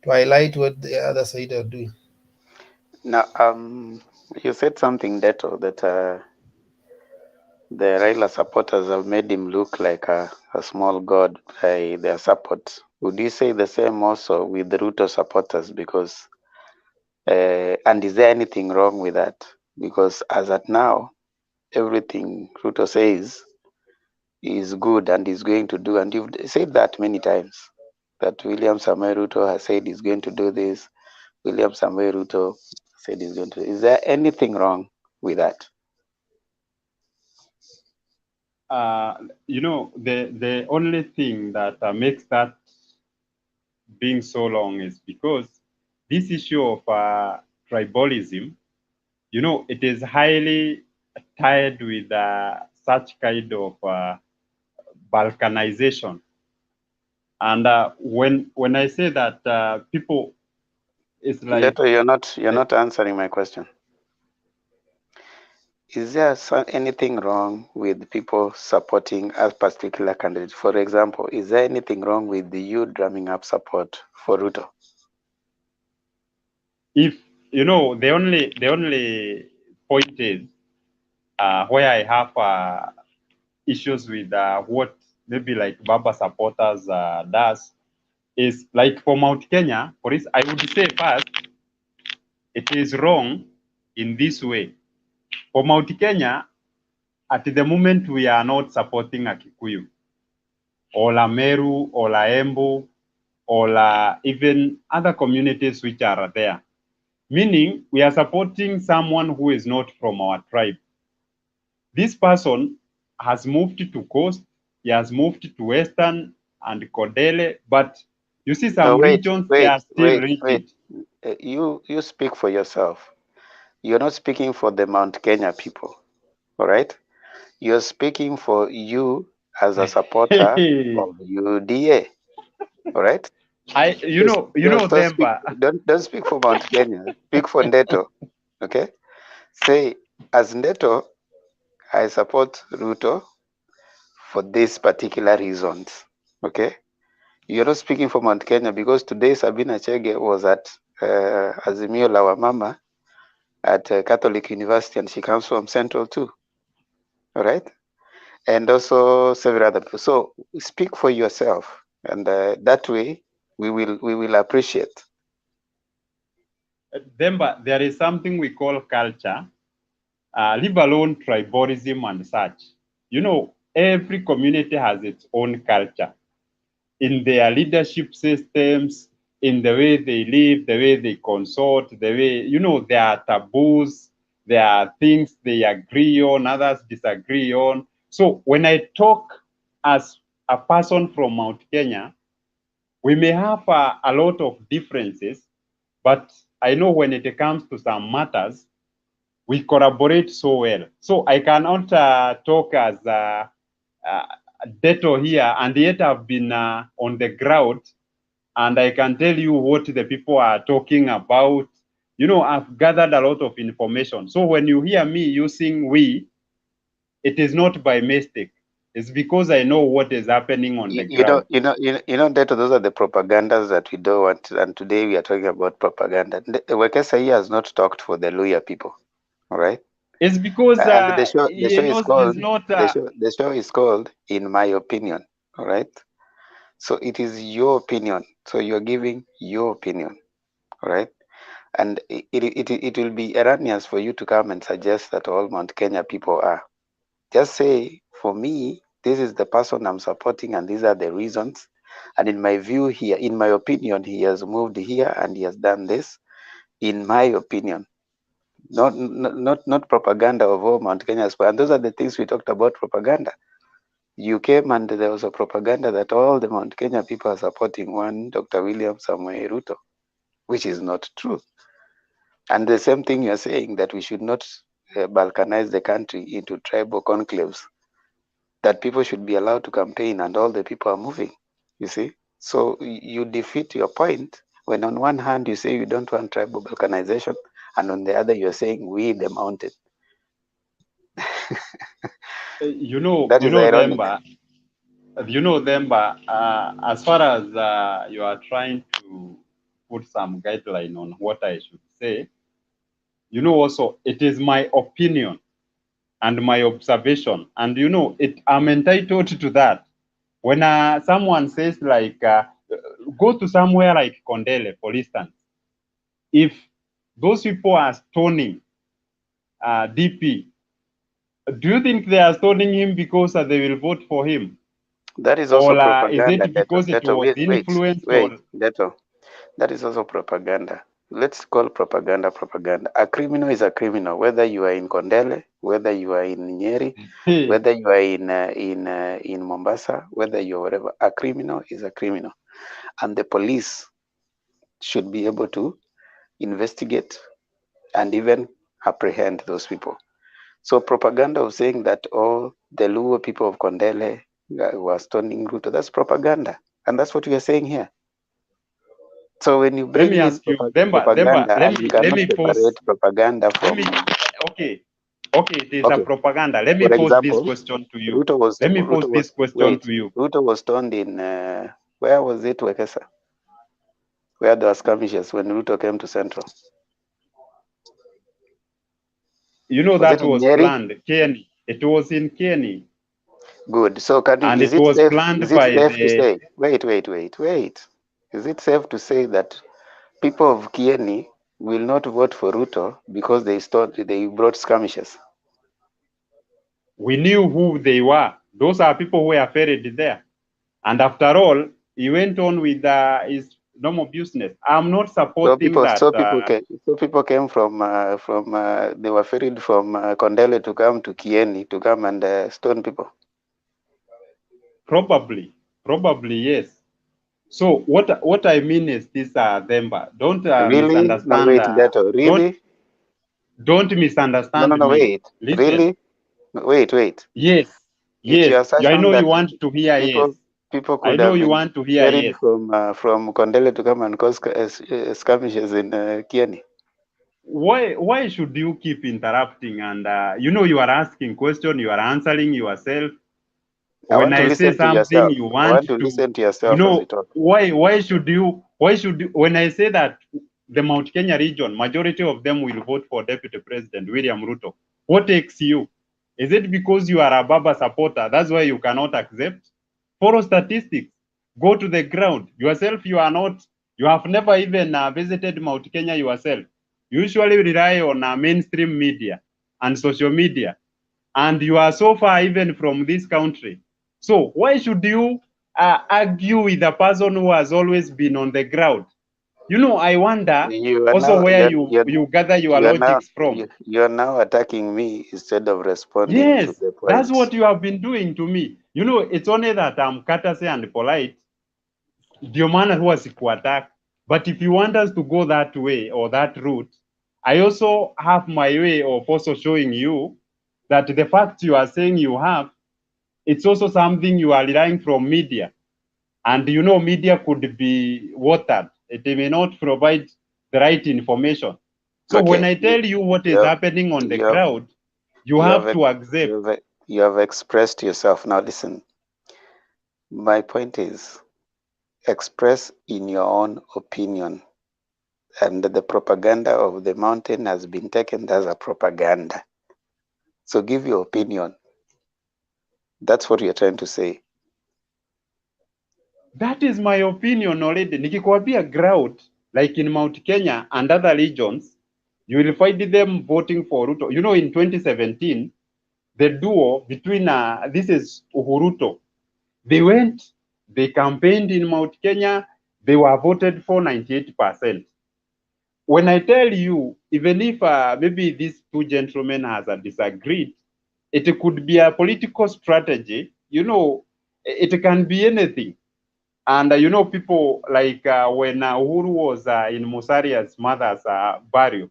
highlight what the other side are doing. Now, you said something, Deto, that the Raila supporters have made him look like a small god by their support. Would you say the same also with the Ruto supporters? Because, and is there anything wrong with that? Because as at now, everything Ruto says is good and is going to do, and you've said that many times, that William Samoei Ruto has said he's going to do this. William Samoei Ruto said he's going to. Is there anything wrong with that? The only thing that makes that being so long is because this issue of tribalism, it is highly tied with such kind of balkanization. And when I say that people, it's like Leto, you're not answering my question. Is there anything wrong with people supporting a particular candidate? For example, is there anything wrong with you drumming up support for Ruto? if you know, the only point is where I have issues with what maybe like Baba supporters does is like for Mount Kenya, for this, I would say first, it is wrong in this way. For Mount Kenya, at the moment we are not supporting a Kikuyu or a Meru or a Embu or even other communities which are there. Meaning we are supporting someone who is not from our tribe. This person has moved to Coast, he has moved to Western and Kodele, but you see some regions, they are still rigid. You speak for yourself. You're not speaking for the Mount Kenya people, all right? You're speaking for you as a supporter of UDA, all right? You know Don't speak, Demba. don't speak for Mount Kenya. Speak for Ndeto, okay? Say, as Ndeto, I support Ruto for these particular reasons, okay? You're not speaking for Mount Kenya because today Sabina Chege was at Azimio La Wamama at Catholic University and she comes from Central too, all right? And also several other people. So speak for yourself, and that way we will appreciate. Demba, there is something we call culture, leave alone tribalism and such. You know, every community has its own culture in their leadership systems, in the way they live, the way they consort, the way, you know, there are taboos, there are things they agree on, others disagree on. So when I talk as a person from Mount Kenya, we may have a lot of differences, but I know when it comes to some matters, we collaborate so well. So I cannot talk as Deto here, and yet I've been on the ground, and I can tell you what the people are talking about. You know, I've gathered a lot of information. So when you hear me using we, it is not by mistake. It's because I know what is happening on the ground. Deto, those are the propagandas that we don't want. And today we are talking about propaganda. Wekesa here has not talked for the Luya people. All right. It's because and the show is called not, the show is called In My Opinion. All right. So it is your opinion. So you're giving your opinion. All right. And it will be erroneous for you to come and suggest that all Mount Kenya people are. Just say, for me, this is the person I'm supporting, and these are the reasons. And in my view here, in my opinion, he has moved here and he has done this. In my opinion, not propaganda of all Mount Kenyans. And those are the things we talked about, propaganda. You came and there was a propaganda that all the Mount Kenya people are supporting one Dr. William Samoei Ruto, which is not true. And the same thing you're saying, that we should not balkanize the country into tribal conclaves, that people should be allowed to campaign and all the people are moving, you see? So you defeat your point when on one hand you say you don't want tribal balkanization, and on the other you're saying we the mountain. you know, That is ironic. Demba, as far as you are trying to put some guideline on what I should say, you know, also, it is my opinion and my observation. And, you know, I'm entitled to that. When someone says, like, go to somewhere like Kondele, for instance, if those people are stoning DP, do you think they are stoning him because they will vote for him? That is also Or is propaganda. it because it was influenced? Deto. That is also propaganda. Let's call propaganda propaganda. A criminal is a criminal, whether you are in Kondele, whether you are in Nyeri, whether you are in Mombasa, whether you're whatever. A criminal is a criminal, and the police should be able to investigate and even apprehend those people. So propaganda of saying that, oh, the Luo people of Kondele were stoning Ruto, that's propaganda. And that's what we are saying here. So when you Let bring me in ask you, Demba, propaganda, and you let cannot me pose. separate propaganda Let from... me, okay, it is a propaganda. Let me For pose this example, question to you. Ruto was To you. Ruto was stoned in where was it, Wekesa? Where there were skirmishes when Ruto came to Central. You know, Was that it in was Nyeri? planned, Kenny. It was in Kenny. Good. So can you, And is it was safe? planned Is it by safe to the... say? Wait. Is it safe to say that people of Kieni will not vote for Ruto because they brought skirmishes? We knew who they were. Those are people who were ferried there. And after all, he went on with his normal business. I'm not supporting that. So people came from they were ferried from Kondele to come to Kieni to come and stone people. Probably, yes. So what I mean is this, Demba, don't Really? misunderstand. No, wait, Leto. Really? Don't misunderstand No, me. wait. Listen. Really? Wait. Yes. It's your assertion I know that you want to hear yes. People I could know have you been want to hear ferried yes. from Kondele to come and cause skirmishes in Kieni. Why should you keep interrupting? And you are asking question, you are answering yourself. When I say something, you want to listen to yourself as you talk. Why should you, when I say that the Mount Kenya region, majority of them will vote for Deputy President William Ruto, what takes you? Is it because you are a Baba supporter? That's why you cannot accept? Follow statistics. Go to the ground. Yourself, you have never even visited Mount Kenya yourself. You usually rely on mainstream media and social media. And you are so far even from this country. So why should you argue with a person who has always been on the ground? I wonder where you gather your logics from. You're now attacking me instead of responding to the point. That's what you have been doing to me. It's only that I'm courteous and polite. Ndio maana huwa sikuattack. But if you want us to go that way or that route, I also have my way of also showing you that the facts you are saying you have, it's also something you are relying from media. And media could be watered. It may not provide the right information. So when I tell you what is happening on the ground, you have to accept. You have expressed yourself. Now listen. My point is, express in your own opinion. And the propaganda of the mountain has been taken as a propaganda. So give your opinion. That's what you're trying to say. That is my opinion already. Nikikwambia ground, like in Mount Kenya and other regions, you will find them voting for Ruto. In 2017, the duo between, this is Uhuruto, they campaigned in Mount Kenya, they were voted for 98%. When I tell you, even if maybe these two gentlemen has disagreed, it could be a political strategy. It can be anything. And people like when Uhuru was in Musaria's mother's burial,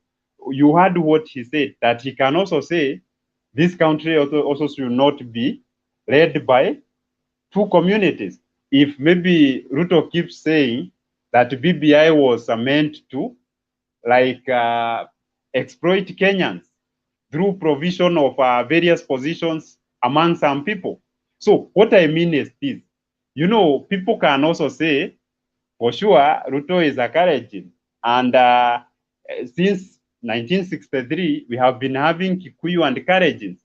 you heard what he said, that he can also say this country also should not be led by two communities. If maybe Ruto keeps saying that BBI was meant to exploit Kenyans through provision of various positions among some people. So what I mean is this, people can also say, for sure, Ruto is encouraging. And since 1963, we have been having Kikuyu and Kalenjins.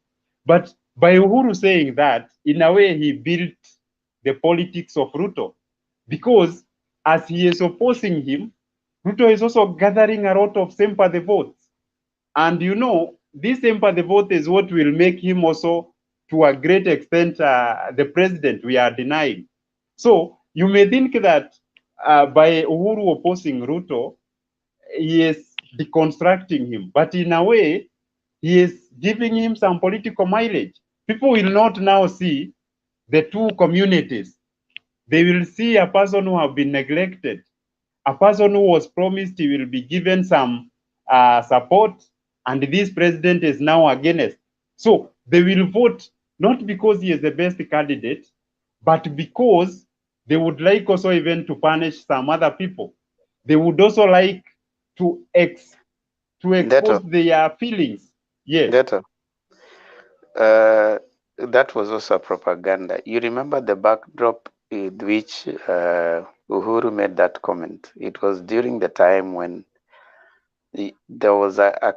But by Uhuru saying that, in a way, he built the politics of Ruto. Because as he is opposing him, Ruto is also gathering a lot of sympathy votes. And this sympathy vote is what will make him also, to a great extent, the president we are denying. So you may think that by Uhuru opposing Ruto, he is deconstructing him. But in a way, he is giving him some political mileage. People will not now see the two communities. They will see a person who have been neglected, a person who was promised he will be given some support, and this president is now against. So they will vote not because he is the best candidate, but because they would like also even to punish some other people. They would also like to expose their feelings. Yes. That was also propaganda. You remember the backdrop in which Uhuru made that comment? It was during the time when there was a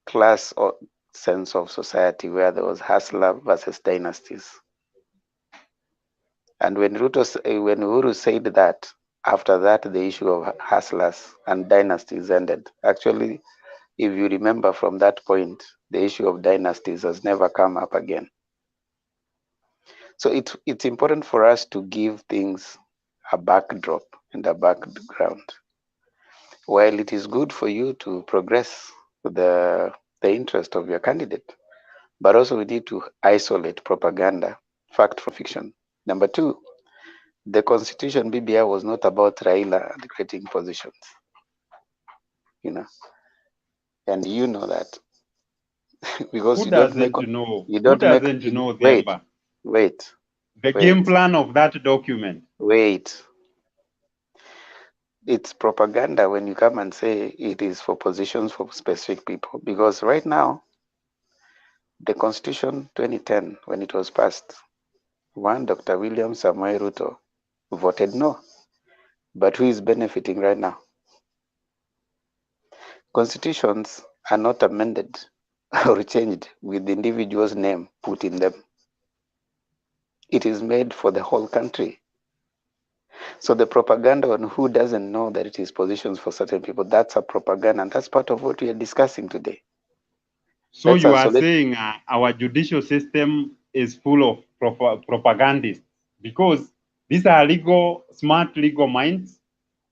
class or sense of society where there was hustler versus dynasties. And when Uhuru said that, after that, the issue of hustlers and dynasties ended. Actually, if you remember from that point, the issue of dynasties has never come up again. So it's important for us to give things a backdrop and a background. While it is good for you to progress the interest of your candidate, but also we need to isolate propaganda, fact from fiction. Number two, the Constitution BBI was not about Raila and creating positions, and you know that because Who doesn't know? Who doesn't know the game plan of that document? It's propaganda when you come and say it is for positions for specific people, because right now the Constitution 2010, when it was passed, Dr. William Samoei Ruto voted no. But who is benefiting right now? Constitutions are not amended or changed with the individual's name put in them. It is made for the whole country. So the propaganda on who doesn't know that it is positions for certain people, that's a propaganda, and that's part of what we are discussing today. So you are saying our judicial system is full of propagandists, because these are smart legal minds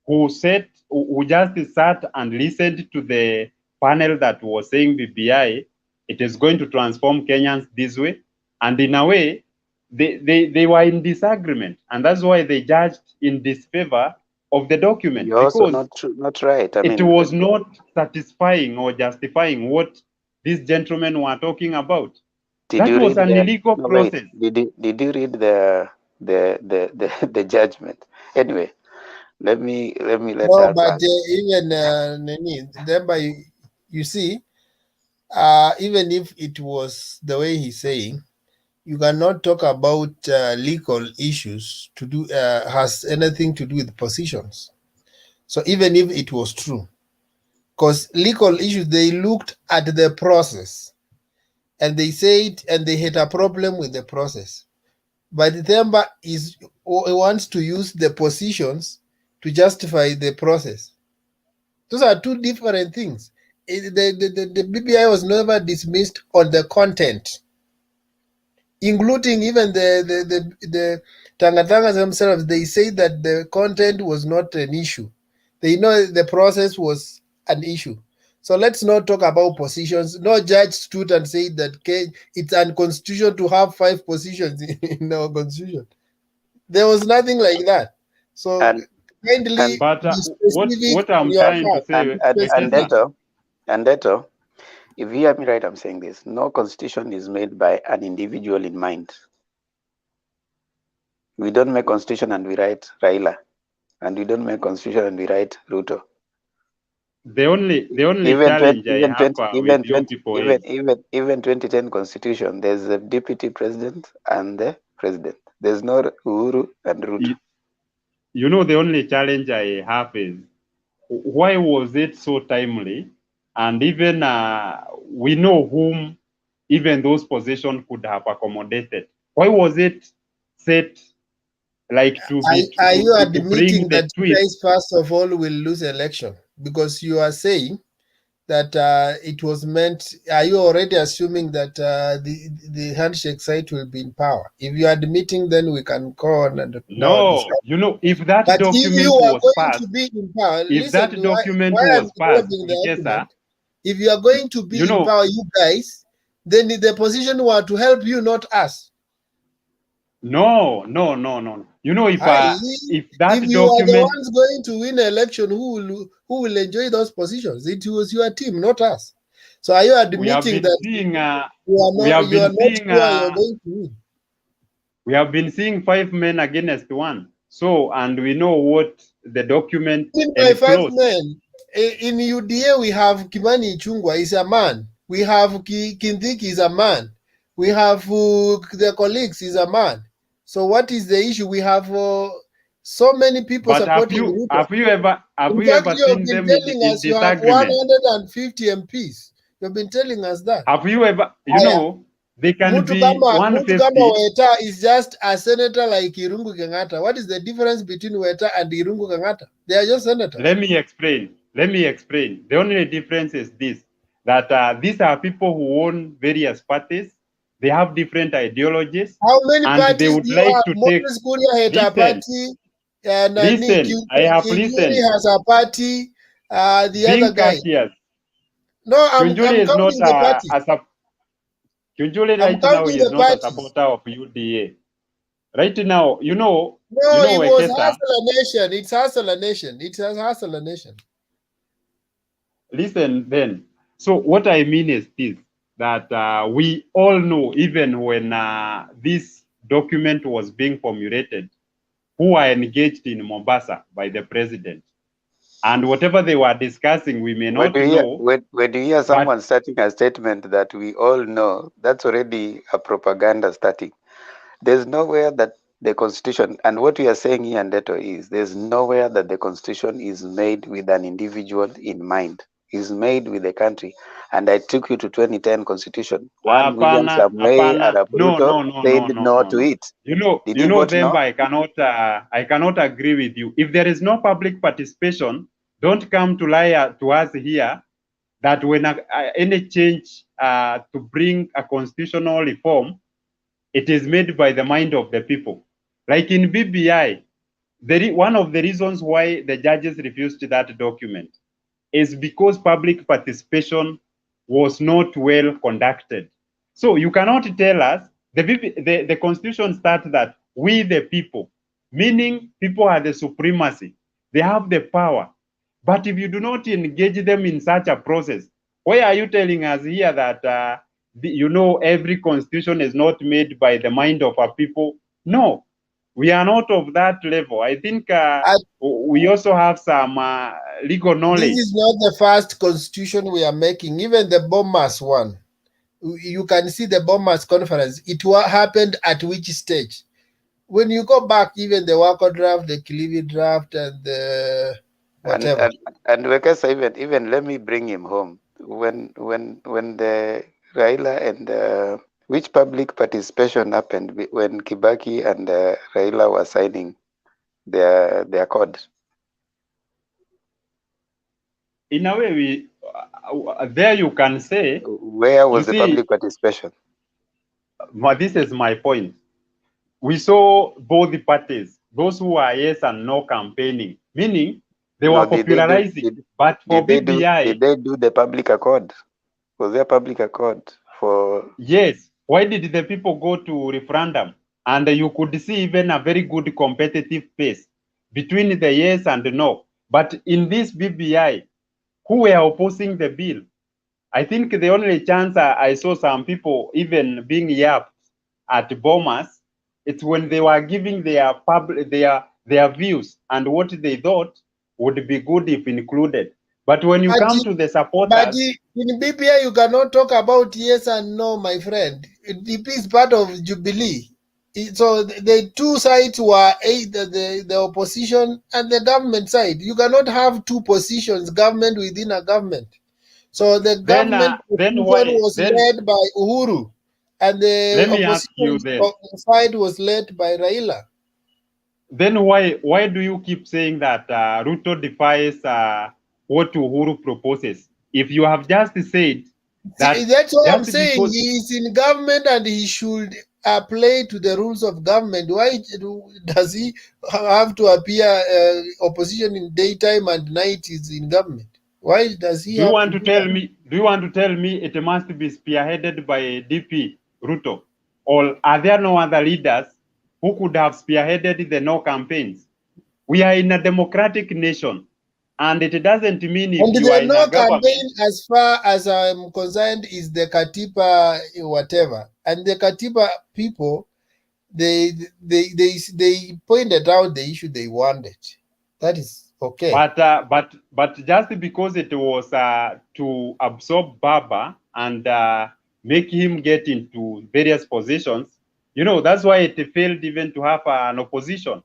who just sat and listened to the panel that was saying BBI, it is going to transform Kenyans this way. And in a way, they were in disagreement. And that's why they judged in disfavor of the document. You're also not right. It was not satisfying or justifying what these gentlemen were talking about. That was an illegal process. Did you read the judgment? Anyway, let me let. No, but even you see, even if it was the way he's saying, you cannot talk about legal issues to do has anything to do with positions. So even if it was true, because legal issues, they looked at the process and they said, and they had a problem with the process. But Themba wants to use the positions to justify the process. Those are two different things. The BBI was never dismissed on the content, including even the Tangatangas themselves. They say that the content was not an issue. They know the process was an issue. So let's not talk about positions. No judge stood and said that it's unconstitutional to have 5 positions in our constitution. There was nothing like that. So kindly, but what I'm trying to say, Andeto, if you hear me right, I'm saying this: no constitution is made by an individual in mind. We don't make constitution and we write Raila, and we don't make constitution and we write Ruto. The only challenge I have with you people is even 2010 constitution, there's a deputy president and the president. There's no Uhuru and Ruto. You know, the only challenge I have is, why was it so timely? And even we know whom even those positions could have accommodated. Why was it set like to be? Are you admitting that you guys, first of all, will lose election? Because you are saying that it was meant. Are you already assuming that the handshake site will be in power? If you are admitting, then we can go on and no. You know, if that document was passed, to be in power, if that document was passed, if you are going to be in power, you guys, then the position were to help you, not us. No. You know, if that you document, are the ones going to win an election, who will enjoy those positions? It was your team, not us. So are you We have admitting been that seeing, you are not sure you're going to win? We have been seeing 5 men against 1. So, and we know what the document By 5 enclosed. men, in UDA we have Kimani Ichung'wah is a man. We have Kindiki is a man. We have the colleagues is a man. So what is the issue? We have so many people But supporting Ruto. have you ever You've seen been them telling in us you have disagreement? 150 MPs. You've been telling us that. Have you ever, they can be Mutu kama 150. Weta is just a senator like Irungu Kangata. What is the difference between Weta and Irungu Kangata? They are just senators. Let me explain. The only difference is this, that these are people who own various parties. They have different ideologies. How many and parties they would do you like have? to take. Moses Kuria had a party. Listen, I have listened. has a party. The Being other guy. courteous. No, I'm Kiunjuri is not counting the parties. Kiunjuri I'm right now counting is the not a parties. supporter of UDA. Right now, No, it was Wekesa. Hustle a Nation. It's Hustle a Nation. It has Hustle a Nation. Listen then. So what I mean is this, that we all know, even when this document was being formulated, who are engaged in Mombasa by the president. And whatever they were discussing, we may not know. When you hear someone starting a statement that we all know, that's already a propaganda starting. There's nowhere that the Constitution, and what we are saying here, Ndeto, is there's nowhere that the Constitution is made with an individual in mind. It's made with the country. And I took you to 2010 Constitution. William Samoei Arap Ruto said no to it. Did he vote no? I cannot agree with you. If there is no public participation, don't come to lie to us here that when any change to bring a constitutional reform, it is made by the mind of the people. Like in BBI, one of the reasons why the judges refused that document is because public participation was not well conducted. So you cannot tell us, the Constitution starts that we the people, meaning people are the supremacy. They have the power. But if you do not engage them in such a process, why are you telling us here that, every constitution is not made by the mind of our people? No, we are not of that level. I think we also have some legal knowledge. This is not the first constitution we are making. Even the Bomas one, you can see the Bomas conference. It happened at which stage? When you go back, even the Wako draft, the Kilivi draft, and the whatever. And Wekesa, even let me bring him home. When the Raila and which public participation happened when Kibaki and Raila were signing their code? In a way, there you can say. Where was the public participation? This is my point. We saw both the parties, those who are yes and no campaigning, meaning they were popularizing. But for BBI, did they do the public accord? Was there public accord for? Yes. Why did the people go to referendum? And you could see even a very good competitive pace between the yes and the no. But in this BBI, who were opposing the bill? I think the only chance I saw some people even being yapped at Bomas, it's when they were giving their views and what they thought would be good if included. But when you come to the supporters... But in BBI, you cannot talk about yes and no, my friend. DP is part of Jubilee. So the two sides were either the opposition and the government side. You cannot have two positions, government within a government. So the government was led by Uhuru, and the opposition side was led by Raila. Then why do you keep saying that Ruto defies what Uhuru proposes? If you have just said that... That's what I'm saying. He is in government and he should play to the rules of government. Why does he have to appear opposition in daytime and night is in government? Why does he do you want to tell me it must be spearheaded by DP Ruto? Or are there no other leaders who could have spearheaded the no campaigns? We are in a democratic nation, And it doesn't mean if And you are the in no a government. campaign, as far as I'm concerned, is the Katiba whatever. And the Katiba people, they pointed out the issue they wanted. That is okay. But just because it was to absorb Baba and make him get into various positions, you know, that's why it failed even to have an opposition.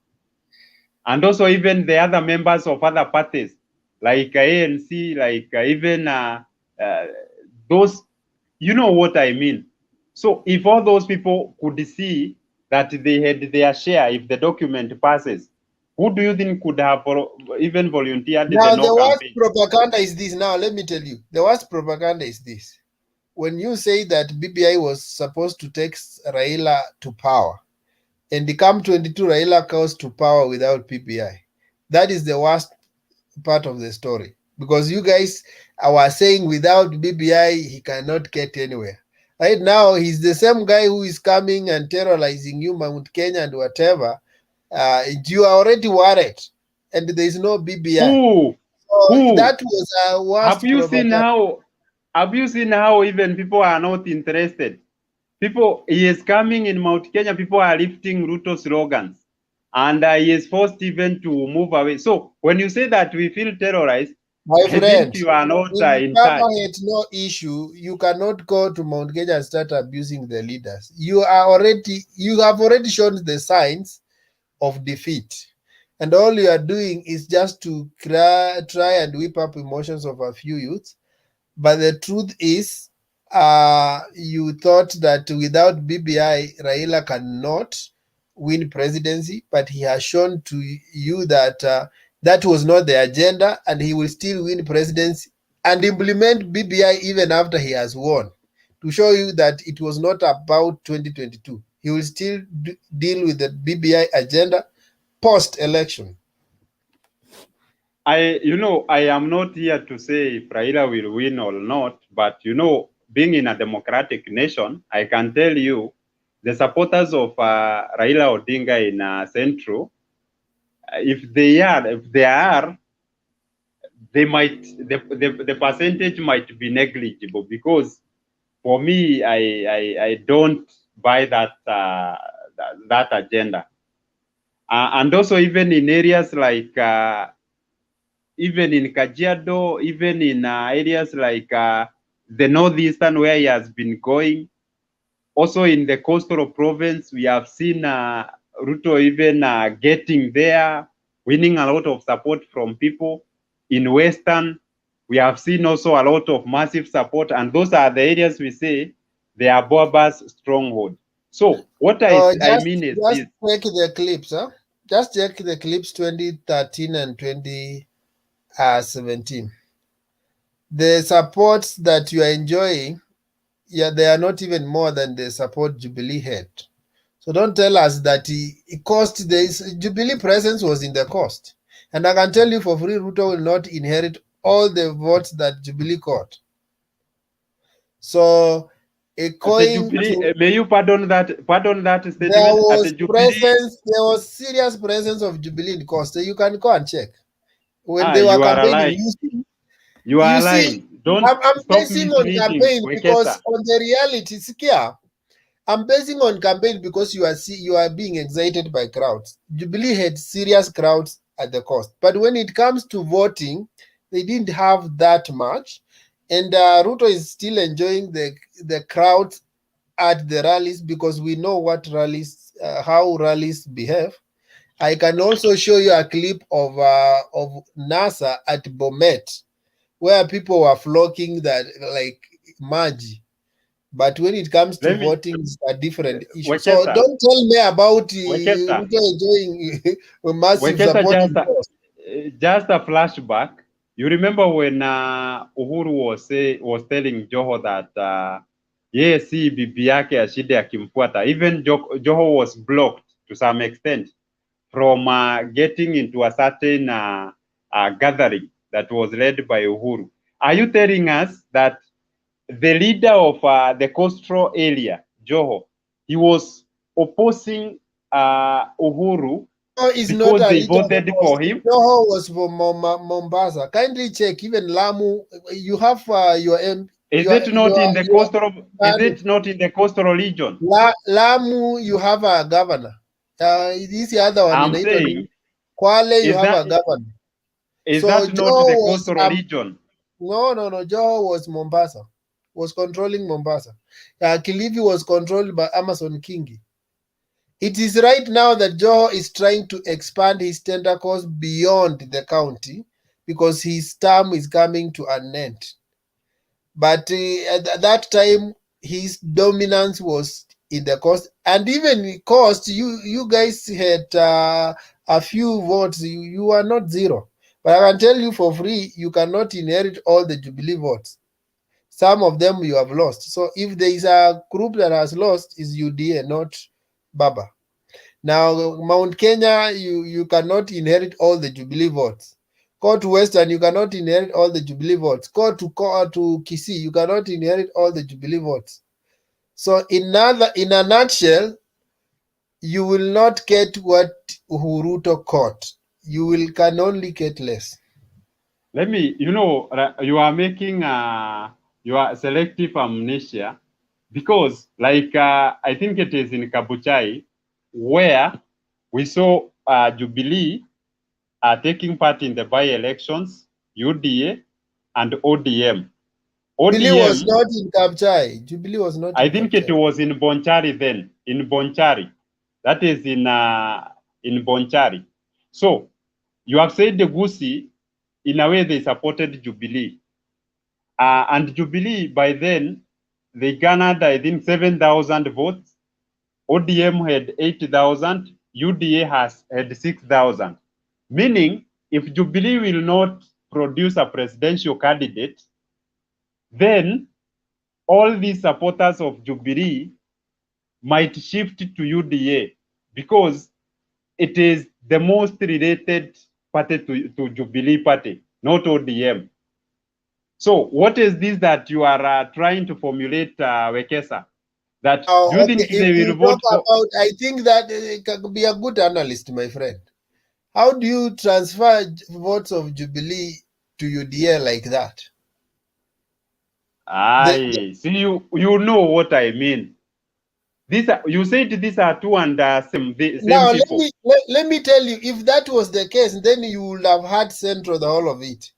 And also even the other members of other parties, like ANC, like even those, you know what I mean. So if all those people could see that they had their share, if the document passes, who do you think could have even volunteered Now, the no the worst campaign? propaganda is this. Now, let me tell you, the worst propaganda is this. When you say that BBI was supposed to take Raila to power, and the come 22 Raila comes to power without PPI, that is the worst part of the story. Because you guys are saying without BBI, he cannot get anywhere. Right now, he's the same guy who is coming and terrorizing you, Mount Kenya and whatever. You are already worried, and there is no BBI. Who? So Who? that was a worst Have you seen propaganda. how? Have you seen how even people are not interested? People, he is coming in Mount Kenya. People are lifting Ruto slogans, and he is forced even to move away. So when you say that we feel terrorized, My I friend, think you are not if in Baba touch. had no issue, you cannot go to Mount Kenya and start abusing the leaders. You have already shown the signs of defeat. And all you are doing is just to try and whip up emotions of a few youths. But the truth is, you thought that without BBI, Raila cannot win presidency, but he has shown to you that that was not the agenda, and he will still win presidency and implement BBI even after he has won, to show you that it was not about 2022. He will still deal with the BBI agenda post-election. I am not here to say if Raila will win or not, but being in a democratic nation, I can tell you, the supporters of Raila Odinga in Central, if they are, they might the percentage might be negligible, because for me, I don't buy that that agenda, and also even in areas like. Even in Kajiado, even in areas like the northeastern where he has been going. Also in the coastal province, we have seen Ruto even getting there, winning a lot of support from people. In western, we have seen also a lot of massive support, and those are the areas we say they are Boaba's stronghold. So what I mean is Just this. check the clips, huh? Just check the clips 2013 and 2017. The supports that you are enjoying, yeah, they are not even more than the support Jubilee had. So don't tell us that it cost. Jubilee presence was in the cost. And I can tell you for free, Ruto will not inherit all the votes that Jubilee got. So according to, May you pardon that there statement at was the Jubilee. there was serious presence of Jubilee in cost. So you can go and check. When they were You are campaigning, lying. You are you see, lying. Don't I'm stop basing on misleading, campaign because Wekesa. on the reality, Sikia, I'm basing on campaign because you are being excited by crowds. Jubilee had serious crowds at the cost, but when it comes to voting, they didn't have that much, and Ruto is still enjoying the crowds at the rallies because we know what rallies, how rallies behave. I can also show you a clip of NASA at Bomet, where people were flocking that like Maji. But when it comes to Let me, voting, it's a different issue. So Wekesa, don't tell me about Wekesa, Ruto enjoying massive Wekesa, support in cost. just a flashback. You remember when Uhuru was telling Joho that yes, si bibi yake Ashide akimfuata. Even Joho was blocked to some extent from getting into a certain gathering that was led by Uhuru. Are you telling us that the leader of the coastal area, Joho, he was opposing Uhuru is because not they voted for him. Joho was from Mombasa. Kindly check. Even Lamu, you have your Is it not in the coastal? Is it not in the coastal region? Lamu, you have a governor. This is the other one. I'm saying, Kwale, you is have that a governor. is So that not Joho the was coastal region? no. Joho was Mombasa, was controlling Mombasa. Kilifi was controlled by Amason Kingi. It is right now that Joho is trying to expand his tentacles beyond the county because his term is coming to an end. But at that time, his dominance was in the coast, and even the coast, you guys had a few votes. You are not zero, but I can tell you for free, you cannot inherit all the Jubilee votes. Some of them you have lost. So if there is a group that has lost, is UDA, not Baba. Now, Mount Kenya, you cannot inherit all the Jubilee votes. Go to Western, you cannot inherit all the Jubilee votes. Go to Kisii, you cannot inherit all the Jubilee votes. So in a nutshell, you will not get what Uhuruto caught. You can only get less. Let me, you are making your selective amnesia, because like I think it is in Kabuchai where we saw Jubilee taking part in the by-elections, UDA and ODM. Jubilee was not in Kabuchai. Jubilee was not I in think Kabuchai. it was in Bonchari then, in Bonchari. That is in Bonchari. So you have said the Gusii, in a way they supported Jubilee. And Jubilee, by then, they garnered, I think, 7,000 votes. ODM had 8,000. UDA had 6,000. Meaning, if Jubilee will not produce a presidential candidate, then all these supporters of Jubilee might shift to UDA because it is the most related party to Jubilee party, not ODM. So what is this that you are trying to formulate, Wekesa? That do you think they will vote for? I think that can be a good analyst, my friend. How do you transfer votes of Jubilee to UDA like that? See, you know what I mean. These are, you said these are two and same now, people. Let me tell you, if that was the case, then you would have had Central the whole of it.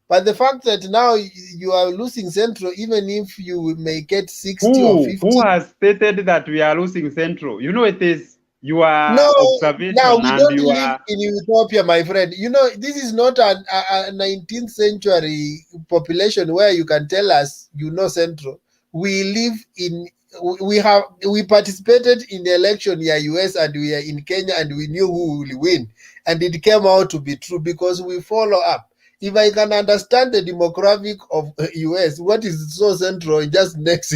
But the fact that now you are losing Central, even if you may get 60 or 50. Who has stated that we are losing Central? You know, it is your observation. Now we and don't live in Utopia, my friend. You know, this is not a 19th century population where you can tell us you know Central. We live in we participated in the election here US, and we are in Kenya, and we knew who will win, and it came out to be true because we follow up. If I can understand the demographic of US, what is so central just next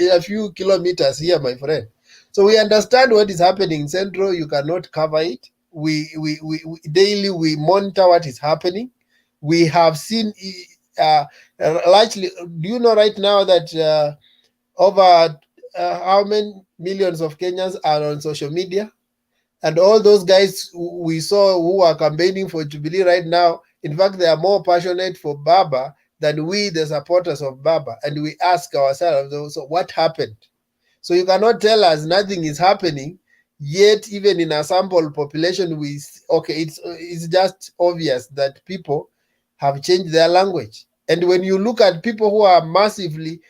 a few kilometers here, my friend. So we understand what is happening in Central. You cannot cover it. We daily we monitor what is happening. We have seen largely. Do you know right now that over how many millions of Kenyans are on social media? And all those guys we saw who are campaigning for Jubilee right now, in fact, they are more passionate for Baba than we, the supporters of Baba. And we ask ourselves, so what happened? So you cannot tell us nothing is happening, yet even in a sample population, it's just obvious that people have changed their language. And when you look at people who are massively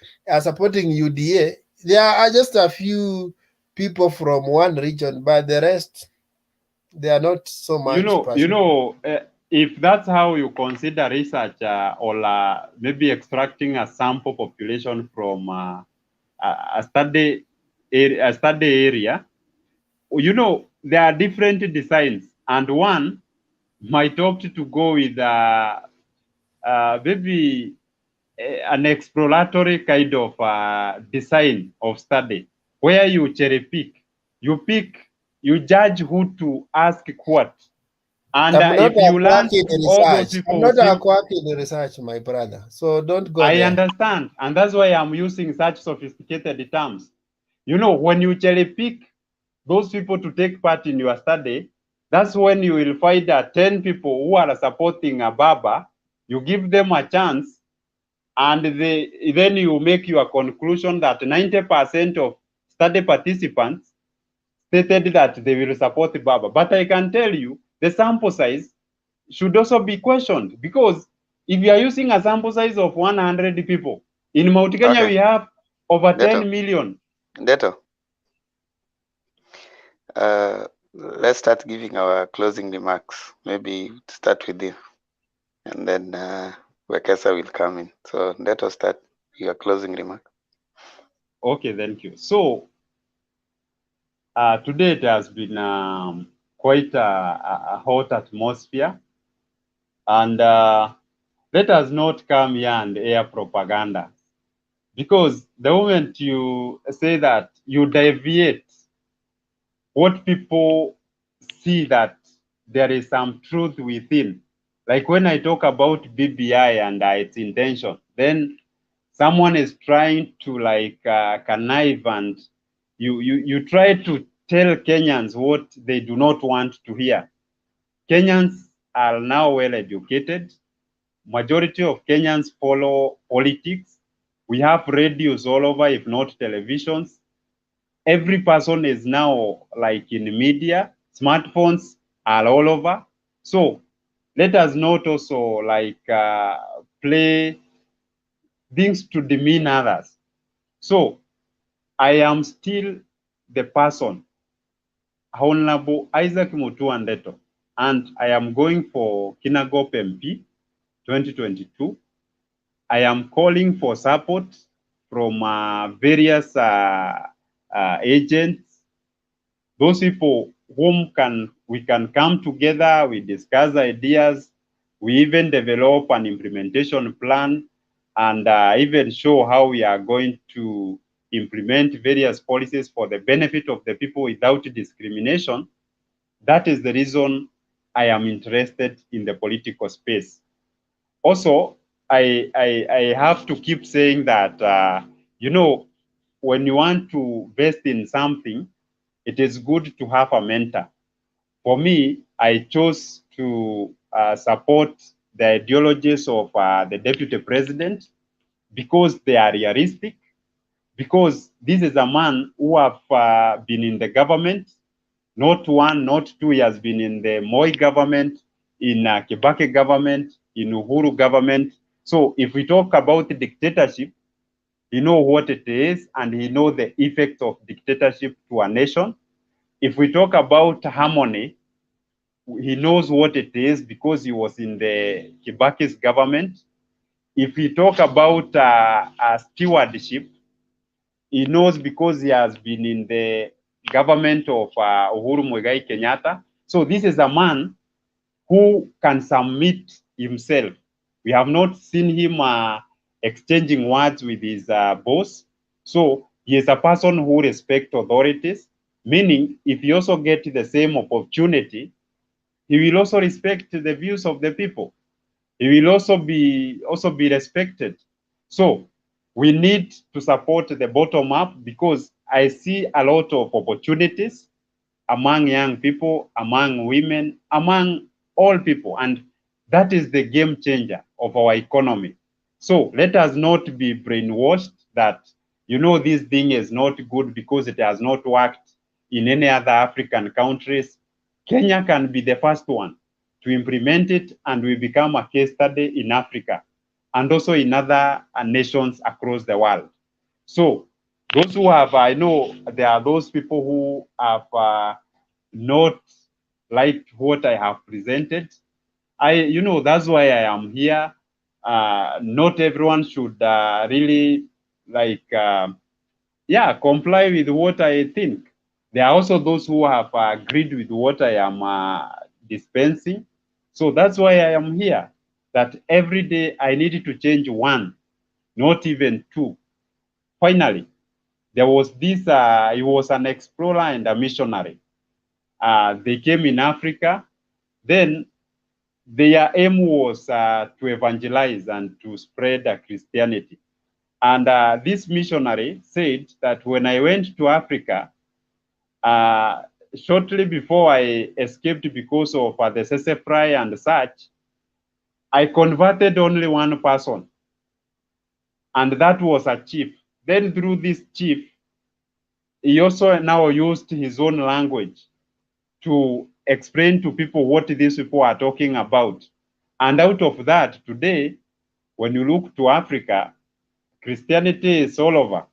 supporting UDA, there are just a few people from one region, but the rest, they are not so much. If that's how you consider research or maybe extracting a sample population from a study area, there are different designs, and one might opt to go with maybe an exploratory kind of design of study, where you cherry pick, you judge who to ask what. And if you learn all those people, I'm not a quack in the research, my brother. So don't go there. I understand, and that's why I'm using such sophisticated terms. When you cherry pick those people to take part in your study, that's when you will find 10 people who are supporting a Baba. You give them a chance, and then you make your conclusion that 90% of study participants stated that they will support Baba. But I can tell you, the sample size should also be questioned, because if you are using a sample size of 100 people, in Mount Kenya we have over 10 million. Deto, let's start giving our closing remarks. Maybe start with you, and then Wekesa will come in. So let us start your closing remark. Okay, thank you. So today it has been quite a hot atmosphere, and let us not come here and air propaganda, because the moment you say that, you deviate what people see that there is some truth within. Like when I talk about BBI and its intention, then someone is trying to like connive, and you try to tell Kenyans what they do not want to hear. Kenyans are now well educated. Majority of Kenyans follow politics. We have radios all over, if not televisions. Every person is now like in media. Smartphones are all over. So let us not also like play things to demean others. So I am still the person, Honorable Isaac Mutua Ndeto, and I am going for Kinangop MP 2022. I am calling for support from various agents, those people whom we can come together, we discuss ideas, we even develop an implementation plan, and even show how we are going to implement various policies for the benefit of the people without discrimination. That is the reason I am interested in the political space. Also, I have to keep saying that, you know, when you want to invest in something, it is good to have a mentor. For me, I chose to support the ideologies of the deputy president because they are realistic, because this is a man who have been in the government, not 1, not 2, he has been in the Moi government, in Kibaki government, in Uhuru government. So if we talk about dictatorship, he knows what it is, and he knows the effects of dictatorship to a nation. If we talk about harmony, he knows what it is because he was in the Kibaki's government. If we talk about stewardship, he knows because he has been in the government of Uhuru Muigai Kenyatta. So this is a man who can submit himself. We have not seen him exchanging words with his boss. So he is a person who respects authorities, meaning if he also gets the same opportunity, he will also respect the views of the people. He will also be respected. So we need to support the bottom up, because I see a lot of opportunities among young people, among women, among all people, and that is the game changer of our economy. So let us not be brainwashed that, you know, this thing is not good because it has not worked in any other African countries. Kenya can be the first one to implement it, and we become a case study in Africa and also in other nations across the world. So those who have, I know there are those people who have not liked what I have presented. You know, that's why I am here. Not everyone should really like, comply with what I think. There are also those who have agreed with what I am dispensing. So that's why I am here, that every day I need to change one, not even two. Finally, there was this, he was an explorer and a missionary. They came in Africa. Then their aim was to evangelize and to spread Christianity. And this missionary said that when I went to Africa, Shortly before I escaped because of the SSFRI and such, I converted only one person, and that was a chief. Then through this chief, he also now used his own language to explain to people what these people are talking about. And out of that, today, when you look to Africa, Christianity is all over.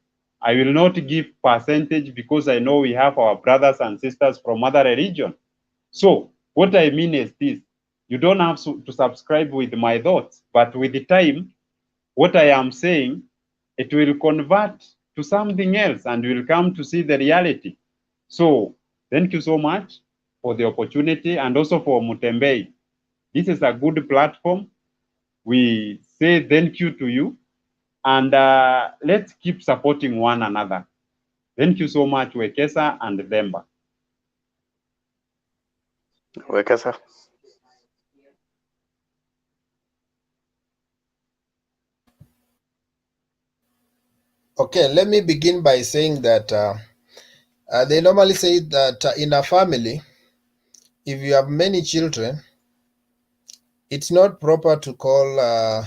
I will not give percentage because I know we have our brothers and sisters from other religions. So what I mean is this: you don't have to subscribe with my thoughts, but with the time, what I am saying, it will convert to something else and you will come to see the reality. So thank you so much for the opportunity, and also for Mutembei. This is a good platform. We say thank you to you, and let's keep supporting one another. Thank you so much, Wekesa and Themba. Wekesa. Okay, let me begin by saying that they normally say that in a family, if you have many children, it's not proper to call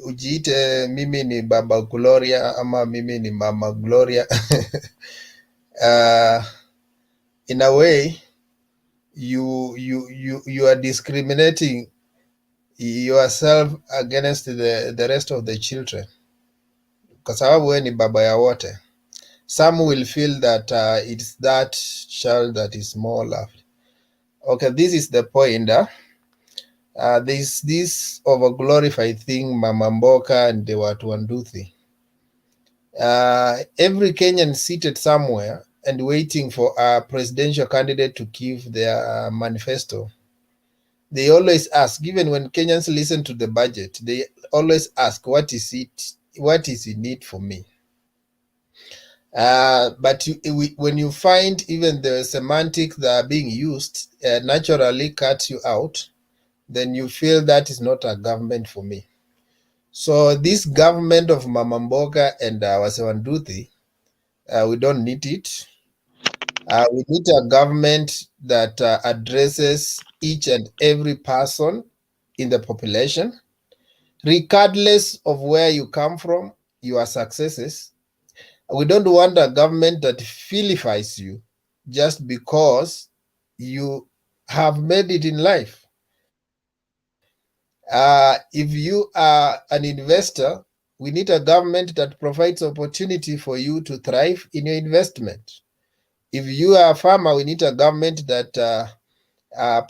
ujiite mimi ni Baba Gloria ama mimi ni Mama Gloria. In a way, you are discriminating yourself against the rest of the children, kwa sababu wewe ni baba ya wote. Some will feel that it's that child that is more lovely. Okay, this is the point. There's this over-glorified thing, Mama Mboka and the Watu Wanduthi. Every Kenyan seated somewhere and waiting for a presidential candidate to give their manifesto, they always ask, even when Kenyans listen to the budget, they always ask, what is in it for me? But when you find even the semantics that are being used naturally cuts you out, then you feel that is not a government for me. So this government of Mama Mboka and Wasewanduthi, we don't need it. We need a government that addresses each and every person in the population, regardless of where you come from, your successes. We don't want a government that vilifies you just because you have made it in life. If you are an investor, we need a government that provides opportunity for you to thrive in your investment. If you are a farmer, we need a government that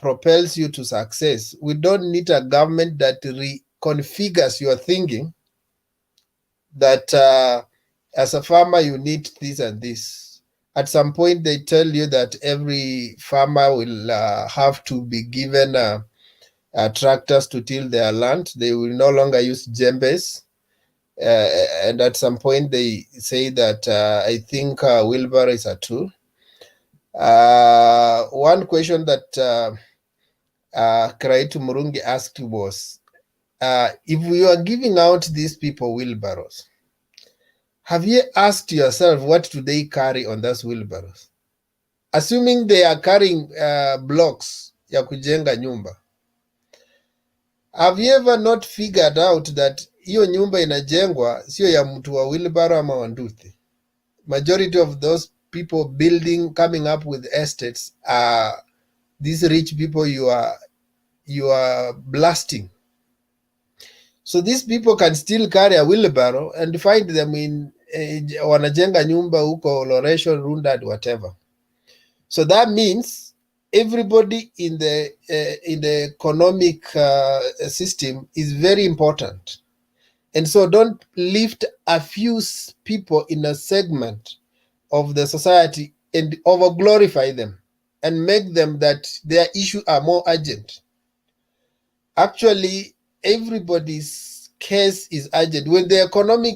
propels you to success. We don't need a government that reconfigures your thinking that as a farmer you need this and this. At some point they tell you that every farmer will have to be given tractors to till their land. They will no longer use djembes. And at some point they say that I think wheelbarrow is a tool. One question that Kraitu Murungi asked was, if we are giving out these people wheelbarrows, have you asked yourself what do they carry on those wheelbarrows? Assuming they are carrying blocks ya kujenga nyumba, have you ever not figured out that hiyo nyumba inajengwa sio ya mtu wa wheelbarrow ama Wanduthi? Majority of those people coming up with estates are these rich people you are blasting. So these people can still carry a wheelbarrow and find them in wanajenga nyumba huko Loresho, Runda, whatever. So that means everybody in the economic system is very important. And so don't lift a few people in a segment of the society and over-glorify them and make them that their issues are more urgent. Actually, everybody's case is urgent. When the economic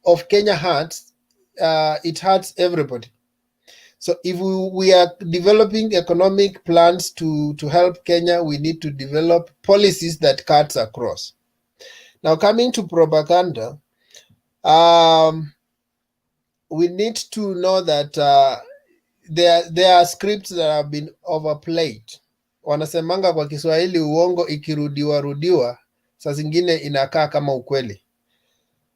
of Kenya hurts, it hurts everybody. So if we are developing economic plans to help Kenya, we need to develop policies that cuts across. Now, coming to propaganda, we need to know that there are scripts that have been overplayed. Wanasemanga kwa Kiswahili uongo ikirudiwa rudiwa saa zingine inakaa kama ukweli.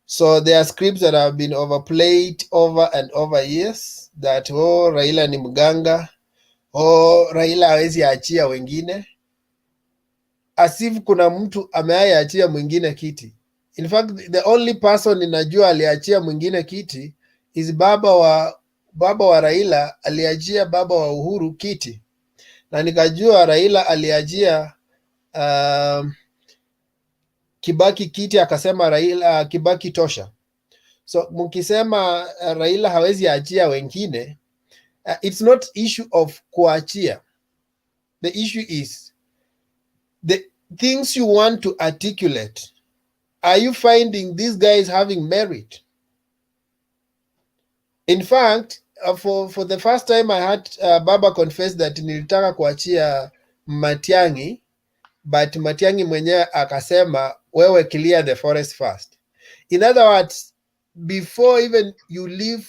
So there are scripts that have been overplayed over and over years, that Raila ni mganga, Raila hawezi achia wengine, as if kuna mtu ameachia mwingine kiti. In fact, the only person ninajua aliachia mwingine kiti is baba wa Raila aliachia baba wa Uhuru kiti, na nikajua Raila aliachia Kibaki kiti, akasema Raila Kibaki tosha. So mkisema Raila hawezi achia wengine, it's not issue of kuachia. The issue is the things you want to articulate. Are you finding these guys having merit? In fact, for the first time I had Baba confess that nilitaka kuachia Matiang'i, but Matiang'i mwenyewe akasema wewe clear the forest first. In other words, before even you leave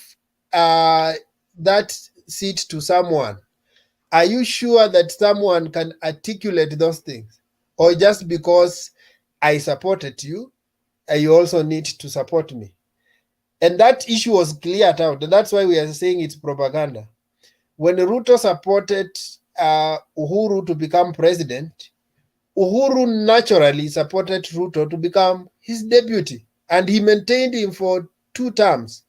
that seat to someone, are you sure that someone can articulate those things? Or just because I supported you, you also need to support me? And that issue was cleared out. That's why we are saying it's propaganda. When Ruto supported Uhuru to become president, Uhuru naturally supported Ruto to become his deputy, and he maintained him for 2 terms.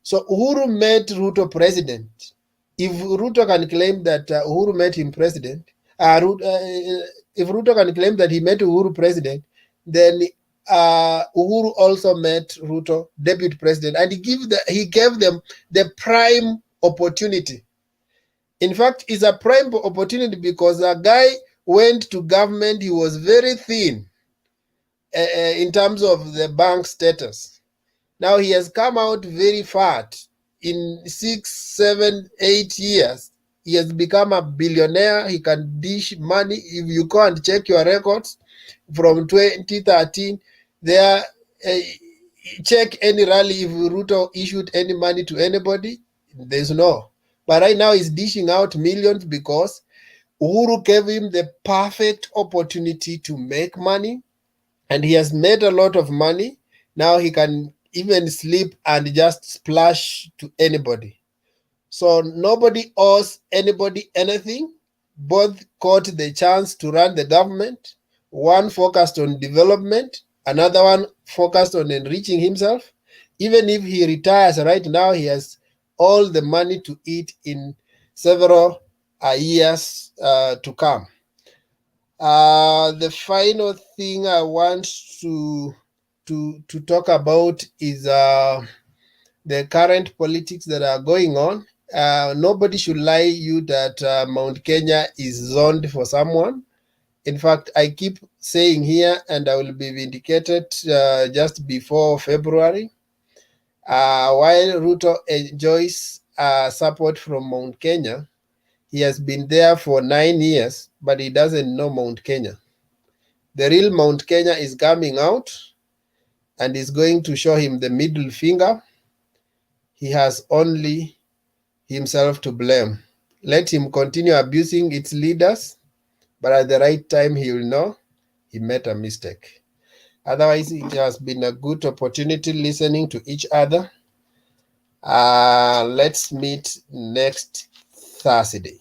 So Uhuru made Ruto president. If Ruto can claim that Uhuru made him president, if Ruto can claim that he made Uhuru president, then Uhuru also made Ruto deputy president, and he gave them the prime opportunity. In fact, it's a prime opportunity because a guy went to government, he was very thin in terms of the bank status. Now he has come out very fat. In 6, 7, 8 years, he has become a billionaire. He can dish money. If you go and check your records from 2013, there, check any rally, if Ruto issued any money to anybody, there's no. But right now he's dishing out millions because Uhuru gave him the perfect opportunity to make money, and he has made a lot of money. Now he can even sleep and just splash to anybody. So nobody owes anybody anything. Both got the chance to run the government. One focused on development, another one focused on enriching himself. Even if he retires right now, he has all the money to eat in several years to come. The final thing I want to talk about is the current politics that are going on. Nobody should lie you that Mount Kenya is zoned for someone. In fact, I keep saying here, and I will be vindicated just before February, while Ruto enjoys support from Mount Kenya, he has been there for 9 years, but he doesn't know Mount Kenya. The real Mount Kenya is coming out and is going to show him the middle finger. He has only himself to blame. Let him continue abusing its leaders, but at the right time he will know he made a mistake. Otherwise, it has been a good opportunity listening to each other. Let's meet next Thursday.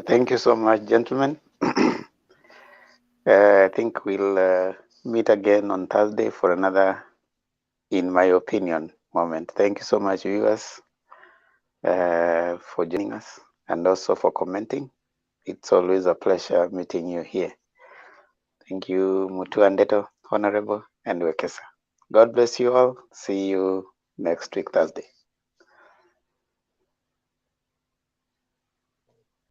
Thank you so much, gentlemen. I think we'll meet again on Thursday for another, in my opinion, moment. Thank you so much, viewers, for joining us and also for commenting. It's always a pleasure meeting you here. Thank you, Mutua Ndeto, Honorable, and Wekesa. God bless you all. See you next week, Thursday.